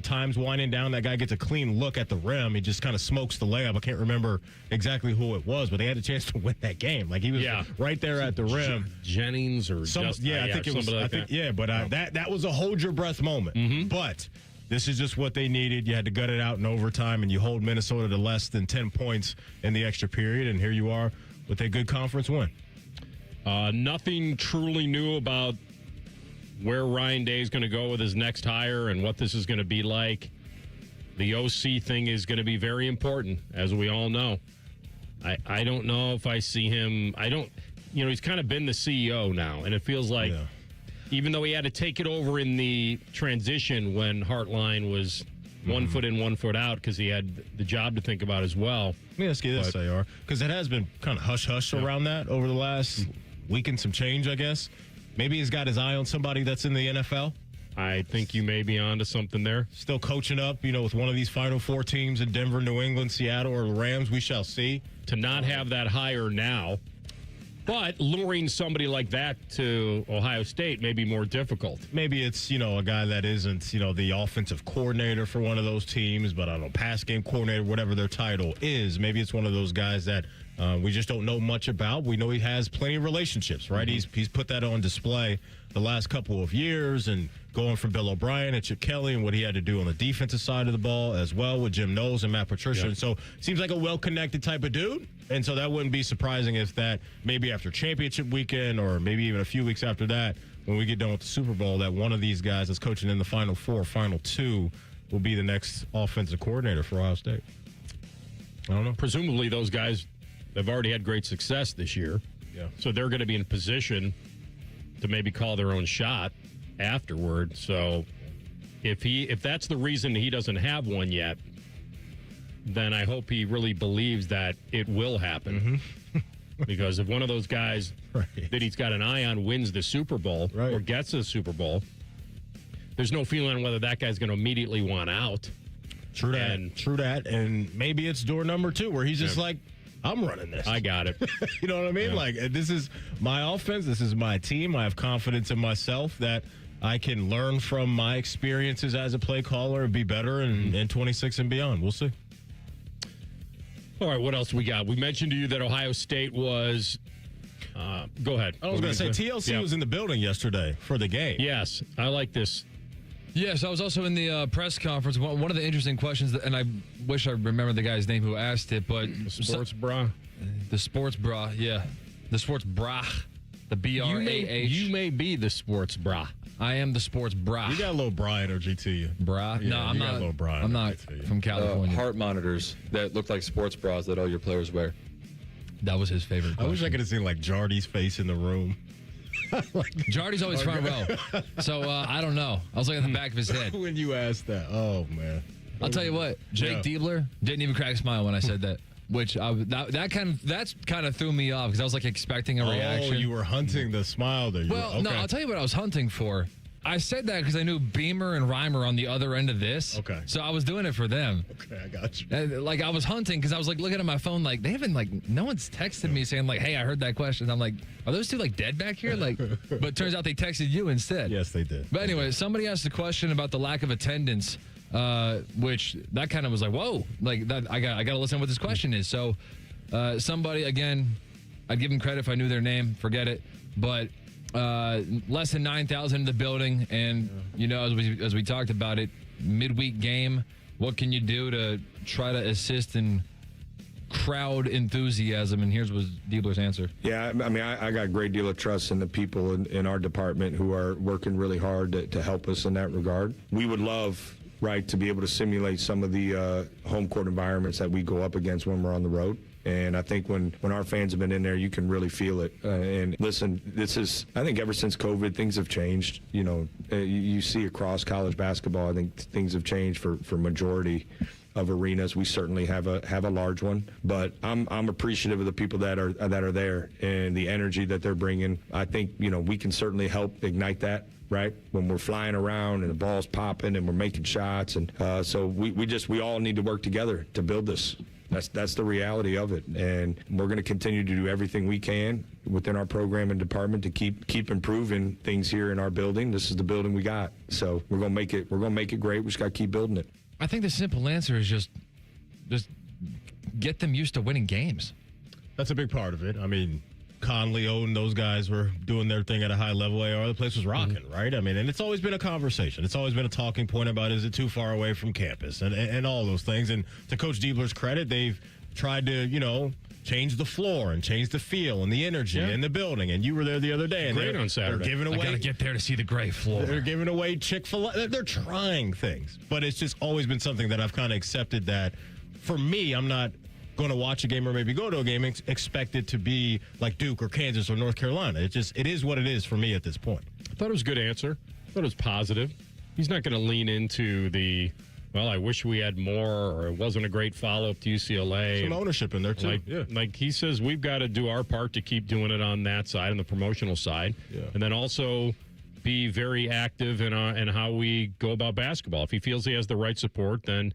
times winding down. That guy gets a clean look at the rim. He just kind of smokes the layup. I can't remember exactly who it was, but they had a chance to win that game. Like, he was right there at the rim. Jennings or I think it was. That was a hold your breath moment. But this is just what they needed. You had to gut it out in overtime, and you hold Minnesota to less than 10 points in the extra period, and here you are with a good conference win. Nothing truly new about where Ryan Day is going to go with his next hire and what this is going to be like. The OC thing is going to be very important, as we all know. I don't know if I see him. He's kind of been the CEO now, and it feels like even though he had to take it over in the transition when Hartline was 1 foot in, 1 foot out, because he had the job to think about as well. Let me ask you this, AR, because it has been kind of hush-hush around that over the last week and some change, I guess. Maybe he's got his eye on somebody that's in the NFL. I think you may be onto something there. Still coaching up, with one of these Final Four teams in Denver, New England, Seattle, or the Rams. We shall see. To not have that hire now, but luring somebody like that to Ohio State may be more difficult. Maybe it's, a guy that isn't, the offensive coordinator for one of those teams, but I don't know, pass game coordinator, whatever their title is. Maybe it's one of those guys that we just don't know much about. We know he has plenty of relationships, right? He's put that on display the last couple of years, and going from Bill O'Brien and Chip Kelly and what he had to do on the defensive side of the ball as well with Jim Knowles and Matt Patricia. And so seems like a well-connected type of dude. And so that wouldn't be surprising if that maybe after championship weekend or maybe even a few weeks after that, when we get done with the Super Bowl, that one of these guys that's coaching in the Final Four, Final Two, will be the next offensive coordinator for Ohio State. I don't know. Presumably those guys have already had great success this year. Yeah. So they're going to be in position to maybe call their own shot afterward. So if that's the reason he doesn't have one yet, then I hope he really believes that it will happen. Because if one of those guys that he's got an eye on wins the Super Bowl or gets the Super Bowl, there's no feeling on whether that guy's going to immediately want out. True that. And maybe it's door number 2 where he's just like, I'm running this. I got it. You know what I mean? Yeah. Like, this is my offense. This is my team. I have confidence in myself that I can learn from my experiences as a play caller and be better in 26 and beyond. We'll see. All right, what else we got? We mentioned to you that Ohio State was... go ahead. I was going to say, TLC was in the building yesterday for the game. Yes, I like this. Yes, I was also in the press conference. One of the interesting questions, and I wish I remembered the guy's name who asked it, but... The sports bra. The sports bra, yeah. The sports bra. The B-R-A-H. You may be the sports bra. I am the sports bra. You got a little bra energy to you. Bra? Yeah, no, I'm not. A little bra I'm not from California. Heart monitors that look like sports bras that all your players wear. That was his favorite question. I wish I could have seen, like, Jardy's face in the room. Jardy's always front row. So, I don't know. I was looking at the back of his head. When you asked that. Oh, man. I'll tell you what. Jake Diebler didn't even crack a smile when I said that. Which that kind of threw me off because I was like expecting a reaction. Oh, you were hunting the smile there. No, I'll tell you what I was hunting for. I said that because I knew Beamer and Reimer on the other end of this. Okay. So I was doing it for them. Okay, I got you. And, I was hunting because I was like looking at my phone like they haven't no one's texted me saying like, hey, I heard that question. I'm like, are those two dead back here? But turns out they texted you instead. Yes, they did. But anyway, somebody asked a question about the lack of attendance, which that kind of was like, whoa, that I got to listen to what this question is. So somebody, again, I'd give them credit if I knew their name, forget it, but less than 9,000 in the building, and as we talked about it, midweek game, what can you do to try to assist in crowd enthusiasm? And here's was Diebler's answer. Yeah, I mean, I got a great deal of trust in the people in our department who are working really hard to help us in that regard. We would love, to be able to simulate some of the home court environments that we go up against when we're on the road. And I think when our fans have been in there, you can really feel it. And listen, I think ever since COVID, things have changed. You see across college basketball, I think things have changed for majority of arenas. We certainly have a large one, but I'm appreciative of the people that are there and the energy that they're bringing. I think we can certainly help ignite that, right? When we're flying around and the ball's popping and we're making shots, and so we all need to work together to build this. That's the reality of it, and we're going to continue to do everything we can within our program and department to keep improving things here in our building. This is the building we got, so we're going to make it. We're going to make it great. We just got to keep building it. I think the simple answer is just get them used to winning games. That's a big part of it. I mean, Conley, Oden, those guys were doing their thing at a high level. AR, the place was rocking, right? I mean, and it's always been a conversation. It's always been a talking point about, is it too far away from campus and all those things. And to Coach Diebler's credit, they've tried to, change the floor and change the feel and the energy in the building. And you were there the other day. And great on Saturday. They're giving away. I got to get there to see the gray floor. They're giving away Chick-fil-A. They're trying things. But it's just always been something that I've kind of accepted that, for me, I'm not going to watch a game or maybe go to a game expect it to be like Duke or Kansas or North Carolina. It is what it is for me at this point. I thought it was a good answer. I thought it was positive. He's not going to lean into the, I wish we had more, or it wasn't a great follow-up to UCLA. Some ownership in there, too. Like he says, we've got to do our part to keep doing it on that side, on the promotional side. Yeah. And then also be very active in how we go about basketball. If he feels he has the right support, then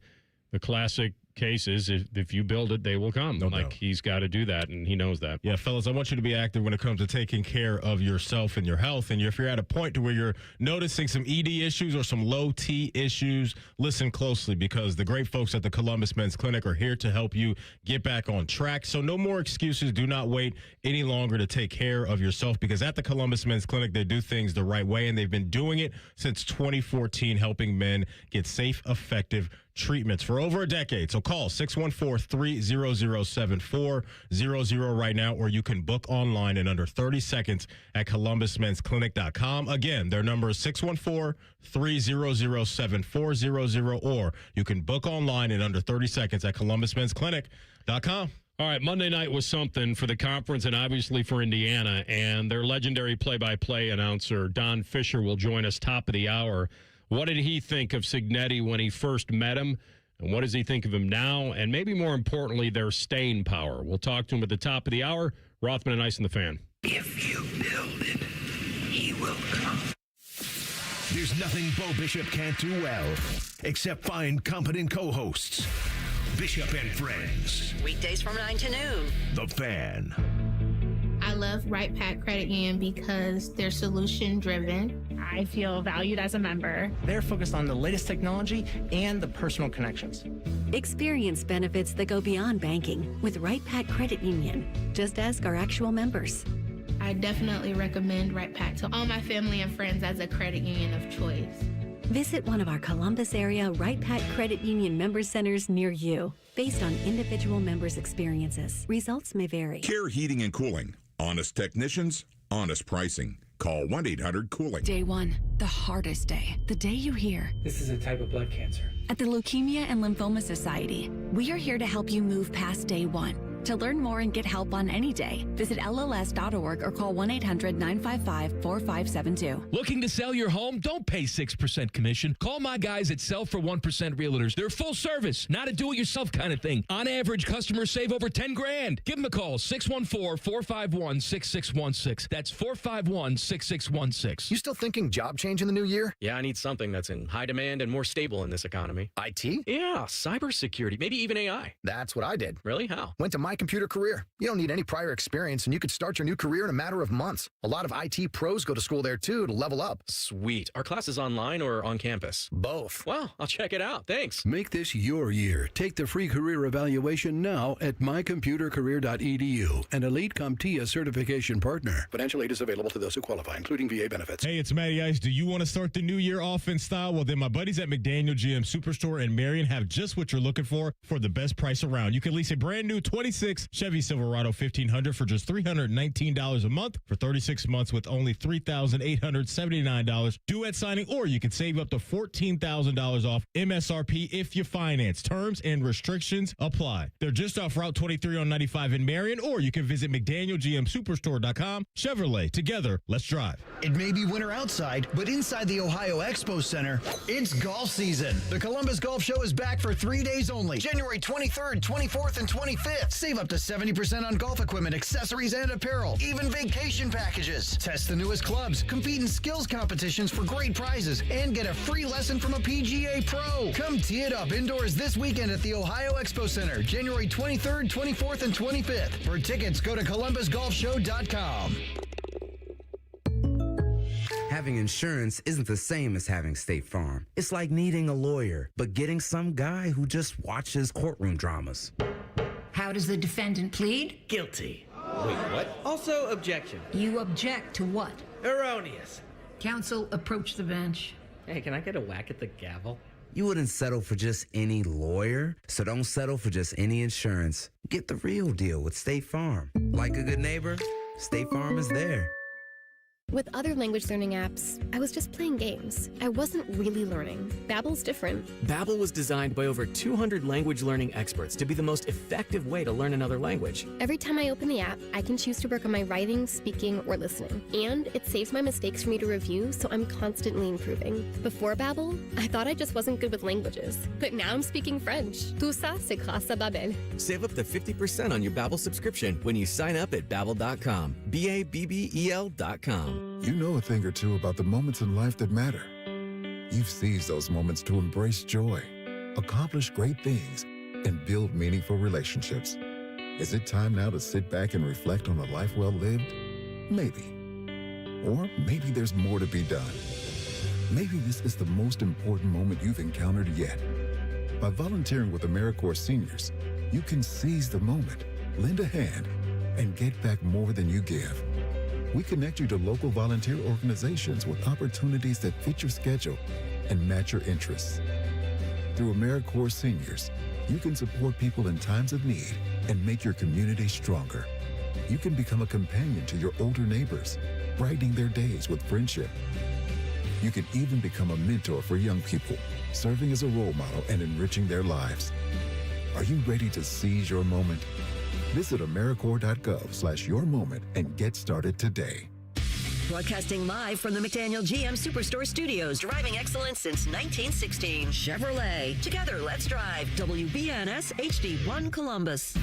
the classic case is if you build it, they will come. No doubt. He's got to do that, and he knows that. Yeah, fellas, I want you to be active when it comes to taking care of yourself and your health. And if you're at a point to where you're noticing some ED issues or some low T issues, listen closely, because the great folks at the Columbus Men's Clinic are here to help you get back on track. So no more excuses. Do not wait any longer to take care of yourself, because at the Columbus Men's Clinic, they do things the right way, and they've been doing it since 2014, helping men get safe, effective treatments for over a decade. So call 614-300-7400 right now, or you can book online in under 30 seconds at columbusmensclinic.com. Again, their number is 614-300-7400, or you can book online in under 30 seconds at columbusmensclinic.com. All right, Monday night was something for the conference and obviously for Indiana, and their legendary play-by-play announcer, Don Fisher, will join us top of the hour. What did he think of Cignetti when he first met him? And what does he think of him now? And maybe more importantly, their staying power. We'll talk to him at the top of the hour. Rothman and Ice and the Fan. If you build it, he will come. There's nothing Bo Bishop can't do well, except find competent co-hosts. Bishop and Friends. Weekdays from 9 to noon. The Fan. I love Right Pack Credit Union because they're solution driven. I feel valued as a member. They're focused on the latest technology and the personal connections. Experience benefits that go beyond banking with Right Pack Credit Union. Just ask our actual members. I definitely recommend Right Pack to all my family and friends as a credit union of choice. Visit one of our Columbus area Right Pack Credit Union member centers near you. Based on individual members' experiences, results may vary. Care Heating and Cooling. Honest technicians, honest pricing. Call 1-800-COOLING. Day one, the hardest day. The day you hear, this is a type of blood cancer. At the Leukemia and Lymphoma Society, we are here to help you move past day one. To learn more and get help on any day, visit LLS.org or call 1-800-955-4572. Looking to sell your home? Don't pay 6% commission. Call my guys at Sell for 1% Realtors. They're full service, not a do-it-yourself kind of thing. On average, customers save over $10,000. Give them a call, 614-451-6616. That's 451-6616. You still thinking job change in the new year? Yeah, I need something that's in high demand and more stable in this economy. IT? Yeah, cybersecurity, maybe even AI. That's what I did. Really? How? Went to My Computer Career. You don't need any prior experience, and you could start your new career in a matter of months. A lot of IT pros go to school there, too, to level up. Sweet. Are classes online or on campus? Both. Well, I'll check it out. Thanks. Make this your year. Take the free career evaluation now at mycomputercareer.edu, an Elite CompTIA certification partner. Financial aid is available to those who qualify, including VA benefits. Hey, it's Matty Ice. Do you want to start the new year off in style? Well, then my buddies at McDaniel GM Superstore in Marion have just what you're looking for the best price around. You can lease a brand new 26 2026 Chevy Silverado 1500 for just $319 a month for 36 months with only $3,879 due at signing, or you can save up to $14,000 off MSRP if you finance. Terms and restrictions apply. They're just off Route 23 on 95 in Marion, or you can visit McDanielGMSuperstore.com. Chevrolet, together, let's drive. It may be winter outside, but inside the Ohio Expo Center, it's golf season. The Columbus Golf Show is back for 3 days only, January 23rd, 24th, and 25th. Save up to 70% on golf equipment, accessories, and apparel, even vacation packages. Test the newest clubs, compete in skills competitions for great prizes, and get a free lesson from a PGA pro. Come tee it up indoors this weekend at the Ohio Expo Center, January 23rd, 24th, and 25th. For tickets, go to columbusgolfshow.com. Having insurance isn't the same as having State Farm. It's like needing a lawyer, but getting some guy who just watches courtroom dramas. How does the defendant plead? Guilty. Wait, what? Also, objection. You object to what? Erroneous. Counsel, approach the bench. Hey, can I get a whack at the gavel? You wouldn't settle for just any lawyer, so don't settle for just any insurance. Get the real deal with State Farm. Like a good neighbor, State Farm is there. With other language learning apps, I was just playing games. I wasn't really learning. Babbel's different. Babbel was designed by over 200 language learning experts to be the most effective way to learn another language. Every time I open the app, I can choose to work on my writing, speaking, or listening. And it saves my mistakes for me to review, so I'm constantly improving. Before Babbel, I thought I just wasn't good with languages. But now I'm speaking French. Tout ça, c'est grâce à Babbel. Save up to 50% on your Babbel subscription when you sign up at Babbel.com. BABBEL.com. You know a thing or two about the moments in life that matter. You've seized those moments to embrace joy, accomplish great things, and build meaningful relationships. Is it time now to sit back and reflect on a life well lived? Maybe. Or maybe there's more to be done. Maybe this is the most important moment you've encountered yet. By volunteering with AmeriCorps Seniors, you can seize the moment, lend a hand, and get back more than you give. We connect you to local volunteer organizations with opportunities that fit your schedule and match your interests. Through AmeriCorps Seniors, you can support people in times of need and make your community stronger. You can become a companion to your older neighbors, brightening their days with friendship. You can even become a mentor for young people, serving as a role model and enriching their lives. Are you ready to seize your moment? Visit AmeriCorps.gov/yourmoment and get started today. Broadcasting live from the McDaniel GM Superstore Studios, driving excellence since 1916. Chevrolet. Together, let's drive. WBNS HD1 Columbus.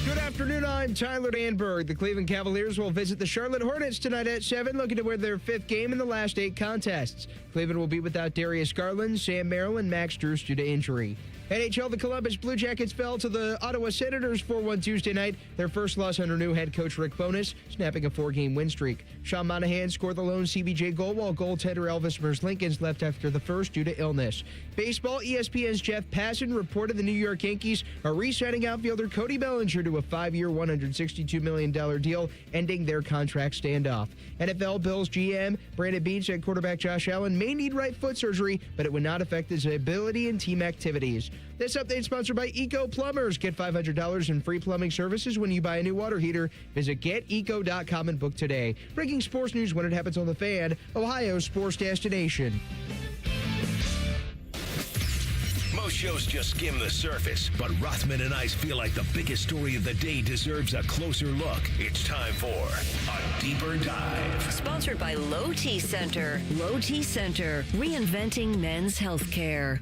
Good afternoon, I'm Tyler Danberg. The Cleveland Cavaliers will visit the Charlotte Hornets tonight at 7, looking to win their 5th game in the last 8 contests. Cleveland will be without Darius Garland, Sam Merrill, and Max Strus due to injury. NHL, the Columbus Blue Jackets fell to the Ottawa Senators 4-1 Tuesday night. Their first loss under new head coach Rick Bowness, snapping a 4-game win streak. Sean Monahan scored the lone CBJ goal, while goaltender Elvis Merzlikins left after the first due to illness. Baseball, ESPN's Jeff Passan reported the New York Yankees are re-signing outfielder Cody Bellinger to a 5-year, $162 million deal, ending their contract standoff. NFL, Bills GM Brandon Beane said quarterback Josh Allen may need right foot surgery, but it would not affect his ability in team activities. This update is sponsored by Eco Plumbers. Get $500 in free plumbing services when you buy a new water heater. Visit geteco.com and book today. Breaking sports news when it happens on The Fan, Ohio's sports destination. Most shows just skim the surface, but Rothman and Ice feel like the biggest story of the day deserves a closer look. It's time for a deeper dive. Sponsored by Low T Center. Low T Center, reinventing men's healthcare.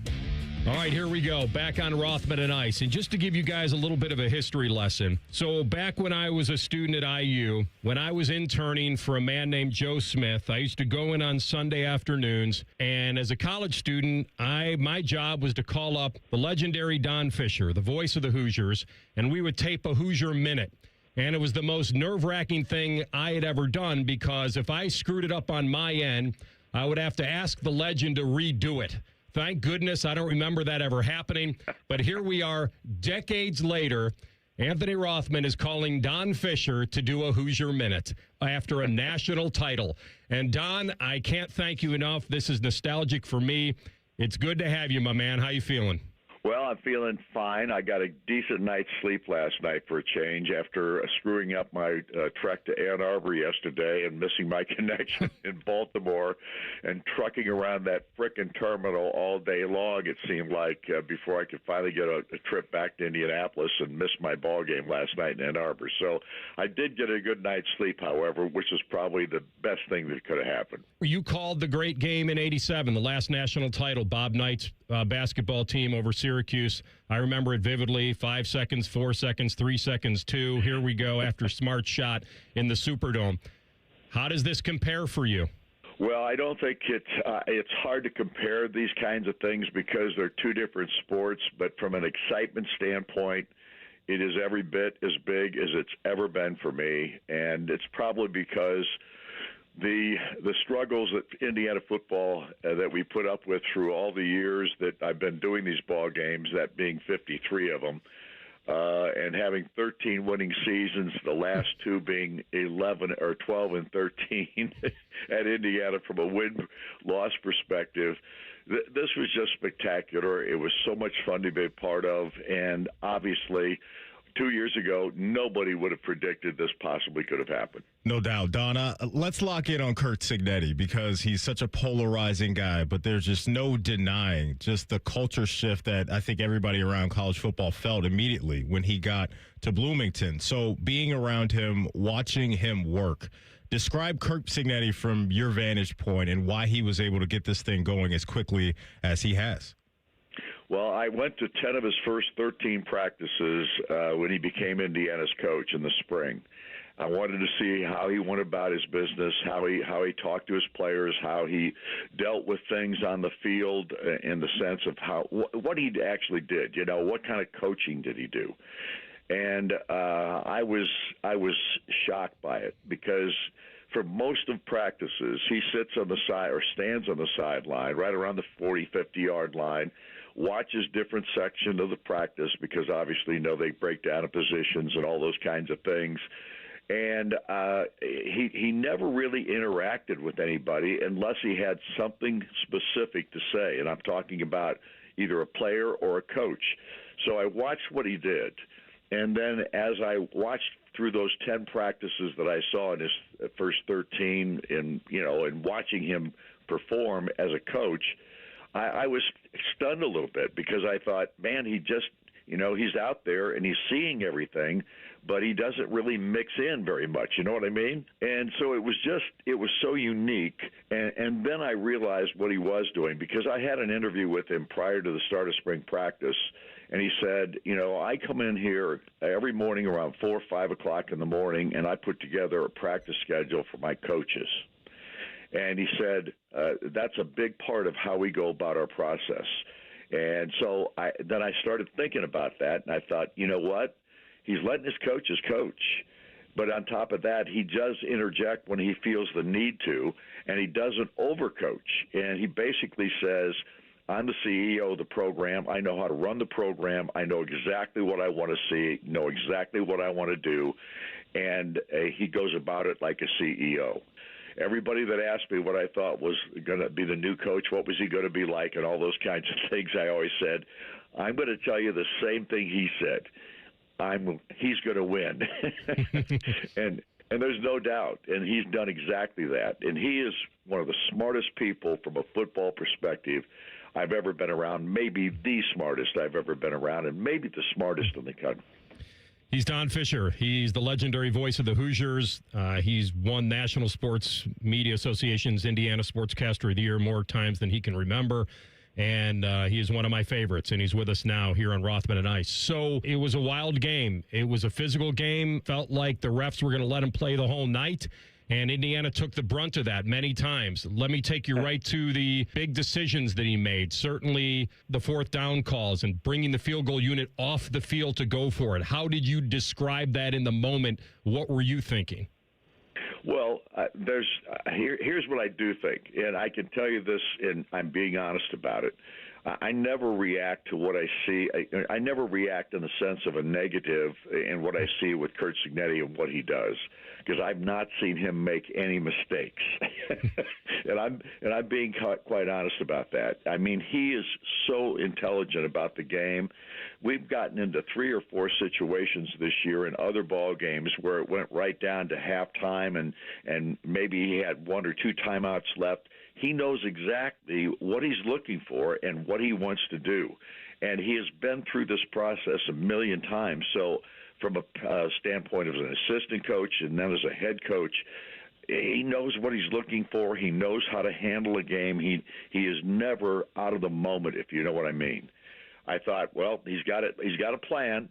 All right, here we go. Back on Rothman and Ice. And just to give you guys a little bit of a history lesson. So back when I was a student at IU, when I was interning for a man named Joe Smith, I used to go in on Sunday afternoons. And as a college student, my job was to call up the legendary Don Fisher, the voice of the Hoosiers, and we would tape a Hoosier Minute. And it was the most nerve-wracking thing I had ever done, because if I screwed it up on my end, I would have to ask the legend to redo it. Thank goodness I don't remember that ever happening. But here we are, decades later. Anthony Rothman is calling Don Fisher to do a Hoosier Minute after a national title. And Don, I can't thank you enough. This is nostalgic for me. It's good to have you, my man. How you feeling? Well, I'm feeling fine. I got a decent night's sleep last night for a change after screwing up my trek to Ann Arbor yesterday and missing my connection in Baltimore and trucking around that frickin' terminal all day long, it seemed like, before I could finally get a trip back to Indianapolis and miss my ball game last night in Ann Arbor. So I did get a good night's sleep, however, which is probably the best thing that could have happened. You called the great game in '87, the last national title, Bob Knight's basketball team over Syracuse. I remember it vividly. 5 seconds, 4 seconds, 3 seconds, 2. Here we go after smart shot in the Superdome. How does this compare for you? Well, I don't think it's hard to compare these kinds of things because they're two different sports. But from an excitement standpoint, it is every bit as big as it's ever been for me, and it's probably because the struggles that Indiana football that we put up with through all the years that I've been doing these ball games, that being 53 of them, and having 13 winning seasons, the last two being 11 or 12 and 13 at Indiana from a win-loss perspective. This was just spectacular. It was so much fun to be a part of, and obviously 2 years ago, nobody would have predicted this possibly could have happened. No doubt. Donna, let's lock in on Curt Cignetti because he's such a polarizing guy, but there's just no denying just the culture shift that I think everybody around college football felt immediately when he got to Bloomington. So being around him, watching him work, describe Curt Cignetti from your vantage point and why he was able to get this thing going as quickly as he has. Well, I went to 10 of his first 13 practices when he became Indiana's coach in the spring. I wanted to see how he went about his business, how he talked to his players, how he dealt with things on the field in the sense of what he actually did. You know, what kind of coaching did he do? And I was shocked by it because for most of practices, he sits on the side or stands on the sideline right around the 40, 50-yard line, watches different sections of the practice because obviously, you know, they break down in positions and all those kinds of things. And he never really interacted with anybody unless he had something specific to say. And I'm talking about either a player or a coach. So I watched what he did. And then as I watched through those 10 practices that I saw in his first 13 and watching him perform as a coach, I was stunned a little bit because I thought, man, he just, he's out there and he's seeing everything, but he doesn't really mix in very much. You know what I mean? And so it was so unique. And then I realized what he was doing because I had an interview with him prior to the start of spring practice. And he said, I come in here every morning around 4 or 5 o'clock in the morning, and I put together a practice schedule for my coaches. And he said, that's a big part of how we go about our process. And so then I started thinking about that, and I thought, you know what? He's letting his coaches coach. But on top of that, he does interject when he feels the need to, and he doesn't overcoach. And he basically says, I'm the CEO of the program. I know how to run the program. I know exactly what I want to see, know exactly what I want to do, and he goes about it like a CEO. Everybody that asked me what I thought was going to be the new coach, what was he going to be like, and all those kinds of things, I always said, I'm going to tell you the same thing he said. He's going to win. And there's no doubt, and he's done exactly that. And he is one of the smartest people from a football perspective I've ever been around, maybe the smartest I've ever been around, and maybe the smartest in the country. He's Don Fisher. He's the legendary voice of the Hoosiers. He's won National Sports Media Association's Indiana Sportscaster of the Year more times than he can remember. And he is one of my favorites, and he's with us now here on Rothman and Ice. So it was a wild game. It was a physical game. Felt like the refs were going to let him play the whole night. And Indiana took the brunt of that many times. Let me take you right to the big decisions that he made. Certainly the fourth down calls and bringing the field goal unit off the field to go for it. How did you describe that in the moment? What were you thinking? Well, here's what I do think, and I can tell you this, and I'm being honest about it. I never react to what I see. I never react in the sense of a negative in what I see with Curt Cignetti and what he does, because I've not seen him make any mistakes, and I'm being quite honest about that. I mean, he is so intelligent about the game. We've gotten into 3 or 4 situations this year in other ball games where it went right down to halftime, and maybe he had 1 or 2 timeouts left. He knows exactly what he's looking for and what he wants to do. And he has been through this process a million times. So from a standpoint of an assistant coach and then as a head coach, he knows what he's looking for. He knows how to handle a game. He is never out of the moment, if you know what I mean. I thought, well, he's got it. He's got a plan.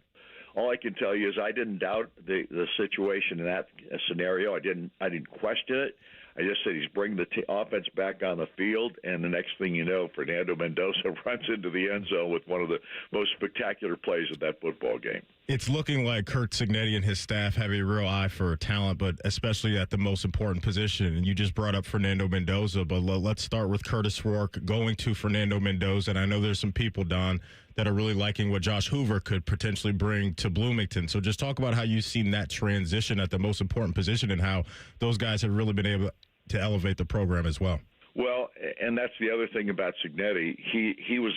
All I can tell you is I didn't doubt the situation in that scenario. I didn't question it. I just said he's bringing the offense back on the field, and the next thing you know, Fernando Mendoza runs into the end zone with one of the most spectacular plays of that football game. It's looking like Curt Cignetti and his staff have a real eye for talent, but especially at the most important position. And you just brought up Fernando Mendoza, but let's start with Curtis Rourke going to Fernando Mendoza. And I know there's some people, Don, that are really liking what Josh Hoover could potentially bring to Bloomington. So just talk about how you've seen that transition at the most important position and how those guys have really been able to elevate the program as well. Well, and that's the other thing about Cignetti. He was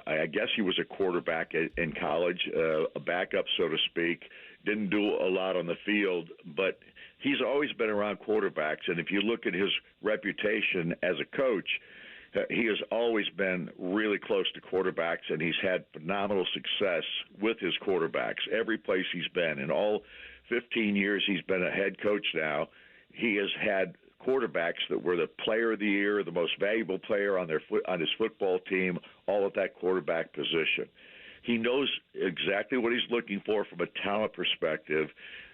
I guess he was a quarterback in college, a backup, so to speak. Didn't do a lot on the field, but he's always been around quarterbacks. And if you look at his reputation as a coach, he has always been really close to quarterbacks, and he's had phenomenal success with his quarterbacks. Every place he's been, in all 15 years he's been a head coach now, he has had quarterbacks that were the player of the year, the most valuable player on his football team, all at that quarterback position. He knows exactly what he's looking for from a talent perspective.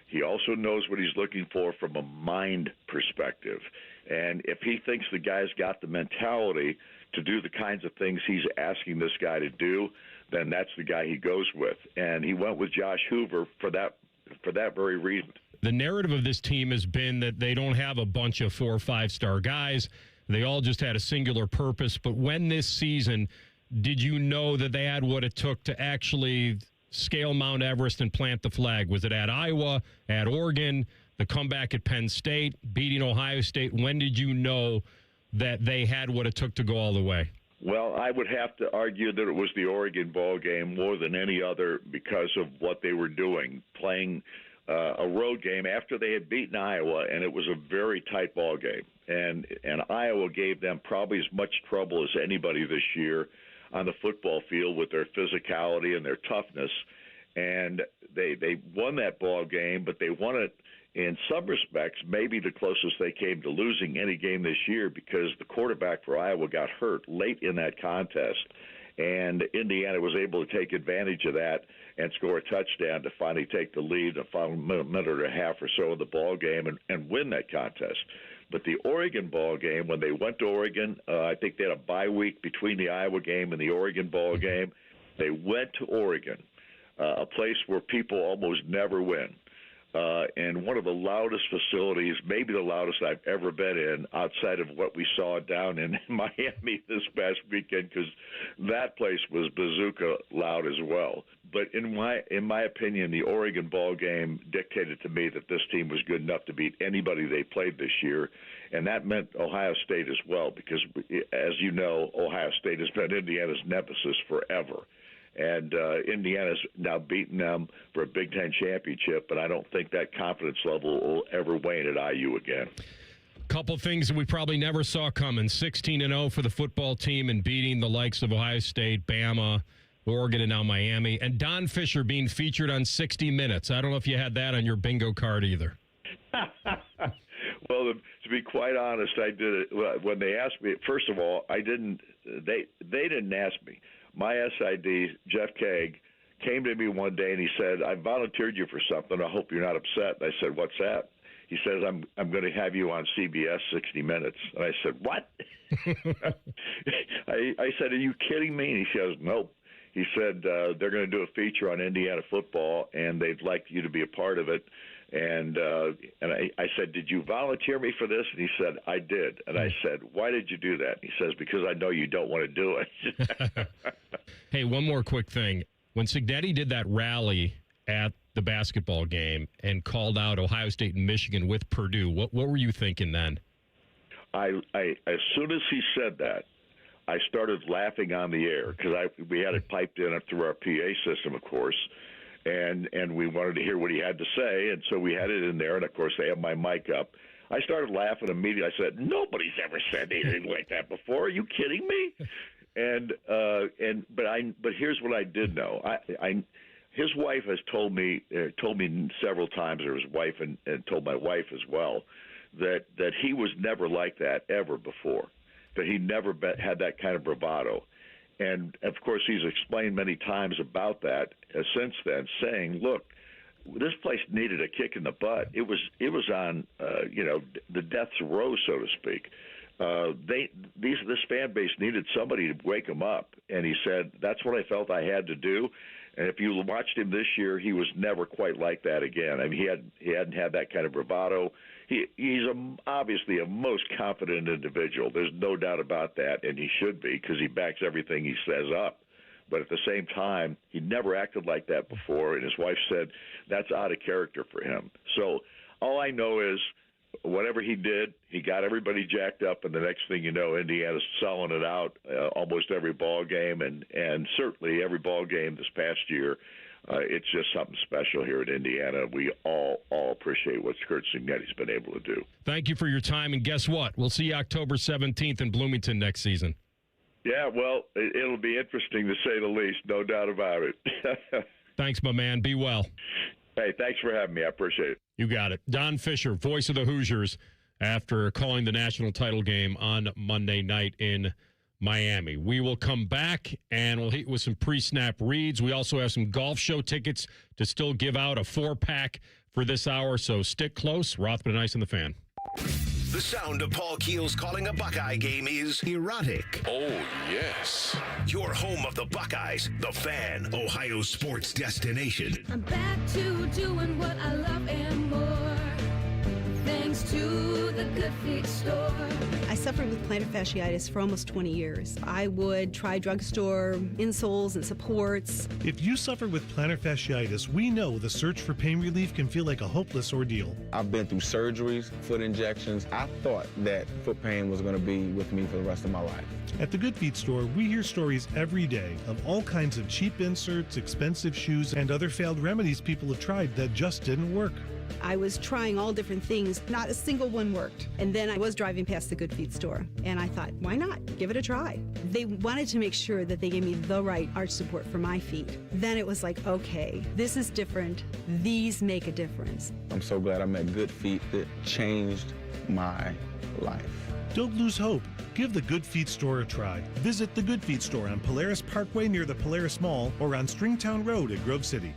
He also knows what he's looking for from a mind perspective. And if he thinks the guy's got the mentality to do the kinds of things he's asking this guy to do, then that's the guy he goes with. And he went with Josh Hoover for that very reason. The narrative of this team has been that they don't have a bunch of 4 or 5-star guys. They all just had a singular purpose. But when this season, did you know that they had what it took to actually scale Mount Everest and plant the flag? Was it at Iowa, at Oregon, the comeback at Penn State, beating Ohio State? When did you know that they had what it took to go all the way? Well, I would have to argue that it was the Oregon ball game more than any other because of what they were doing, playing a road game after they had beaten Iowa, and it was a very tight ball game. And Iowa gave them probably as much trouble as anybody this year on the football field with their physicality and their toughness. And they won that ball game, but they won it in some respects maybe the closest they came to losing any game this year because the quarterback for Iowa got hurt late in that contest. And Indiana was able to take advantage of that and score a touchdown to finally take the lead in the final minute and a half or so of the ball game and win that contest. But the Oregon ball game, when they went to Oregon, I think they had a bye week between the Iowa game and the Oregon ball game. They went to Oregon, a place where people almost never win. And one of the loudest facilities, maybe the loudest I've ever been in, outside of what we saw down in Miami this past weekend, because that place was bazooka loud as well. But in my opinion, the Oregon ball game dictated to me that this team was good enough to beat anybody they played this year, and that meant Ohio State as well, because as you know, Ohio State has been Indiana's nemesis forever. And Indiana's now beaten them for a Big Ten championship, but I don't think that confidence level will ever wane at IU again. Couple things that we probably never saw coming. 16-0 for the football team and beating the likes of Ohio State, Bama, Oregon, and now Miami. And Don Fisher being featured on 60 Minutes. I don't know if you had that on your bingo card either. Well, to be quite honest, I did it. When they asked me, first of all, I didn't. They didn't ask me. My SID, Jeff Kaag, came to me one day and he said, "I volunteered you for something. I hope you're not upset." And I said, "What's that?" He says, I'm going to have you on CBS 60 Minutes. And I said, "What?" I said, "Are you kidding me?" And he says, "Nope." He said, they're going to do a feature on Indiana football, and they'd like you to be a part of it. And I said, "Did you volunteer me for this?" And he said, "I did." And I said, "Why did you do that?" And he says, "Because I know you don't want to do it." Hey, one more quick thing. When Cignetti did that rally at the basketball game and called out Ohio State and Michigan with Purdue, what were you thinking then? I as soon as he said that, I started laughing on the air because we had it piped in through our PA system, of course, and we wanted to hear what he had to say, and so we had it in there, and of course they have my mic up. I started laughing immediately. I said, "Nobody's ever said anything like that before. Are you kidding me?" But here's what I did know. His wife has told me several times, or his wife and told my wife as well, that he was never like that ever before, that he never had that kind of bravado. And, of course, he's explained many times about that since then, saying, look, this place needed a kick in the butt. It was on, the death's row, so to speak. This fan base needed somebody to wake them up. And he said, that's what I felt I had to do. And if you watched him this year, he was never quite like that again. I mean, he hadn't had that kind of bravado. He's obviously a most confident individual. There's no doubt about that, and he should be because he backs everything he says up. But at the same time, he never acted like that before, and his wife said that's out of character for him. So all I know is whatever he did, he got everybody jacked up, and the next thing you know, Indiana's selling it out almost every ball game, and certainly every ball game this past year. It's just something special here at Indiana. We all appreciate what Curt Cignetti's been able to do. Thank you for your time, and guess what? We'll see you October 17th in Bloomington next season. Yeah, well, it'll be interesting to say the least, no doubt about it. Thanks, my man. Be well. Hey, thanks for having me. I appreciate it. You got it. Don Fisher, voice of the Hoosiers, after calling the national title game on Monday night in Miami. We will come back and we'll hit with some pre-snap reads. We also have some golf show tickets to still give out, a 4-pack for this hour, so stick close. Rothman Ice and the Fan. The sound of Paul Keels calling a Buckeye game is erotic. Oh, yes. Your home of the Buckeyes, the Fan, Ohio sports destination. I'm back to doing what I love and more, thanks to the Good Feet store. I suffered with plantar fasciitis for almost 20 years. I would try drugstore insoles and supports. If you suffer with plantar fasciitis, we know the search for pain relief can feel like a hopeless ordeal. I've been through surgeries, foot injections. I thought that foot pain was going to be with me for the rest of my life. At the Good Feet store, we hear stories every day of all kinds of cheap inserts, expensive shoes, and other failed remedies people have tried that just didn't work. I was trying all different things. Not a single one worked. And then I was driving past the Good Feet store, and I thought, why not? Give it a try. They wanted to make sure that they gave me the right arch support for my feet. Then it was like, okay, this is different. These make a difference. I'm so glad I met Good Feet. That changed my life. Don't lose hope. Give the Good Feet store a try. Visit the Good Feet store on Polaris Parkway near the Polaris Mall or on Stringtown Road at Grove City.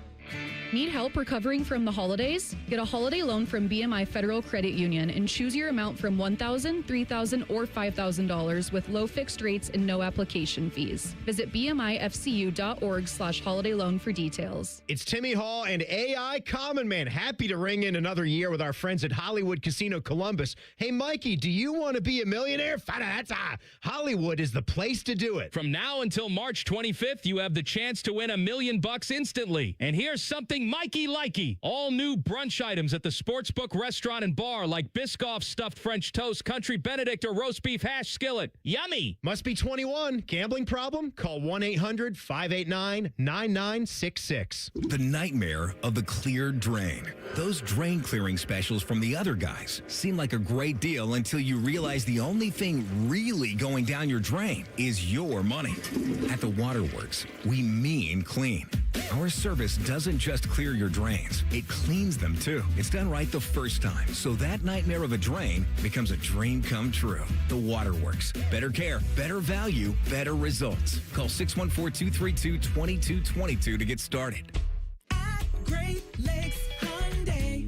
Need help recovering from the holidays? Get a holiday loan from BMI Federal Credit Union and choose your amount from $1,000, $3,000, or $5,000 with low fixed rates and no application fees. Visit bmifcu.org/holiday loan for details. It's Timmy Hall and AI Common Man. Happy to ring in another year with our friends at Hollywood Casino Columbus. Hey, Mikey, do you want to be a millionaire? Hollywood is the place to do it. From now until March 25th, you have the chance to win $1 million instantly. And here's something Mikey likey. All new brunch items at the Sportsbook restaurant and bar like Biscoff stuffed French toast, country Benedict, or roast beef hash skillet. Yummy. Must be 21. Gambling problem? Call 1-800-589-9966. The nightmare of the cleared drain. Those drain clearing specials from the other guys seem like a great deal until you realize the only thing really going down your drain is your money. At the Waterworks, we mean clean. Our service doesn't just clear your drains, it cleans them too. It's done right the first time, so that nightmare of a drain becomes a dream come true. The Waterworks. Better care, better value, better results. Call 614-232-2222 to get started. Great Lakes Hyundai,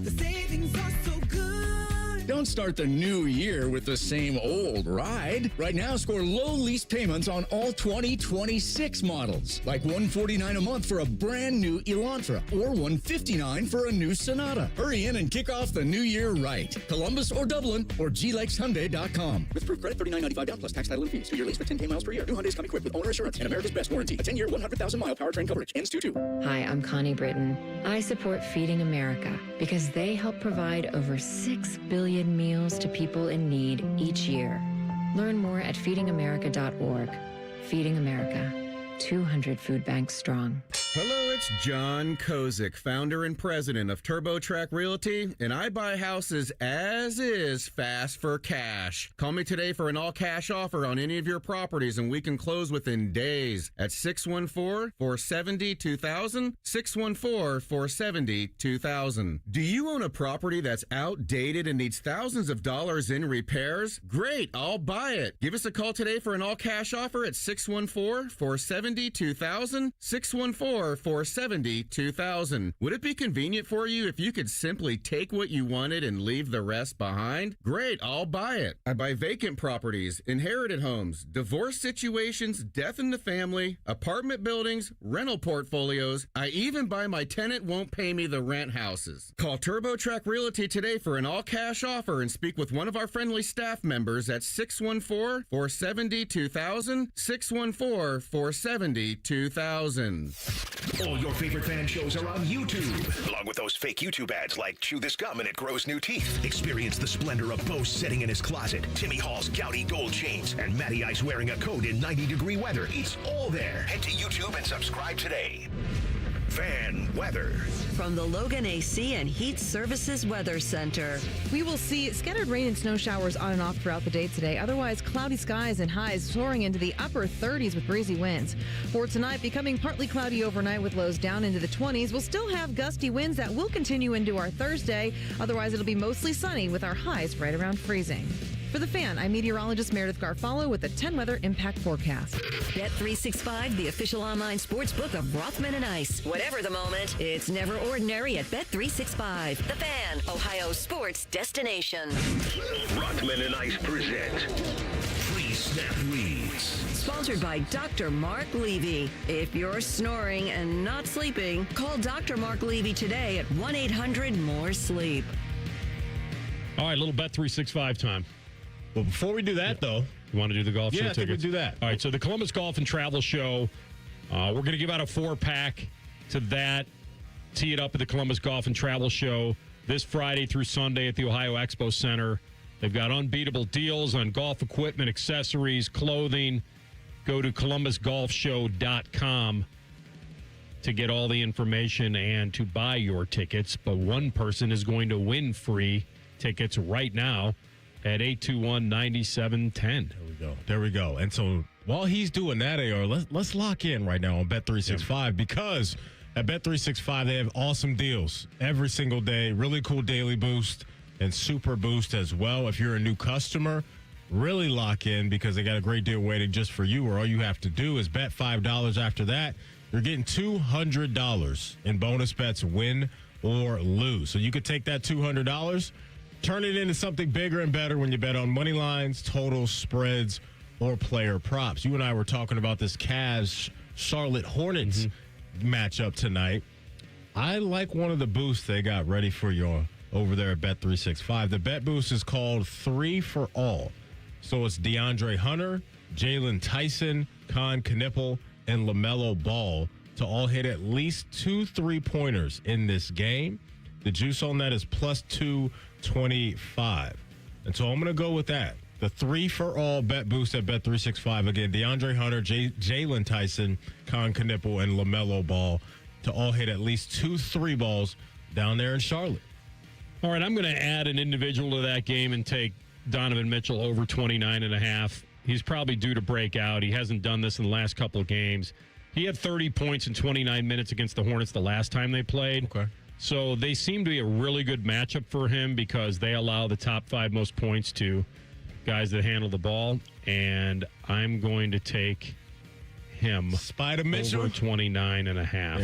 the savings are so good. Don't start the new year with the same old ride. Right now, score low lease payments on all 2026 models, like $149 a month for a brand new Elantra or $159 for a new Sonata. Hurry in and kick off the new year right. Columbus or Dublin or glexhyundai.com. With proof credit $39.95 down plus tax, title, and fees. 2-year lease for 10K miles per year. New Hyundais come equipped with owner assurance and America's best warranty. A 10-year, 100,000-mile powertrain coverage. Ends 2-2. Hi, I'm Connie Britton. I support Feeding America because they help provide over 6 billion meals to people in need each year. Learn more at feedingamerica.org. Feeding America. 200 food banks strong. Hello, it's John Kozik, founder and president of TurboTrack Realty, and I buy houses as is, fast for cash. Call me today for an all-cash offer on any of your properties, and we can close within days at 614-470-2000, 614-470-2000. Do you own a property that's outdated and needs thousands of dollars in repairs? Great, I'll buy it. Give us a call today for an all-cash offer at 614-470-2000, 614-470-2000. Would it be convenient for you if you could simply take what you wanted and leave the rest behind? Great, I'll buy it. I buy vacant properties, inherited homes, divorce situations, death in the family, apartment buildings, rental portfolios. I even buy my tenant won't pay me the rent houses. Call TurboTrack Realty today for an all-cash offer and speak with one of our friendly staff members at 614-470-2000, 614-470-2000. All your favorite fan shows are on YouTube, along with those fake YouTube ads like chew this gum and it grows new teeth. Experience the splendor of Bo sitting in his closet, Timmy Hall's gouty gold chains, and Matty Ice wearing a coat in 90-degree weather. It's all there. Head to YouTube and subscribe today. Fan weather. From the Logan AC and Heat Services Weather Center. We will see scattered rain and snow showers on and off throughout the day today. Otherwise, cloudy skies and highs soaring into the upper 30s with breezy winds. For tonight, becoming partly cloudy overnight with lows down into the 20s. We'll still have gusty winds that will continue into our Thursday. Otherwise, it'll be mostly sunny with our highs right around freezing. For The Fan, I'm meteorologist Meredith Garfalo with the 10 Weather Impact Forecast. Bet365, the official online sports book of Rothman and Ice. Whatever the moment, it's never ordinary at Bet365. The Fan, Ohio sports destination. Rothman and Ice present Pre-Snap Leads. Sponsored by Dr. Mark Levy. If you're snoring and not sleeping, call Dr. Mark Levy today at 1-800-MORE-SLEEP. All right, little Bet365 time. Well, before we do that, though. You want to do the golf show Yeah, I think we tickets? do that. All right, so the Columbus Golf and Travel Show, we're going to give out a 4-pack to that. Tee it up at the Columbus Golf and Travel Show this Friday through Sunday at the Ohio Expo Center. They've got unbeatable deals on golf equipment, accessories, clothing. Go to columbusgolfshow.com to get all the information and to buy your tickets. But one person is going to win free tickets right now at 821-9710. There we go. And so while he's doing that, AR, let's lock in right now on Bet365 because at Bet365 they have awesome deals every single day. Really cool daily boost and super boost as well. If you're a new customer, really lock in because they got a great deal waiting just for you, where all you have to do is bet $5 after that. You're getting $200 in bonus bets, win or lose. So you could take that $200, turn it into something bigger and better when you bet on money lines, totals, spreads, or player props. You and I were talking about this Cavs-Charlotte Hornets matchup tonight. I like one of the boosts they got ready for you over there at Bet365. The bet boost is called 3 for All. So it's DeAndre Hunter, Jalen Tyson, Con Knipple, and LaMelo Ball to all hit at least 2 3-pointers in this game. The juice on that is plus 225. And so I'm going to go with that. The 3 for All bet boost at Bet365. Again, DeAndre Hunter, Jalen Tyson, Con Knipple, and LaMelo Ball to all hit at least 2 3-balls down there in Charlotte. All right, I'm going to add an individual to that game and take Donovan Mitchell over 29.5. He's probably due to break out. He hasn't done this in the last couple of games. He had 30 points in 29 minutes against the Hornets the last time they played. Okay. So they seem to be a really good matchup for him because they allow the top 5 most points to guys that handle the ball. And I'm going to take him Spider Mitchell over 29.5.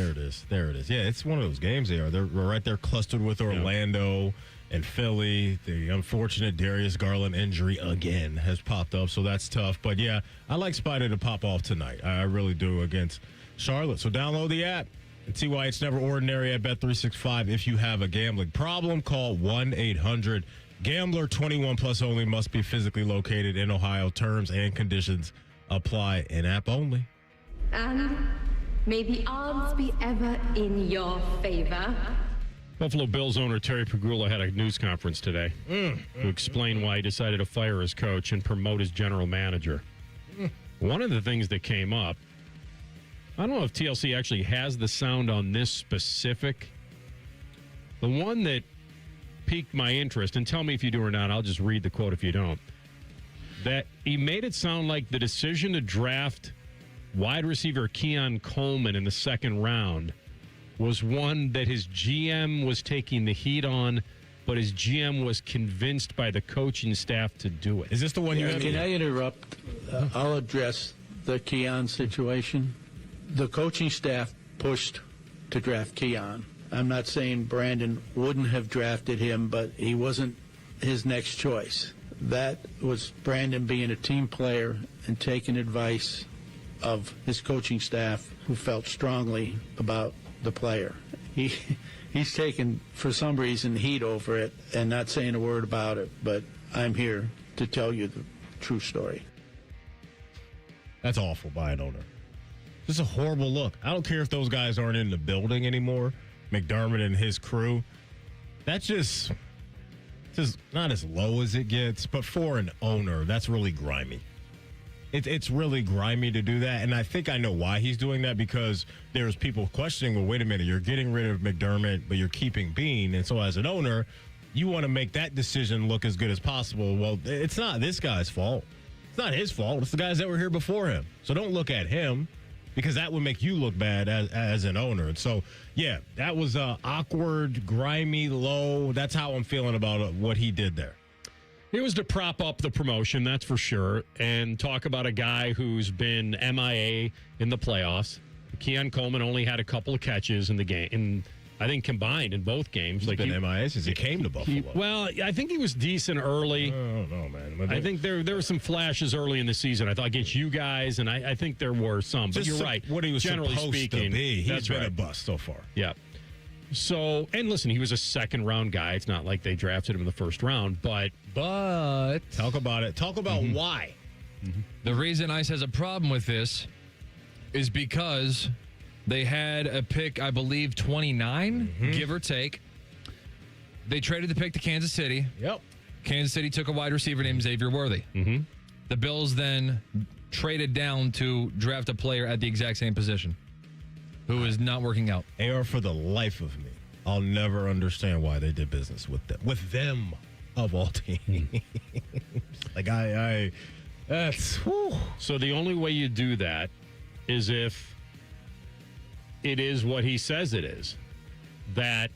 There it is. Yeah, it's one of those games they're right there clustered with Orlando in Philly. The unfortunate Darius Garland injury again has popped up, so that's tough. But, yeah, I like Spider to pop off tonight. I really do against Charlotte. So download the app and see why it's never ordinary at Bet365. If you have a gambling problem, call 1-800-GAMBLER. 21 plus only, must be physically located in Ohio. Terms and conditions apply. In-app only. And may the odds be ever in your favor. Buffalo Bills owner Terry Pegula had a news conference today to explain why he decided to fire his coach and promote his general manager. One of the things that came up, I don't know if TLC actually has the sound on this specific. The one that piqued my interest, and tell me if you do or not, I'll just read the quote if you don't, that he made it sound like the decision to draft wide receiver Keon Coleman in the second round was one that his GM was taking the heat on, but his GM was convinced by the coaching staff to do it. Is this the one you Can I interrupt? I'll address the Keon situation. The coaching staff pushed to draft Keon. I'm not saying Brandon wouldn't have drafted him, but he wasn't his next choice. That was Brandon being a team player and taking advice of his coaching staff who felt strongly about the player. He's taken, for some reason, heat over it and not saying a word about it, but I'm here to tell you the true story. That's awful by an owner. This is a horrible look. I don't care if those guys aren't in the building anymore, McDermott and his crew. That's just not as low as it gets, but for an owner, that's really grimy. It's really grimy to do that, and I think I know why he's doing that, because there's people questioning, well, wait a minute, you're getting rid of McDermott, but you're keeping Bean, and so as an owner, you want to make that decision look as good as possible. Well, it's not this guy's fault. It's not his fault. It's the guys that were here before him. So don't look at him, because that would make you look bad as an owner. And so, yeah, that was awkward, grimy, low. That's how I'm feeling about what he did there. It was to prop up the promotion, that's for sure, and talk about a guy who's been MIA in the playoffs. Keon Coleman only had a couple of catches in the game, I think combined in both games. He's been MIA since he came to Buffalo. Well, I think he was decent early. I don't know, man. I think there were some flashes early in the season. I thought against you guys, and I think there were some. But you're right. What he was generally supposed speaking, to be. He's been right. a bust so far. Yeah. So, and listen, he was a second-round guy. It's not like they drafted him in the first round, but talk about it. Talk about why. The reason Ice has a problem with this is because they had a pick, I believe, 29, give or take. They traded the pick to Kansas City. Yep. Kansas City took a wide receiver named Xavier Worthy. The Bills then traded down to draft a player at the exact same position who is not working out. AR, for the life of me, I'll never understand why they did business with them of all teams. Like that's whew. So the only way you do that is if it is what he says it is, that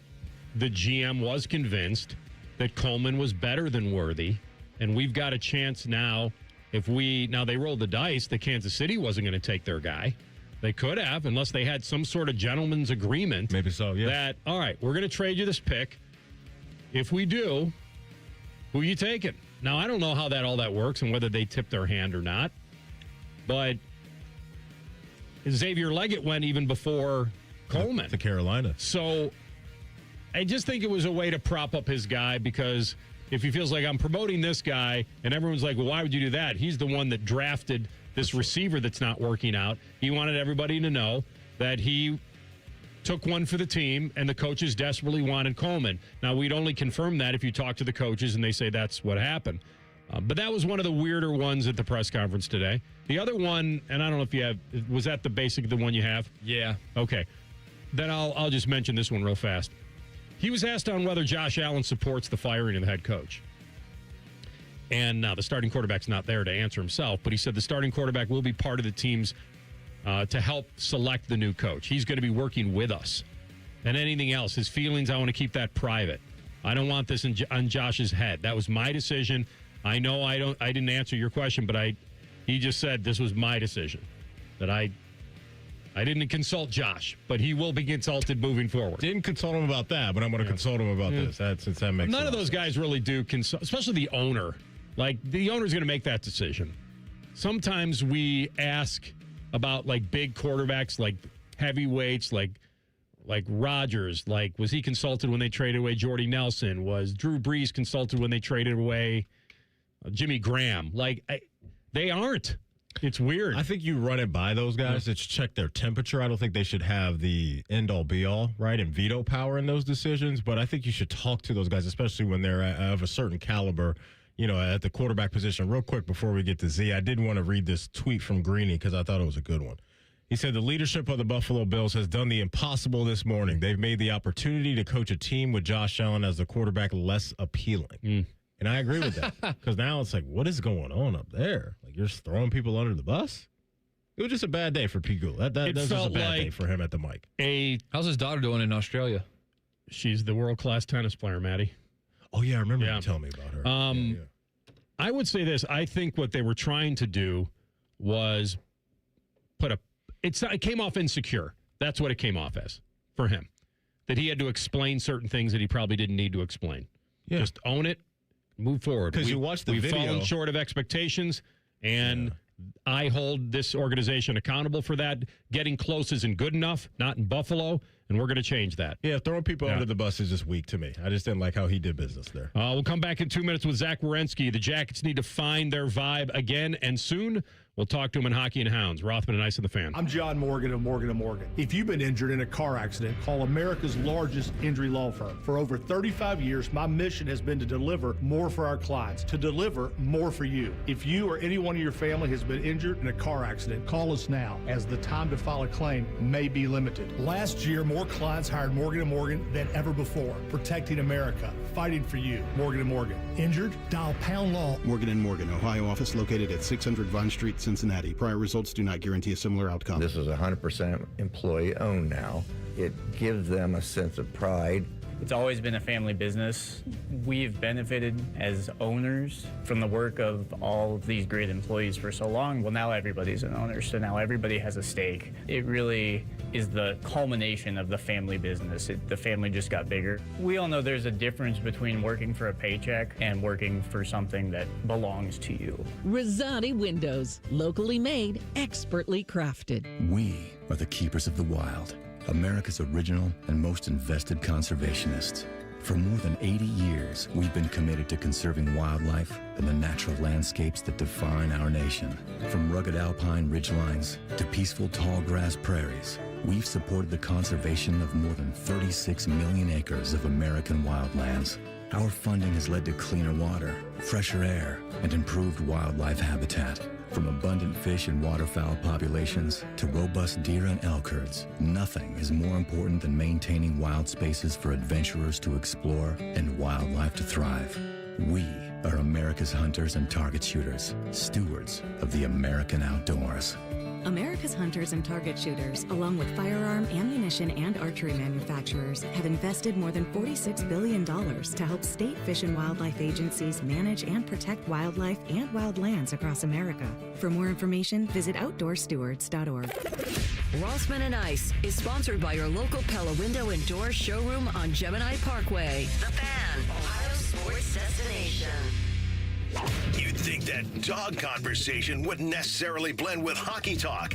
the GM was convinced that Coleman was better than Worthy, and we've got a chance now. Now they rolled the dice that Kansas City wasn't going to take their guy. They could have, unless they had some sort of gentleman's agreement. Maybe so, yeah. That, all right, we're going to trade you this pick. If we do, who are you taking? Now, I don't know how all that works and whether they tip their hand or not. But Xavier Leggett went even before Coleman. To Carolina. So I just think it was a way to prop up his guy, because if he feels like I'm promoting this guy and everyone's like, well, why would you do that? He's the one that drafted this receiver that's not working out. He wanted everybody to know that he took one for the team and the coaches desperately wanted Coleman. Now, we'd only confirm that if you talk to the coaches and they say that's what happened. But that was one of the weirder ones at the press conference today. The other one, and I don't know if you have, was that the one you have? Yeah. Okay. Then I'll just mention this one real fast. He was asked on whether Josh Allen supports the firing of the head coach. And now the starting quarterback's not there to answer himself, but he said the starting quarterback will be part of the team's to help select the new coach. He's going to be working with us. And anything else, his feelings, I want to keep that private. I don't want this on Josh's head. That was my decision. I know I didn't answer your question, but he just said this was my decision. That I I didn't consult Josh, but he will be consulted moving forward. Didn't consult him about that, but I'm going to consult him about this. Since that makes None of those guys really do consult, especially the owner. Like, the owner's going to make that decision. Sometimes we ask about, like, big quarterbacks, like heavyweights, like Rodgers. Like, was he consulted when they traded away Jordy Nelson? Was Drew Brees consulted when they traded away Jimmy Graham? Like, they aren't. It's weird. I think you run it by those guys to check their temperature. I don't think they should have the end-all, be-all, right, and veto power in those decisions. But I think you should talk to those guys, especially when they're of a certain caliber, at the quarterback position. Real quick before we get to Z, I did want to read this tweet from Greeny because I thought it was a good one. He said, the leadership of the Buffalo Bills has done the impossible this morning. They've made the opportunity to coach a team with Josh Allen as the quarterback less appealing. And I agree with that because now it's like, what is going on up there? Like, you're just throwing people under the bus? It was just a bad day for P. Gould. That's just a bad day for him at the mic. How's his daughter doing in Australia? She's the world-class tennis player, Maddie. Oh, yeah, I remember you telling me about her. I would say this. I think what they were trying to do was it came off insecure. That's what it came off as for him. That he had to explain certain things that he probably didn't need to explain. Yeah. Just own it. Move forward. Because you watch the video. We've fallen short of expectations, and I hold this organization accountable for that. Getting close isn't good enough, not in Buffalo, and we're going to change that. Yeah, throwing people under the bus is just weak to me. I just didn't like how he did business there. We'll come back in 2 minutes with Zach Wierenski. The Jackets need to find their vibe again, and soon we'll talk to him in Hockey and Hounds. Rothman and Ice of the Fan. I'm John Morgan of Morgan & Morgan. If you've been injured in a car accident, call America's largest injury law firm. For over 35 years, my mission has been to deliver more for our clients, to deliver more for you. If you or anyone in your family has been injured in a car accident, call us now, as the time to file a claim may be limited. Last year, more clients hired Morgan & Morgan than ever before, protecting America, fighting for you. Morgan & Morgan. Injured? Dial pound law. Morgan & Morgan, Ohio office located at 600 Vine Street, Cincinnati. Prior results do not guarantee a similar outcome. This is 100% employee-owned now. It gives them a sense of pride. It's always been a family business. We've benefited as owners from the work of all of these great employees for so long. Well, now everybody's an owner, so now everybody has a stake. It really is the culmination of the family business. The family just got bigger. We all know there's a difference between working for a paycheck and working for something that belongs to you. Rosati Windows, locally made, expertly crafted. We are the keepers of the wild, America's original and most invested conservationists. For more than 80 years, we've been committed to conserving wildlife and the natural landscapes that define our nation. From rugged alpine ridgelines to peaceful tall grass prairies, we've supported the conservation of more than 36 million acres of American wildlands. Our funding has led to cleaner water, fresher air, and improved wildlife habitat. From abundant fish and waterfowl populations to robust deer and elk herds, nothing is more important than maintaining wild spaces for adventurers to explore and wildlife to thrive. We are America's hunters and target shooters, stewards of the American outdoors. America's hunters and target shooters, along with firearm, ammunition, and archery manufacturers, have invested more than $46 billion to help state fish and wildlife agencies manage and protect wildlife and wildlands across America. For more information, visit outdoorstewards.org. Rothman and Ice is sponsored by your local Pella Window and Door showroom on Gemini Parkway. The Fan, Ohio's sports destination. You'd think that dog conversation wouldn't necessarily blend with hockey talk.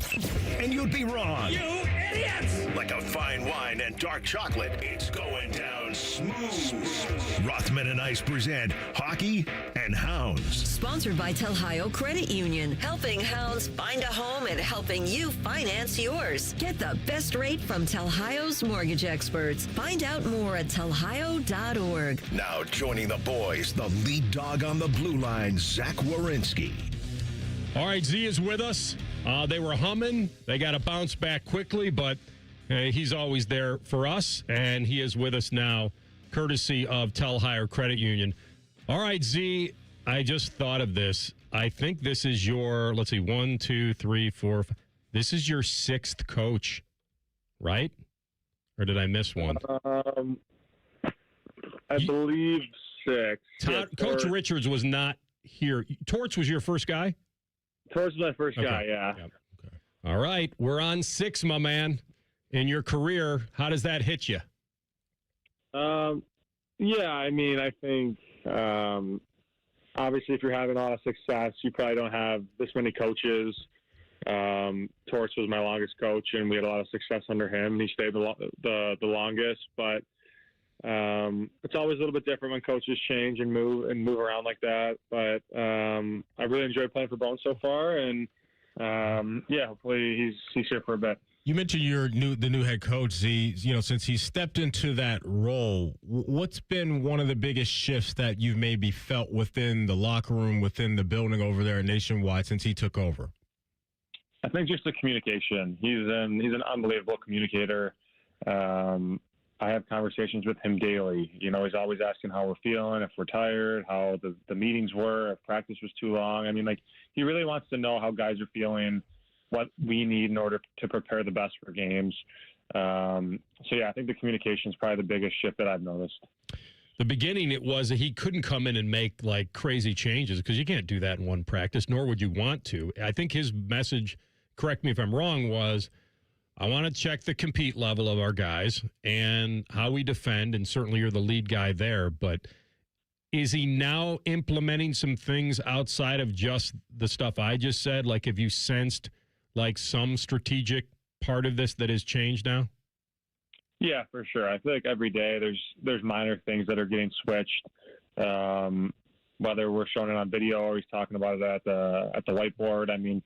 And you'd be wrong. You idiots! Like a fine wine and dark chocolate, it's going down smooth. Rothman and Ice present Hockey and Hounds. Sponsored by Telhio Credit Union, helping hounds find a home and helping you finance yours. Get the best rate from Telhio's mortgage experts. Find out more at telhio.org. Now joining the boys, the lead dog on the blue line, Zach Wierenski. All right, Z is with us. They were humming. They got to bounce back quickly, but he's always there for us, and he is with us now, courtesy of Telhio Credit Union. All right, Z, I just thought of this. I think this is your, let's see, 1, 2, 3, 4, 5. This is your 6th coach, right? Or did I miss one? I believe 6. Coach Richards was not here. Torts was your first guy? Torts was my first guy, yeah. Yep. Okay. All right. We're on 6, my man. In your career, how does that hit you? Yeah, I mean, I think obviously if you're having a lot of success, you probably don't have this many coaches. Torts was my longest coach, and we had a lot of success under him. He stayed the longest, but it's always a little bit different when coaches change and move around like that. But I really enjoyed playing for Bones so far, and yeah, hopefully he's here for a bit. You mentioned the new head coach, Z. You know, since he stepped into that role, what's been one of the biggest shifts that you've maybe felt within the locker room, within the building over there Nationwide since he took over? I think just the communication. He's an unbelievable communicator. I have conversations with him daily. You know, he's always asking how we're feeling, if we're tired, how the meetings were, if practice was too long. I mean, like, he really wants to know how guys are feeling, what we need in order to prepare the best for games. So, yeah, I think the communication is probably the biggest shift that I've noticed. The beginning, it was that he couldn't come in and make, like, crazy changes because you can't do that in one practice, nor would you want to. I think his message, correct me if I'm wrong, was, I want to check the compete level of our guys and how we defend, and certainly you're the lead guy there, but is he now implementing some things outside of just the stuff I just said? Like, have you sensed, like, some strategic part of this that has changed now? Yeah, for sure. I feel like every day there's minor things that are getting switched. Whether we're showing it on video or he's talking about it at the whiteboard. I mean,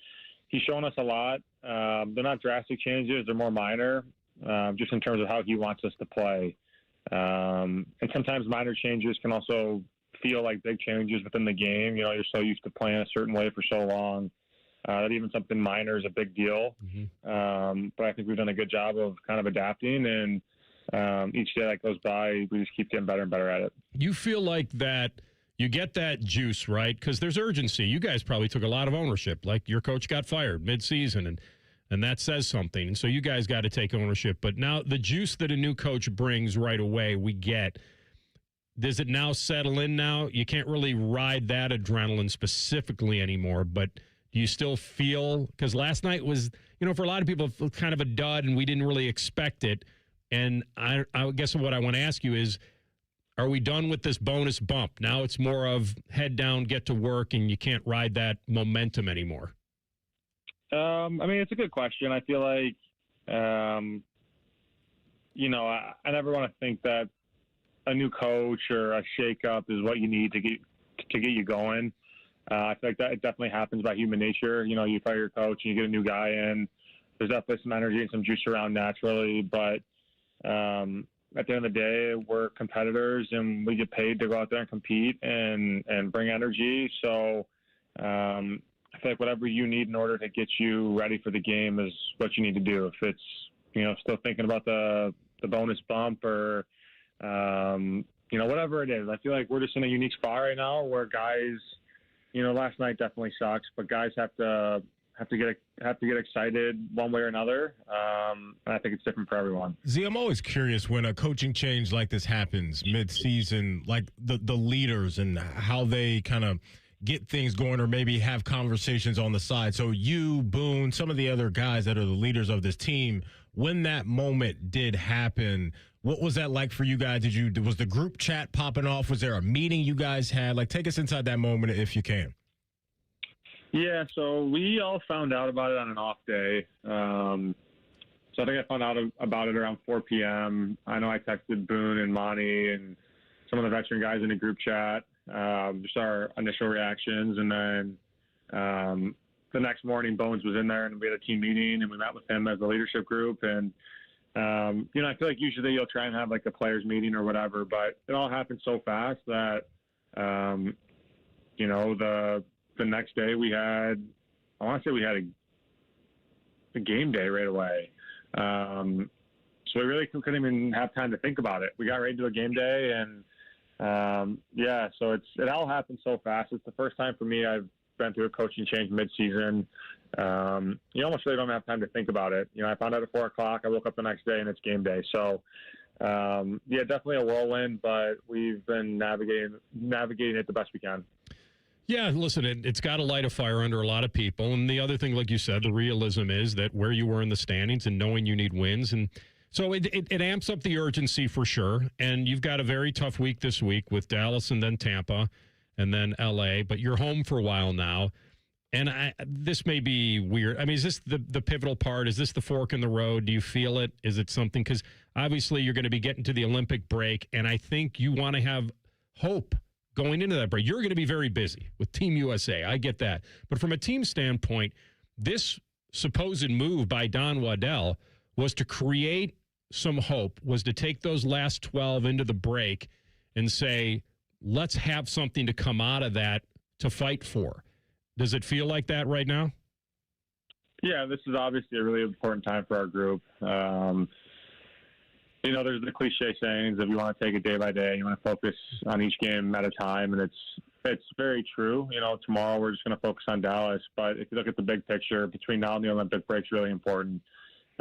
he's shown us a lot. They're not drastic changes; they're more minor, just in terms of how he wants us to play. And sometimes minor changes can also feel like big changes within the game. You know, you're so used to playing a certain way for so long that even something minor is a big deal. Mm-hmm. But I think we've done a good job of kind of adapting, and each day that goes by, we just keep getting better and better at it. You feel like that you get that juice, right? Because there's urgency. You guys probably took a lot of ownership. Like, your coach got fired midseason, and that says something. And so you guys got to take ownership. But now the juice that a new coach brings right away, we get. Does it now settle in now? You can't really ride that adrenaline specifically anymore, but do you still feel, because last night was, you know, for a lot of people, kind of a dud, and we didn't really expect it. And I guess what I want to ask you is, are we done with this bonus bump? Now it's more of head down, get to work, and you can't ride that momentum anymore. I mean, it's a good question. I feel like, you know, I never want to think that a new coach or a shakeup is what you need to get you going. I feel like that it definitely happens by human nature. You know, you fire your coach and you get a new guy in. There's definitely some energy and some juice around naturally, but at the end of the day, we're competitors and we get paid to go out there and compete and bring energy. So I feel like whatever you need in order to get you ready for the game is what you need to do. If it's, you know, still thinking about the bonus bump or, you know, whatever it is, I feel like we're just in a unique spot right now where guys, you know, last night definitely sucks, but guys have to get excited one way or another. And I think it's different for everyone. Z, I'm always curious when a coaching change like this happens mid-season, like the leaders and how they kind of get things going or maybe have conversations on the side. So you, Boone, some of the other guys that are the leaders of this team, when that moment did happen, what was that like for you guys? Was the group chat popping off? Was there a meeting you guys had? Like, take us inside that moment if you can. Yeah, so we all found out about it on an off day. So I think I found out about it around 4 p.m. I know I texted Boone and Monty and some of the veteran guys in the group chat, just our initial reactions. And then the next morning, Bones was in there and we had a team meeting and we met with him as a leadership group. And, you know, I feel like usually you'll try and have like a players meeting or whatever, but it all happened so fast that, you know, the next day we had a game day right away. So we really couldn't even have time to think about it. We got right into a game day and, yeah, so it all happened so fast. It's the first time for me I've been through a coaching change mid-season. You almost really don't have time to think about it. You know, I found out at 4 o'clock. I woke up the next day and it's game day. So, yeah, definitely a whirlwind, but we've been navigating it the best we can. Yeah, listen, it's got to light a fire under a lot of people. And the other thing, like you said, the realism is that where you were in the standings and knowing you need wins. And so it amps up the urgency for sure. And you've got a very tough week this week with Dallas and then Tampa and then L.A., but you're home for a while now. And this may be weird. I mean, is this the pivotal part? Is this the fork in the road? Do you feel it? Is it something? Because obviously you're going to be getting to the Olympic break, and I think you want to have hope going into that break. You're going to be very busy with Team USA. I get that. But from a team standpoint, this supposed move by Don Waddell was to create some hope, was to take those last 12 into the break and say, let's have something to come out of that to fight for. Does it feel like that right now? Yeah, this is obviously a really important time for our group. There's the cliche sayings of you want to take it day by day, you want to focus on each game at a time, and it's very true. Tomorrow we're just going to focus on Dallas, but if you look at the big picture, between now and the Olympic break, it's really important.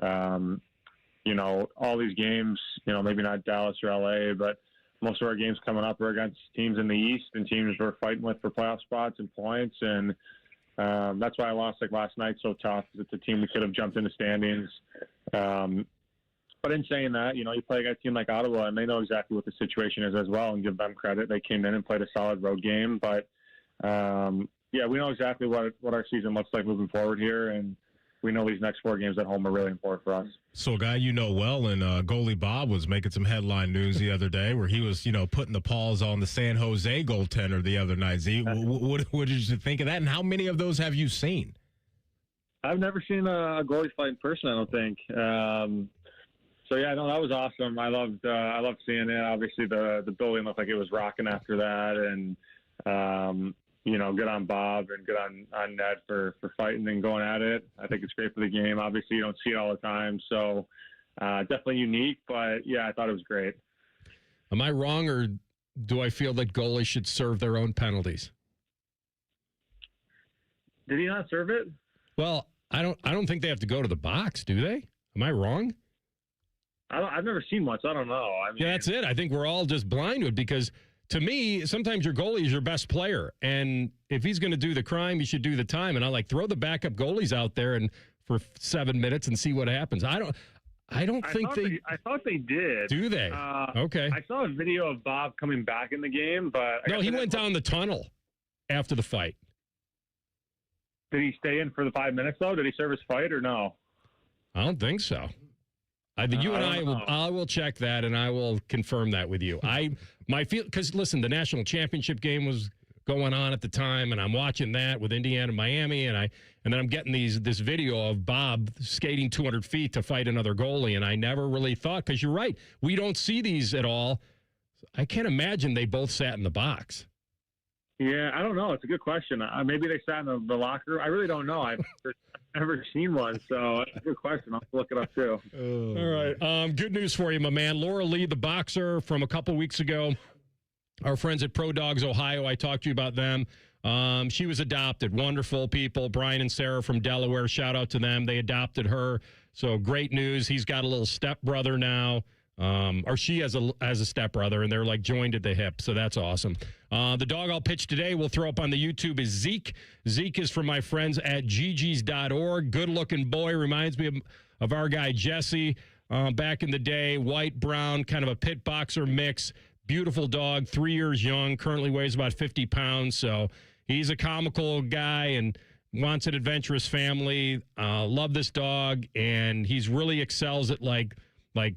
All these games, maybe not Dallas or LA, but most of our games coming up are against teams in the East and teams we're fighting with for playoff spots and points, and that's why I lost last night so tough. It's a team we could have jumped into standings. But in saying that, you play against a team like Ottawa, and they know exactly what the situation is as well, and give them credit. They came in and played a solid road game. But, we know exactly what our season looks like moving forward here, and we know these next 4 games at home are really important for us. So a guy well, and goalie Bob was making some headline news the other day where he was, putting the paws on the San Jose goaltender the other night. Z, what did you think of that, and how many of those have you seen? I've never seen a goalie fight in person, I don't think. That was awesome. I loved seeing it. Obviously, the building looked like it was rocking after that, and good on Bob and good on Ned for fighting and going at it. I think it's great for the game. Obviously, you don't see it all the time, so definitely unique. But I thought it was great. Am I wrong, or do I feel that goalies should serve their own penalties? Did he not serve it? Well, I don't think they have to go to the box, do they? Am I wrong? I've never seen one, so I don't know. That's it. I think we're all just blind to it because, to me, sometimes your goalie is your best player. And if he's going to do the crime, he should do the time. And I throw the backup goalies out there and for 7 minutes and see what happens. I thought they did. Do they? Okay. I saw a video of Bob coming back in the game, but no, he went down the tunnel after the fight. Did he stay in for the 5 minutes though? Did he serve his fight or no? I don't think so. I will check that, and I will confirm that with you. Because listen, the national championship game was going on at the time, and I'm watching that with Indiana and Miami, and then I'm getting this video of Bob skating 200 feet to fight another goalie, and I never really thought, because you're right, we don't see these at all. I can't imagine they both sat in the box. Yeah, I don't know. It's a good question. Maybe they sat in the locker room. I really don't know. I've never seen one, so it's a good question. I'll look it up, too. All right. Good news for you, my man. Laura Lee, the boxer from a couple weeks ago, our friends at Pro Dogs Ohio, I talked to you about them. She was adopted. Wonderful people. Brian and Sarah from Delaware, shout out to them. They adopted her, so great news. He's got a little stepbrother now. Or she has a stepbrother, and they're joined at the hip, so that's awesome. The dog I'll pitch today, we'll throw up on the YouTube, is Zeke. Zeke is from my friends at gg's.org. Good-looking boy, reminds me of our guy Jesse back in the day. White, brown, kind of a pit boxer mix. Beautiful dog, 3 years young, currently weighs about 50 pounds, so he's a comical guy and wants an adventurous family. Love this dog, and he's really excels at like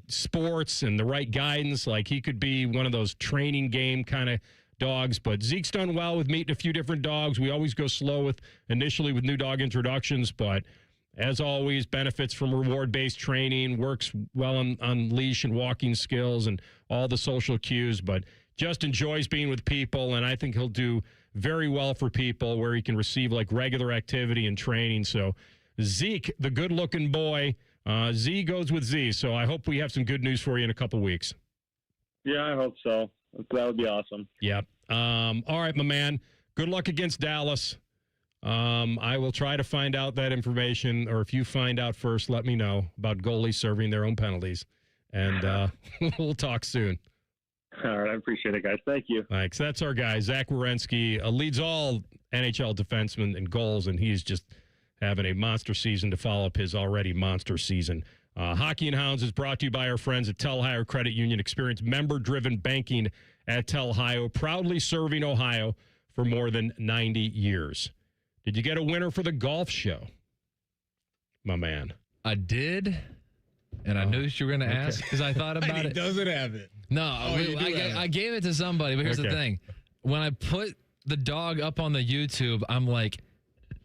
sports and the right guidance. He could be one of those training game kind of dogs, but Zeke's done well with meeting a few different dogs. We always go slow initially with new dog introductions, but as always, benefits from reward-based training, works well on leash and walking skills and all the social cues, but just enjoys being with people, and I think he'll do very well for people where he can receive regular activity and training. So Zeke, the good-looking boy, Z goes with Z, so I hope we have some good news for you in a couple weeks. Yeah, I hope so. That would be awesome. Yeah. All right, my man. Good luck against Dallas. I will try to find out that information, or if you find out first, let me know about goalies serving their own penalties, and we'll talk soon. All right, I appreciate it, guys. Thank you. Thanks. That's our guy, Zach Werenski, leads all NHL defenseman in goals, and he's just having a monster season to follow up his already monster season. Hockey and Hounds is brought to you by our friends at Telhio Credit Union. Experience member-driven banking at Telhio, proudly serving Ohio for more than 90 years. Did you get a winner for the golf show, my man? I did, and I knew you were going to ask because I thought about it. He doesn't have it. No, I gave it to somebody, but here's the thing. When I put the dog up on the YouTube, I'm like,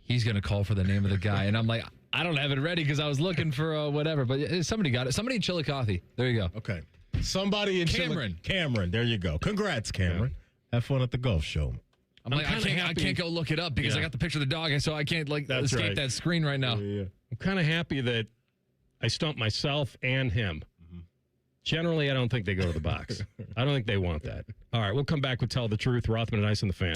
he's going to call for the name of the guy. And I'm like, I don't have it ready because I was looking for whatever. But somebody got it. Somebody in Chillicothe. There you go. Okay. Somebody in Cameron. Cameron. There you go. Congrats, Cameron. Yeah. Have fun at the golf show. I'm like, I can't go look it up because I got the picture of the dog, so I can't escape that screen right now. Yeah. I'm kind of happy that I stumped myself and him. Generally, I don't think they go to the box. I don't think they want that. All right, we'll come back with Tell the Truth. Rothman and Ice on the Fan.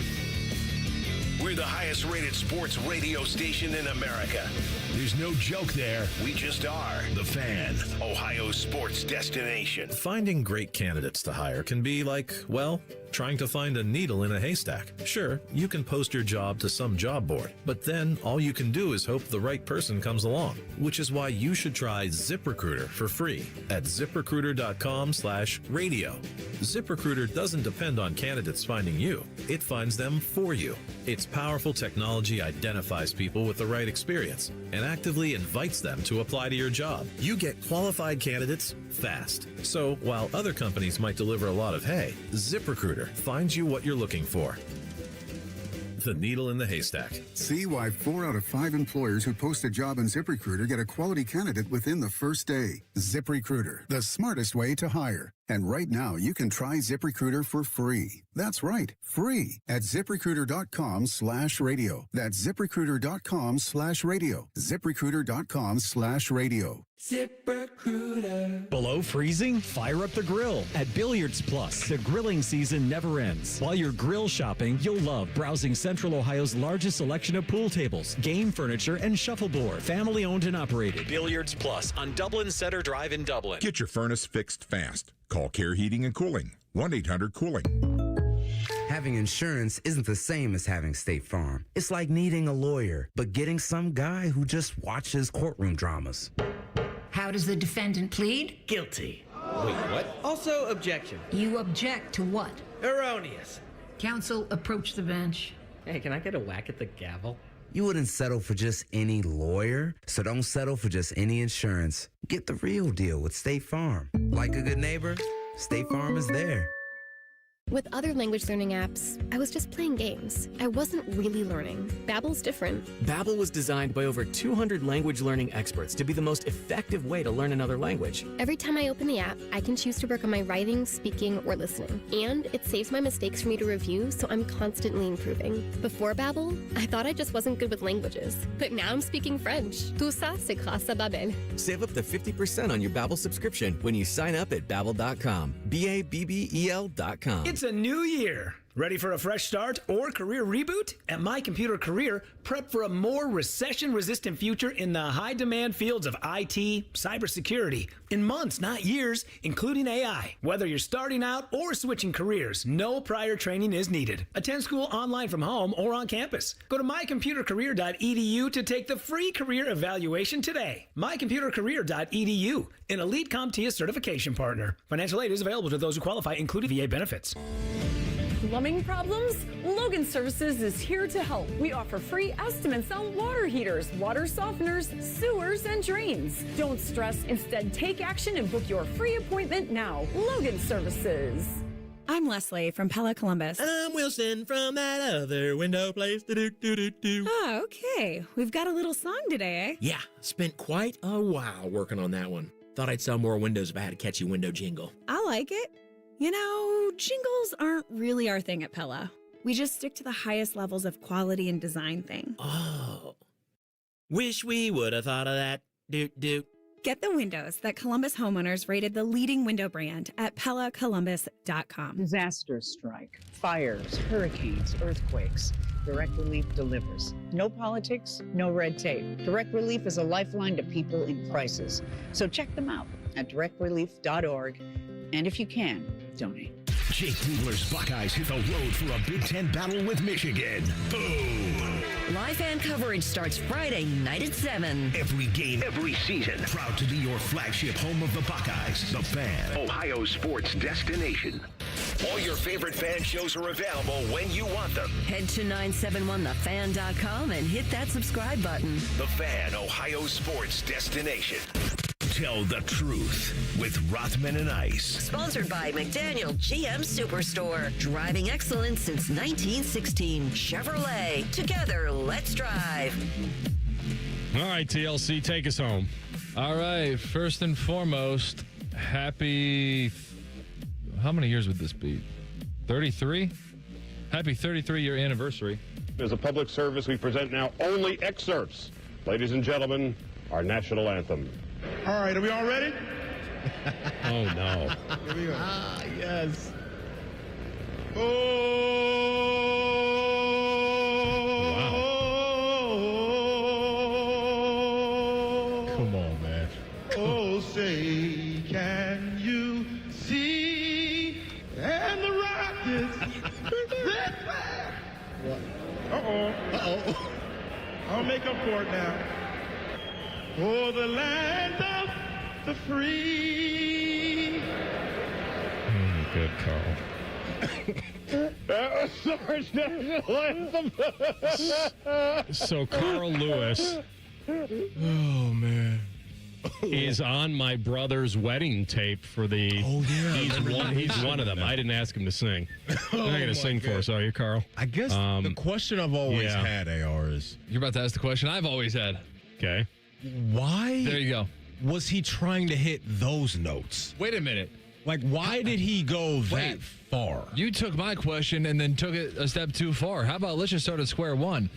We're the highest rated sports radio station in America. There's no joke there. We just are. The Fan, Ohio's sports destination. Finding great candidates to hire can be like, well, trying to find a needle in a haystack. Sure, you can post your job to some job board, but then all you can do is hope the right person comes along, which is why you should try ZipRecruiter for free at ZipRecruiter.com/radio. ZipRecruiter doesn't depend on candidates finding you. It finds them for you. Its powerful technology identifies people with the right experience and actively invites them to apply to your job. You get qualified candidates fast. So while other companies might deliver a lot of hay, ZipRecruiter finds you what you're looking for. The needle in the haystack. See why 4 out of 5 employers who post a job on ZipRecruiter get a quality candidate within the first day. ZipRecruiter, the smartest way to hire. And right now, you can try ZipRecruiter for free. That's right, free at ZipRecruiter.com/radio. That's ZipRecruiter.com/radio. ZipRecruiter.com/radio. ZipRecruiter. Below freezing? Fire up the grill at Billiards Plus. The grilling season never ends. While you're grill shopping, you'll love browsing Central Ohio's largest selection of pool tables, game furniture, and shuffleboard. Family owned and operated. Billiards Plus on Dublin Center Drive in Dublin. Get your furnace fixed fast. Call Care Heating and Cooling. 1-800-COOLING. Having insurance isn't the same as having State Farm. It's like needing a lawyer, but getting some guy who just watches courtroom dramas. How does the defendant plead? Guilty. Wait, what? Also, objection. You object to what? Erroneous. Counsel, approach the bench. Hey, can I get a whack at the gavel? You wouldn't settle for just any lawyer, so don't settle for just any insurance. Get the real deal with State Farm. Like a good neighbor, State Farm is there. With other language learning apps, I was just playing games. I wasn't really learning. Babbel's different. Babbel was designed by over 200 language learning experts to be the most effective way to learn another language. Every time I open the app, I can choose to work on my writing, speaking, or listening. And it saves my mistakes for me to review, so I'm constantly improving. Before Babbel, I thought I just wasn't good with languages. But now I'm speaking French. Tout ça, c'est grâce à Babbel. Save up to 50% on your Babbel subscription when you sign up at Babbel.com. Babbel.com. It's a new year. Ready for a fresh start or career reboot? At My Computer Career, prep for a more recession-resistant future in the high-demand fields of IT, cybersecurity, in months, not years, including AI. Whether you're starting out or switching careers, no prior training is needed. Attend school online from home or on campus. Go to mycomputercareer.edu to take the free career evaluation today. mycomputercareer.edu, an elite CompTIA certification partner. Financial aid is available to those who qualify, including VA benefits. Plumbing problems? Logan Services is here to help. We offer free estimates on water heaters, water softeners, sewers, and drains. Don't stress. Instead, take action and book your free appointment now. Logan Services. I'm Leslie from Pella Columbus. I'm Wilson from that other window place. Do-do-do-do-do. Oh, okay. We've got a little song today, eh? Yeah, spent quite a while working on that one. Thought I'd sell more windows if I had a catchy window jingle. I like it. You know, jingles aren't really our thing at Pella. We just stick to the highest levels of quality and design thing. Oh. Wish we would have thought of that. Doot. Get the windows that Columbus homeowners rated the leading window brand at PellaColumbus.com. Disaster strike, fires, hurricanes, earthquakes. Direct Relief delivers. No politics, no red tape. Direct Relief is a lifeline to people in crisis. So check them out at directrelief.org. And if you can, donate. Jake Wheeler's Buckeyes hit the road for a Big Ten battle with Michigan. Boom! Live fan coverage starts Friday night at 7. Every game, every season. Proud to be your flagship home of the Buckeyes. The Fan, Ohio sports destination. All your favorite fan shows are available when you want them. Head to 971thefan.com and hit that subscribe button. The Fan, Ohio sports destination. Tell the truth with Rothman and Ice. Sponsored by McDaniel GM Superstore. Driving excellence since 1916. Chevrolet. Together, let's drive. All right, TLC, take us home. All right. First and foremost, happy... How many years would this be? 33? Happy 33-year anniversary. As a public service, we present now only excerpts. Ladies and gentlemen, our national anthem. All right, are we all ready? Oh, no. Here we go. Ah, yes. Oh, wow. Come on, man. Oh, say, can you see? And the rockets. That flag. Uh-oh. I'll make up for it now. For the land of the free. Good, Carl. That was the first national anthem. So Carl Lewis Oh, man. is on my brother's wedding tape for the... Oh, yeah. He's one of them. I didn't ask him to sing. You're not going to sing for us, are you, Carl? I guess the question I've always had, AR, is... You're about to ask the question I've always had. Okay. Why There you go. was he trying to hit those notes? Wait a minute. Like, why did he go that far? You took my question and then took it a step too far. How about let's just start at square one?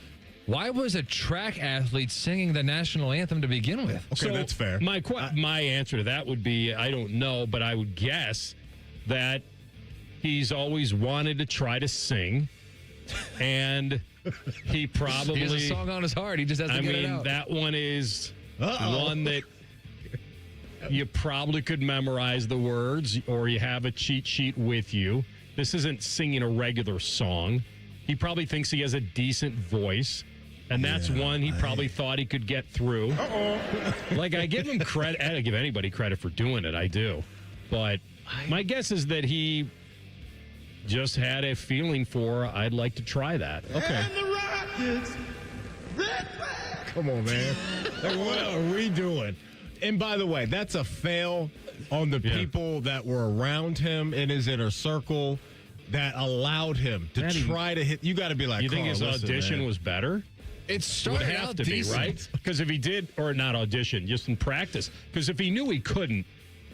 Why was a track athlete singing the national anthem to begin with? Okay, So that's fair. My answer to that would be, I don't know, but I would guess that he's always wanted to try to sing, and he probably... He has a song on his heart. He just has to get it out. That one is one that you probably could memorize the words, or you have a cheat sheet with you. This isn't singing a regular song. He probably thinks he has a decent voice, and that's one he probably thought he could get through. Like, I give him credit. I don't give anybody credit for doing it. I do. But my guess is that he just had a feeling for, I'd like to try that. Okay. And the rockets. Red flag. Come on, man. Like, what are we doing? And by the way, that's a fail on the people that were around him in his inner circle that allowed him to try to hit. You got to be like, you think his audition was better? It started would have out to decent. be, right? Because if he did, or not audition, just in practice. Because if he knew he couldn't,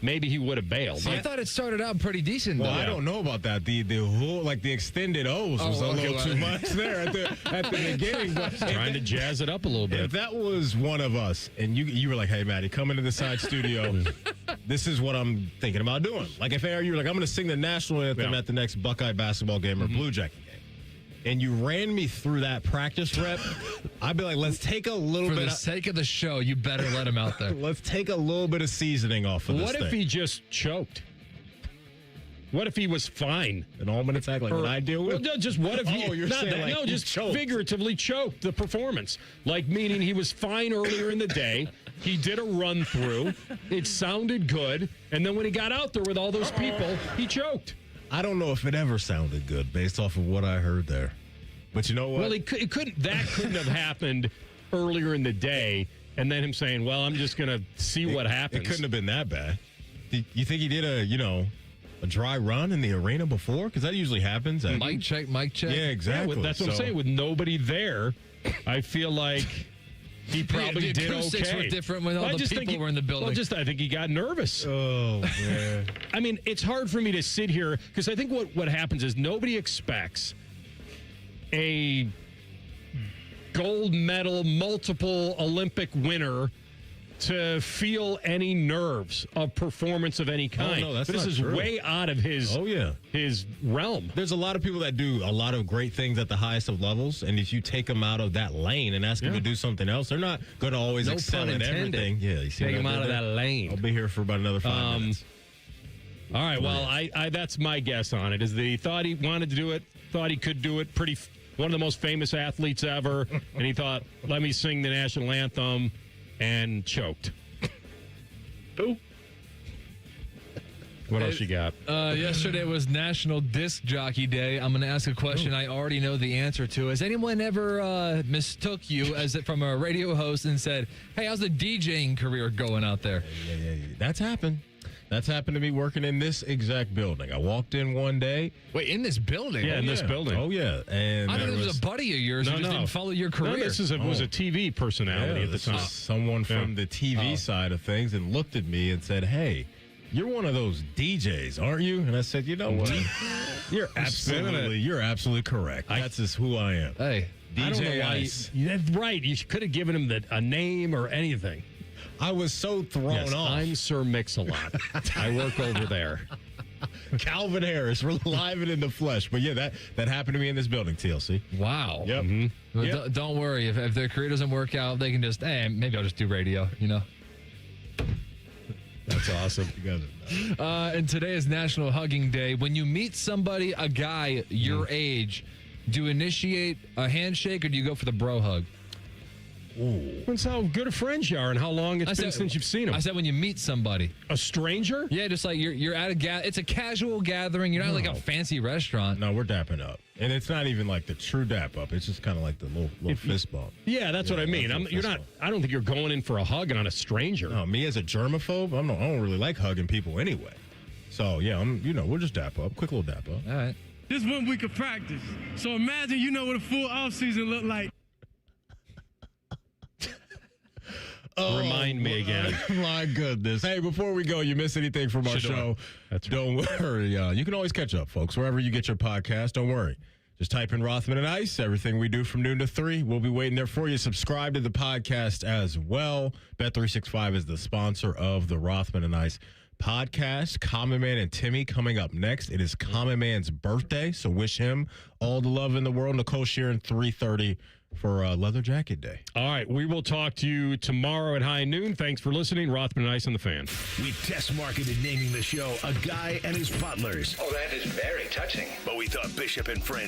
maybe he would have bailed. I thought it started out pretty decent, Well, though. I don't know about that. The whole, like the extended O's was a little too much there at the beginning. But trying to jazz it up a little bit. If that was one of us, and you were like, "Hey, Maddie, come into the side studio. This is what I'm thinking about doing." Like if you were like, "I'm going to sing the national anthem at the next Buckeye basketball game or Blue Jacket game," and you ran me through that practice rep, I'd be like, "Let's take a little bit." For the sake of the show, you better let him out there. Let's take a little bit of seasoning off of this What if thing. he just choked? What if he was fine? An all minutes act like what I deal with? Well, just what if he... Oh, you're saying like he just choked. figuratively choked the performance. Like, meaning he was fine earlier in the day. He did a run-through. It sounded good. And then when he got out there with all those people, he choked. I don't know if it ever sounded good based off of what I heard there. But you know what? Well, it couldn't have happened earlier in the day, and then him saying, well, I'm just going to see what happens. It couldn't have been that bad. You think he did a dry run in the arena before? Because that usually happens. Mic check. Yeah, exactly. Yeah, that's what I'm saying. With nobody there, I feel like he probably the did acoustics okay. were different when all the people were in the building. Well, I think he got nervous. Oh, man. I mean, it's hard for me to sit here because I think what happens is nobody expects a gold medal, multiple Olympic winner to feel any nerves of performance of any kind. Oh, no, that's but this not is true. way out of his his realm. There's a lot of people that do a lot of great things at the highest of levels, and if you take them out of that lane and ask them to do something else, they're not going to always No excel pun at intended. everything. Yeah, you see Take what him I out did of there? that lane. I'll be here for about another 5 minutes. All right, well, I that's my guess on it, is that he thought he wanted to do it, thought he could do it, one of the most famous athletes ever, and he thought, let me sing the national anthem, and choked. Who? What else you got? Yesterday was National Disc Jockey Day. I'm going to ask a question I already know the answer to. Has anyone ever mistook you from a radio host and said, hey, how's the DJing career going out there? Yeah. That's happened. That's happened to me working in this exact building. I walked in one day. Wait, in this building? Yeah, this building. Oh, yeah. And I thought it was a buddy of yours who just didn't follow your career. No, this was a TV personality at the time. Someone from the TV side of things and looked at me and said, hey, you're one of those DJs, aren't you? And I said, you know what? You're absolutely correct. That's just who I am. Hey, DJ Ice. That's right. You could have given him a name or anything. I was so thrown off. I'm Sir Mix-a-Lot. I work over there. Calvin Harris, we're live and in the flesh. But yeah, that happened to me in this building, TLC. Wow. Yep. Mm-hmm. Yep. Don't worry. If their career doesn't work out, they can just, maybe I'll just do radio, you know? That's awesome. You guys and today is National Hugging Day. When you meet somebody, a guy your age, do you initiate a handshake or do you go for the bro hug? Ooh. That's how good of friends you are and how long it's been since you've seen them. I said when you meet somebody. A stranger? Yeah, just like you're at it's a casual gathering. You're not like a fancy restaurant. No, we're dapping up. And it's not even like the true dap up. It's just kind of like the little fist bump. Yeah, that's what I mean. I don't think you're going in for a hug on a stranger. No, me as a germaphobe, I don't really like hugging people anyway. So, yeah, we'll just dap up. Quick little dap up. All right. This 1 week of practice. So imagine what a full offseason look like. Remind me again. My goodness. Hey, before we go, you miss anything from our show, don't worry. You can always catch up, folks, wherever you get your podcast. Don't worry. Just type in Rothman and Ice. Everything we do from noon to 3. We'll be waiting there for you. Subscribe to the podcast as well. Bet365 is the sponsor of the Rothman and Ice podcast. Common Man and Timmy coming up next. It is Common Man's birthday, so wish him all the love in the world. Nicole Sheeran, 3:30 for Leather Jacket Day. All right, we will talk to you tomorrow at high noon. Thanks for listening. Rothman and Ice on the Fan. We test marketed naming the show A Guy and His Butlers. Oh, that is very touching. But we thought Bishop and Friends